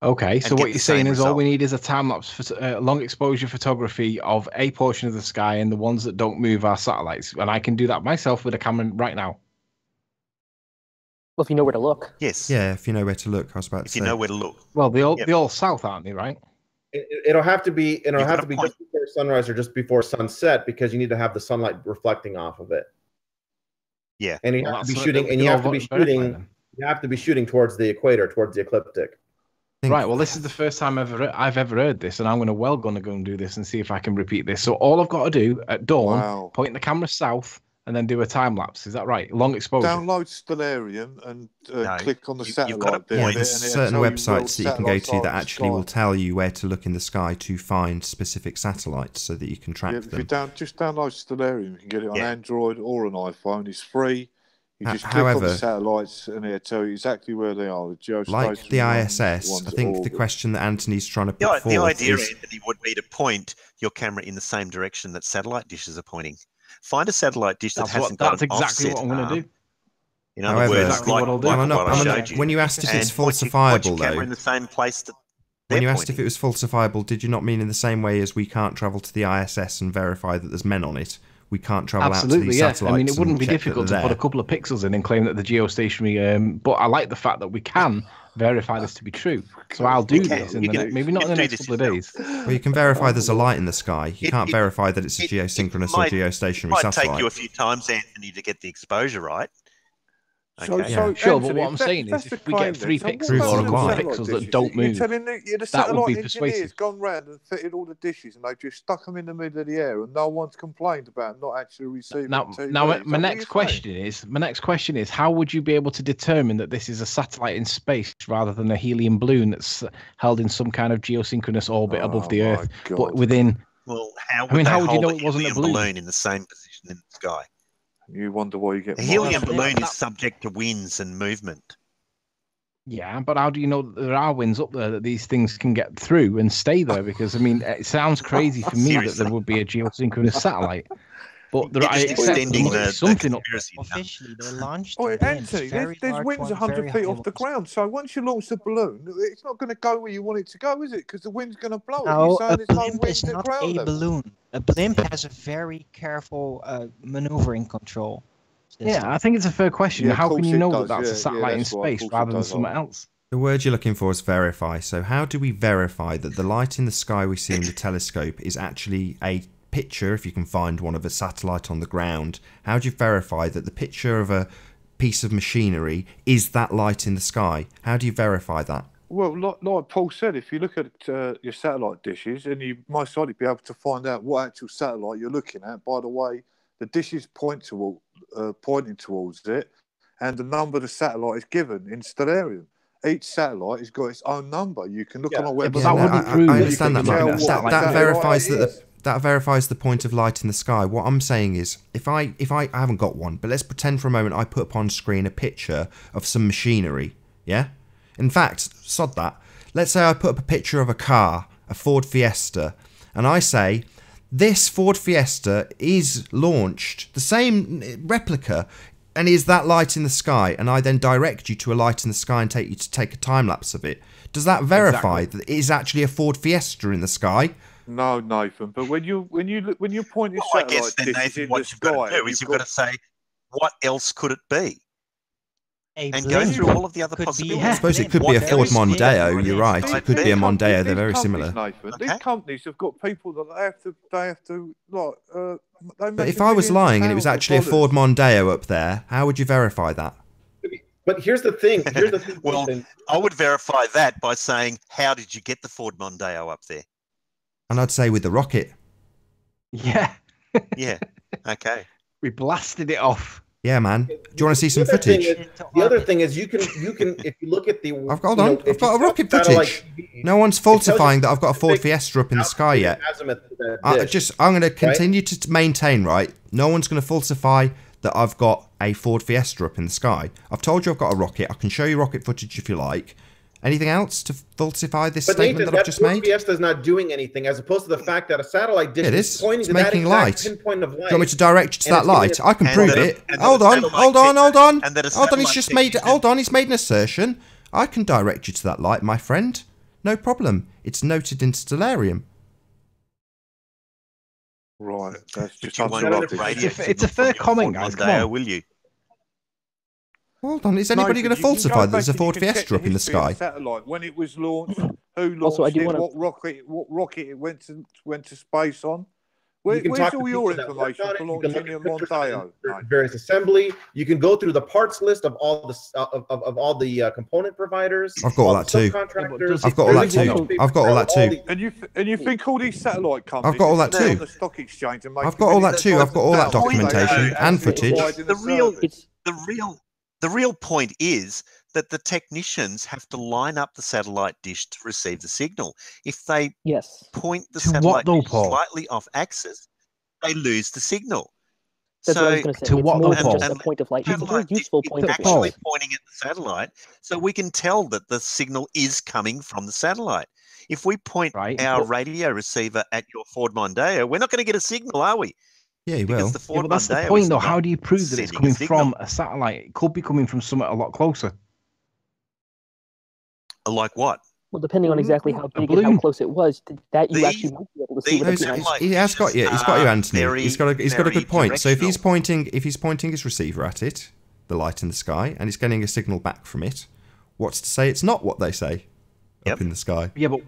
Okay, so what you're saying is all we need is a time-lapse, long exposure photography of a portion of the sky, and the ones that don't move are satellites. And I can do that myself with a camera right now.
Well, if you know where to look.
Yes.
Yeah, if you know where to look, I was about to say.
If you know where to look.
Well, they're all south, aren't they, right?
It'll have to be just before sunrise or just before sunset, because you need to have the sunlight reflecting off of it.
Yeah.
And you have to be shooting, and you have to be shooting towards the equator, towards the ecliptic.
Right, well, this is the first time I've ever heard this, and I'm going to go and do this and see if I can repeat this. So all I've got to do at dawn, point the camera south, and then do a time lapse. Is that right? Long exposure.
Download Stellarium and click on the satellite.
Yeah, there's certain websites that you can go to that actually will tell you where to look in the sky to find specific satellites, so that you can track them.
If you just download Stellarium, you can get it on Android or an iPhone. It's free. You just click on the satellites and it'll tell you exactly where they are.
Like the ISS, I think the question that Anthony's trying to put forth
the idea, Anthony, would be to point your camera in the same direction that satellite dishes are pointing. Find a satellite dish that hasn't got
That's
an
exactly
offset
what I'm going to
arm.
do.
In other
However,
words,
exactly what I'll do.
like what I showed you.
When you asked if it's
And point your
falsifiable,
camera
though,
in the same place that
when
they're
you asked
pointing.
if it was falsifiable, did you not mean in the same way as we can't travel to the ISS and verify that there's men on it? We can't travel out to
Absolutely,
these
yeah.
satellites.
I mean, it wouldn't
and
be
check that
difficult to
they're
put a
there.
couple of pixels in and claim that the geostationary. But I like the fact that we can verify this to be true. So I'll do this in the next, maybe not in the next couple of days.
Well, you can verify there's a light in the sky. You can't verify that it's a geosynchronous or geostationary
It might
satellite.
take you a few times, Anthony, to get the exposure right. Okay.
Sure,
Anthony,
but what I'm saying is, if we get 3
then,
pixels or a couple of
satellite
pixels
dishes?
that don't
You're
move,
telling the
that would
satellite
be
engineers
persuasive.
gone round and fitted all the dishes, and they just stuck them in the middle of the air, and no one's complained about not actually receiving TV.
Now, my next question is, how would you be able to determine that this is a satellite in space rather than a helium balloon that's held in some kind of geosynchronous orbit above the Earth, but within?
Well, how would
you
hold
know
a
it wasn't a
helium
balloon?
in the same position in the sky?
You wonder why you get
A helium balloon is subject to winds and movement.
Yeah, but how do you know that there are winds up there that these things can get through and stay there? Because I mean, it sounds crazy for me that there would be a geosynchronous satellite, but there, I accept there must be something up there.
Officially, they launched.
Oh,
within
Anthony,
very
there's
large
winds
ones,
100
very
feet
high
off the ground. So once you launch the balloon, it's not going to go where you want it to go, is it? Because the wind's going to blow it.
No,
You're
a
saying there's no
blimp
winds
is
at
not
ground
a
level.
balloon. A blimp has a very careful maneuvering control.
Yeah, I think it's a fair question.
Yeah, of
How can
course
you
it
know
does.
that that's a
Yeah,
satellite in
that's right. Of
space
course it
rather than
does,
something
Ollie.
else?
The word you're looking for is verify. So how do we verify that the light in the sky we see in the telescope is actually a picture, if you can find one, of a satellite on the ground? How do you verify that the picture of a piece of machinery is that light in the sky? How do you verify that?
Well, like Paul said, if you look at your satellite dishes, and you most likely be able to find out what actual satellite you're looking at by the way the dishes pointing towards it, and the number the satellite is given in stellarium. Each satellite has got its own number. You can look on a website.
but that wouldn't prove
I
that
understand
you
that,
can
Mark.
tell what
That
satellite
verifies
it is.
that verifies the point of light in the sky. What I'm saying is, if I haven't got one, but let's pretend for a moment I put up on screen a picture of some machinery. Yeah. In fact, sod that. Let's say I put up a picture of a car, a Ford Fiesta, and I say, this Ford Fiesta is launched, the same replica, and is that light in the sky? And I then direct you to a light in the sky and take you to take a time lapse of it. Does that verify that it is actually a Ford Fiesta in the sky?
No, Nathan. But when you're pointing
Well, I guess
satellite
then,
dishes
Nathan,
in
what
the
you've got
sky,
to do is you've got to say, what else could it be? And go
blimp
through all of the other
could be
possibilities.
I suppose it could be a Ford Mondeo. You're right. It could be a Mondeo. They're very similar.
Nathan. These companies have got people that they have to like. They
But
make
if I was
millions of
lying and it was
pounds of
actually a
dollars.
Ford Mondeo up there, how would you verify that?
But here's the thing.
Well, I would verify that by saying, how did you get the Ford Mondeo up there?
And I'd say with the rocket.
Yeah.
Yeah. Okay.
We blasted it off.
Yeah, man. Do you want to see some
The other thing
footage?
is- the other thing is you can if you look at the
I've got a rocket footage. No one's falsifying that I've got a Ford Fiesta up in the sky yet. I'm going to continue to maintain, right? No one's going to falsify that I've got a Ford Fiesta up in the sky. I've told you I've got a rocket. I can show you rocket footage if you like. Anything else to falsify this statement that I've just made?
Fiesta is not doing anything, as opposed to the fact that a satellite dish
It
is
is.
pointing
It's
to that
making
exact
light.
pinpoint of light.
Do you want me to direct you to
and
that
it's giving
light?
it-
I can prove it. Hold on. Hold on. He's made an assertion. I can direct you to that light, my friend. No problem. It's noted in Stellarium.
Right. That's just
you won't
unlocked.
get radio
It's a fair comment, guys. Come
Mondeo,
on.
will you?
Hold on. Is anybody going to falsify that there's a Ford Fiesta up in the sky?
Satellite when it was launched, who launched
Also, I do
it,
wanna-
what rocket it went to space on. Where's
talk to
all your
people that worked
information
on it.
for
You can
launching
look
your
at pictures
Mondeo?
of various assembly. You can go through the parts list of all the component providers.
I've got all that too.
Subcontractors.
I've got all that too. I've got all that too.
And you think all these satellite companies?
I've got all that
sit on
too.
the stock exchange and make
I've got all that too. I've got all that
$1,000
documentation and footage.
The real point is that the technicians have to line up the satellite dish to receive the signal. If they point the
To what
satellite
though,
dish
Paul?
slightly off axis, they lose the signal.
That's what I was going to say.
To
It's
what
more
though,
than
Paul?
just a point of light. It's a very
Satellite dish
useful
is
point of
actually
light.
pointing at the satellite, so we can tell that the signal is coming from the satellite. If we point our radio receiver at your Ford Mondeo, we're not going to get a signal, are we?
Yeah, he
Because
will.
the Ford
but that's the
Mondeo
point,
is
though.
not
How do you prove that it's
sending a
coming
signal.
from a satellite? It could be coming from somewhere a lot closer.
Like what?
Well, depending on exactly how big and how
balloon.
close it was, that you
These-
actually might be able to see with a
these
blind.
satellite
He has got you. He's got you,
are
Anthony.
very,
he's got a
very
good point. So if he's
directional.
pointing his receiver at it, the light in the sky, and he's getting a signal back from it, what's to say it's not what they say up in the sky?
Yeah, but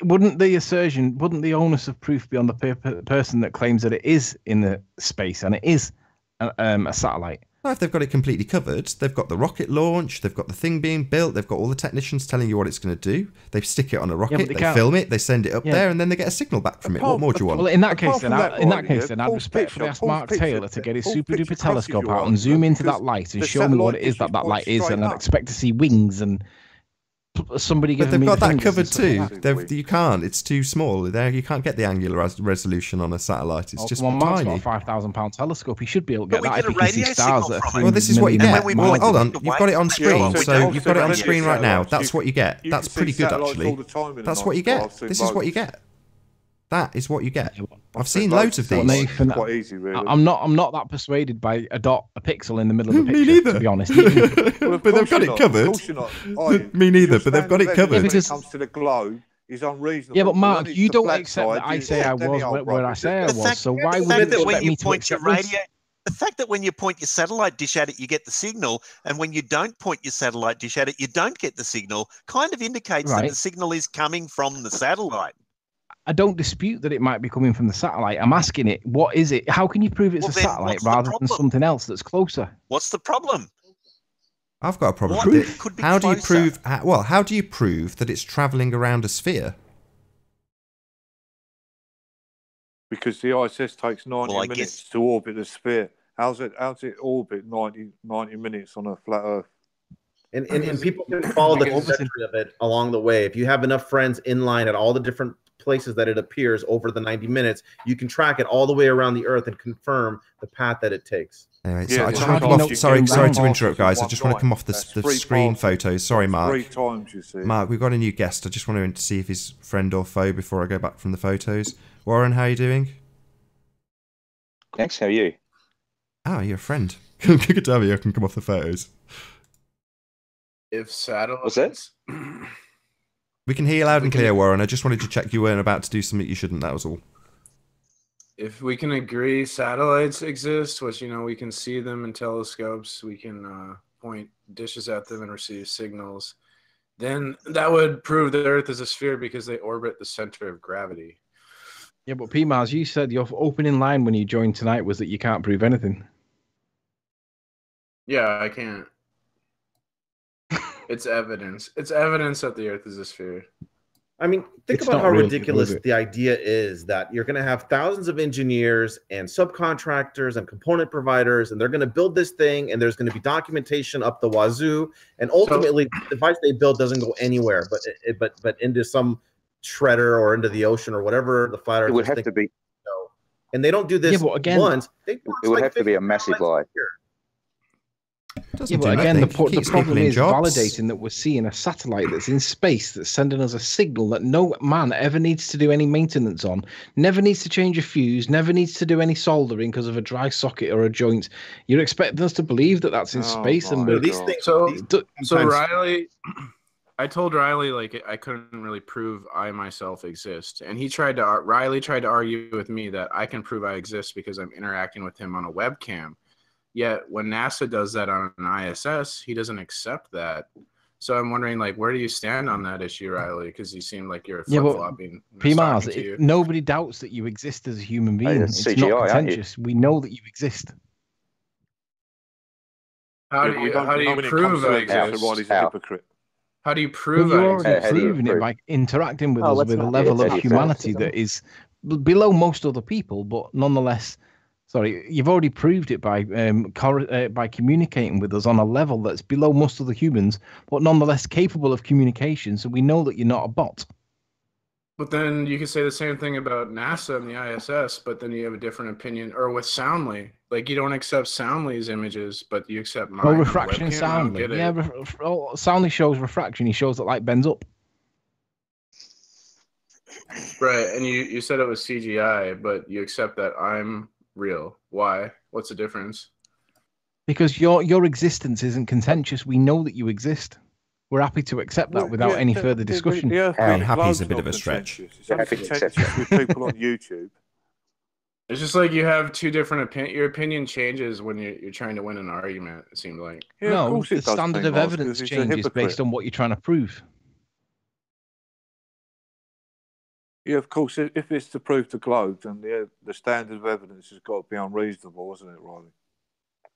wouldn't the onus of proof be on the person that claims that it is in the space and it is a satellite?
Well, if they've got it completely covered, they've got the rocket launch, they've got the thing being built, they've got all the technicians telling you what it's going to do. They stick it on a rocket, they film it, they send it up there, and then they get a signal back from it. What more do you want?
Well, in that case, I'd respectfully ask Mark Taylor to get his super duper telescope out and zoom into that light and show me what it is that light is, and I'd expect to see wings and somebody
But
giving
they've
me
got
the
that
fingers
covered
and stuff
too.
like that.
You can't. It's too small. There, you can't get the angular resolution on a satellite. It's just
come on, Mark's
tiny.
got a £5,000 telescope. He should be able to get
But we
that if
get
he
a
can see
radio
stars
signal
that are
from it.
Well, this is what you get. Well, hold on.
away
You've got it on
from
screen,
it.
so you've got it on screen right now.
satellites.
That's what you get.
You
That's
can
pretty
see
good,
satellites
actually.
all the time in
That's
the
what you
night
get.
sky. I've
This
seen
is what you
loads.
get. That is what you get. I've
seen
seen loads of
loads.
these.
Nathan,
Quite easy, really.
I'm not that persuaded by a pixel in the middle of a
Me
picture.
neither.
To be honest,
Well,
But they've got it covered. Me neither, but they've got it covered.
When it comes to the globe, is unreasonable.
Yeah, but
when
Mark,
it's
you
the
don't
flat
accept that
side,
I
you
say I
accept any
was
old
where I
rubbish.
say I was. So why would
the
you
fact that when
expect
you
me to
point your
accept this?
radio, the fact that when you point your satellite dish at it, you get the signal, and when you don't point your satellite dish at it, you don't get the signal, kind of indicates that
Right.
the signal is coming from the satellite.
I don't dispute that it might be coming from the satellite. I'm asking it, what is it? How can you prove it's
Well,
a
then
satellite
what's the
rather than
problem?
something else that's closer?
What's the problem?
I've got a problem
What
with it.
could be
How do you
closer?
prove? How do you prove that it's travelling around a sphere?
Because the ISS takes 90
Well, I
minutes
guess-
to orbit the sphere. How's it orbit 90 minutes on a flat Earth?
And people can follow the trajectory of it along the way. If you have enough friends in line at all the different places that it appears over the 90 minutes, you can track it all the way around the Earth and confirm the path that it takes.
Anyway,
Yeah,
so I
but
just
how
want to
do
come
you
off.
get
Sorry
round
to interrupt,
passes in
guys. I
one
just want to
night?
come off
That's
the
3
screen
passes.
photos. Sorry,
That's
Mark.
3 times, you see.
Mark, we've got a new guest. I just want to see if he's friend or foe before I go back from the photos. Warren, how are you doing?
Thanks. How are you?
Ah, you're a friend. Good to have you. I can come off the photos.
If satellites.
What's that?
We can hear you loud and clear, Warren. I just wanted to check you weren't about to do something you shouldn't. That was all.
If we can agree satellites exist, which we can see them in telescopes, we can point dishes at them and receive signals, then that would prove the Earth is a sphere because they orbit the center of gravity.
Yeah, but P-Mars, you said your opening line when you joined tonight was that you can't prove anything.
Yeah, I can't. It's evidence. It's evidence that the Earth is a sphere.
I mean, think
It's
about
not
how
real,
ridiculous
is it?
the idea is that you're going to have thousands of engineers and subcontractors and component providers, and they're going to build this thing, and there's going to be documentation up the wazoo, and ultimately, the device they build doesn't go anywhere, but into some shredder or into the ocean or whatever the flat
It would
earthers
have
think.
to be.
So, and they don't do this
Yeah, but again-
once.
It would have to be a massive lie.
Yeah, but again, the problem is validating that we're seeing a satellite that's in space that's sending us a signal that no man ever needs to do any maintenance on, never needs to change a fuse, never needs to do any soldering because of a dry socket or a joint. You're expecting us to believe that that's in space, and we're
So Riley, I told Riley I couldn't really prove I myself exist, and Riley tried to argue with me that I can prove I exist because I'm interacting with him on a webcam. Yet when NASA does that on an ISS, he doesn't accept that. So I'm wondering, where do you stand on that issue, Riley? Because you seem like you're
Yeah,
flip-flopping.
but P-Mars, nobody doubts that you exist as a human being.
Hey,
It's
that's
not
CGI, aren't you?
contentious. We know that you exist.
How do you prove I exist?
Riley's a hypocrite.
How do you prove
Well,
I
you're
exist?
already proving it by interacting with
Oh,
us
let's
with a
not
level
get
of humanity that is below most other people, but nonetheless, sorry, you've already proved it by communicating with us on a level that's below most other humans, but nonetheless capable of communication. So we know that you're not a bot.
But then you could say the same thing about NASA and the ISS, but then you have a different opinion. Or with Soundly, you don't accept Soundly's images, but you accept mine.
Well,
on the
refraction and
webcam. I don't
Soundly.
get it.
Yeah, Soundly shows refraction. He shows that light bends up.
Right, and you said it was CGI, but you accept that I'm real. Why? What's the difference?
Because your existence isn't contentious. We know that you exist. We're happy to accept that without any further discussion.
Happy is a bit of a stretch.
It's only contentious with people on YouTube.
It's just like you have two different opinions. Your opinion changes when you're trying to win an argument, it seems like.
Yeah, of
No,
course
the
it does,
standard of
P-Mars,
evidence
'cause he's a
changes
hypocrite.
based on what you're trying to prove.
Yeah, of course. If it's to prove the globe, then the standard of evidence has got to be unreasonable, hasn't it, Riley?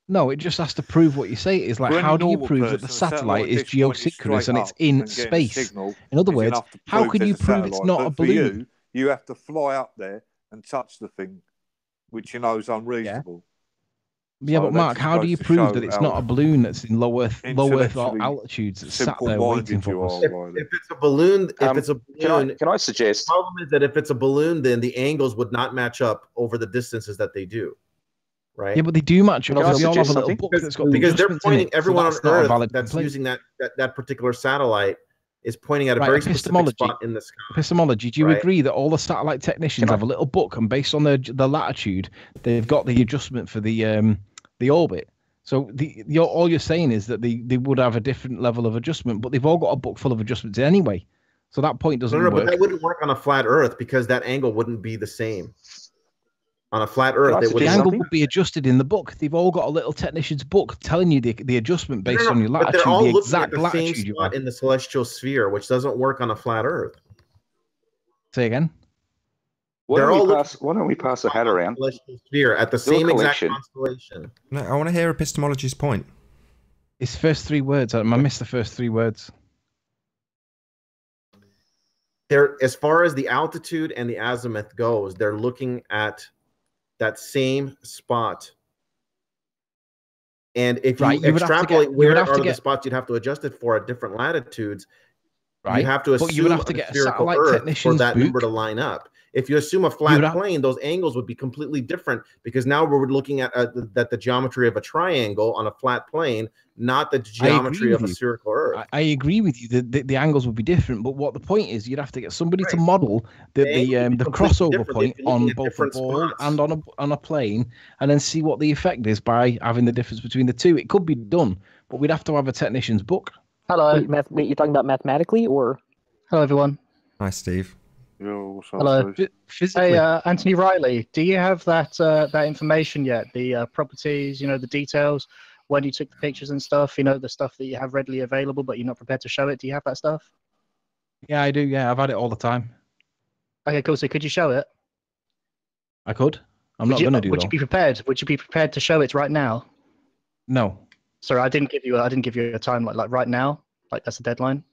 No, it just has to prove what you say it is. Like,
For any
how do you
normal
prove that the
person, a
satellite is
dish pointed
geosynchronous
straight
and it's
up
in
and getting a
space?
signal
In other
is
words,
enough to
how can
there's
you
a
prove it's
satellite.
not
But
a
for
balloon?
you have to fly up there and touch the thing, which you know is unreasonable.
Yeah,
So
but
that
Mark,
just
how do
goes
you
to
prove
show
that it's
how
not a balloon that's in low Earth
intellectually
altitudes that's sat there
simple-minded
waiting
you
for us?
are, Riley.
If it's a balloon,
Can I suggest?
The problem is that if it's a balloon, then the angles would not match up over the distances that they do, right?
Yeah, but they do match up.
Can I
because they all have a
suggest
little
something?
book that's got the
Because they're
adjustments in
pointing
it, so
everyone on
that's not a
Earth
valid
that's
complaint.
using that particular satellite is pointing at a
Right,
very specific
epistemology.
spot in the sky.
Epistemology. Do you
Right.
agree that all the satellite technicians have a little book, and based on the latitude, they've got the adjustment for the orbit? So all you're saying is that they would have a different level of adjustment, but they've all got a book full of adjustments anyway. So that point doesn't
No,
work.
but that wouldn't work on a flat Earth because that angle wouldn't be the same. On a flat Earth,
The angle would be adjusted in the book. They've all got a little technician's book telling you the adjustment based on your
But
latitude,
they're all
the
looking
exact
at the same
latitude you
spot
have.
in the celestial sphere, which doesn't work on a flat Earth.
Say again.
Why
They're all
don't we pass the hat around?
Celestial sphere at the
Do a
same exact
collection.
constellation.
No, I want to hear epistemology's point.
It's first three words. I missed the first three words.
They're, as far as the altitude and the azimuth goes, they're looking at that same spot. And if you
Right, you would have to
extrapolate
get- you
where
would have
are
to
the
get-
spots you'd have to adjust it for at different latitudes,
Right,
you have to assume
but you would have to
a
get a
spherical
satellite
Earth for
technician's
that number
book.
to line up. If you assume a
would
flat
have-
plane, those angles would be completely different because now we're looking at the geometry of a triangle on a flat plane, not the geometry of a
with you.
spherical Earth.
I agree with you. The angles would be different, but what the point is, you'd have to get somebody to model the
completely
crossover
different.
point
They'd be looking
on
at
both a
different
ball
spots.
and on a plane, and then see what the effect is by having the difference between the two. It could be done, but we'd have to have a technician's book.
Hello. Wait, you're talking about mathematically or?
Hello, everyone.
Hi, Steve.
Hello.
Physically.
Hey, Anthony Riley, do you have that information yet? The properties, the details, when you took the pictures and stuff, the stuff that you have readily available, but you're not prepared to show it. Do you have that stuff?
Yeah, I do. Yeah, I've had it all the time.
Okay, cool. So could you show it?
I could. I'm not going to do
Would
though.
you be prepared? Would you be prepared to show it right now?
No.
Sorry, I didn't give you a time like right now. Like that's a deadline.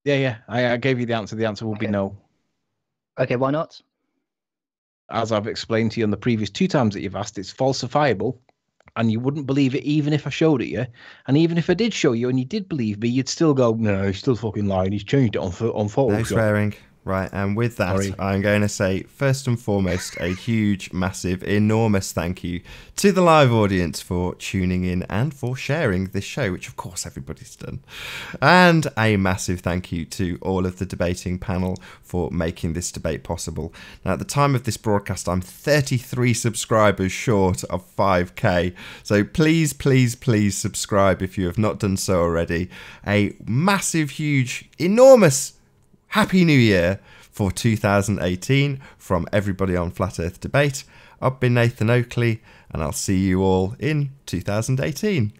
Yeah. I gave you the answer. The answer will be no.
Okay, why not?
As I've explained to you on the previous two times that you've asked, it's falsifiable, and you wouldn't believe it even if I showed it you. And even if I did show you and you did believe me, you'd still go, no, he's still fucking lying. He's changed it on Photoshop.
No swearing. Right, and with that,
Sorry.
I'm going to say, first and foremost, a huge, massive, enormous thank you to the live audience for tuning in and for sharing this show, which of course everybody's done. And a massive thank you to all of the debating panel for making this debate possible. Now, at the time of this broadcast, I'm 33 subscribers short of 5k. So please, please, please subscribe if you have not done so already. A massive, huge, enormous Happy New Year for 2018 from everybody on Flat Earth Debate. I've been Nathan Oakley, and I'll see you all in 2018.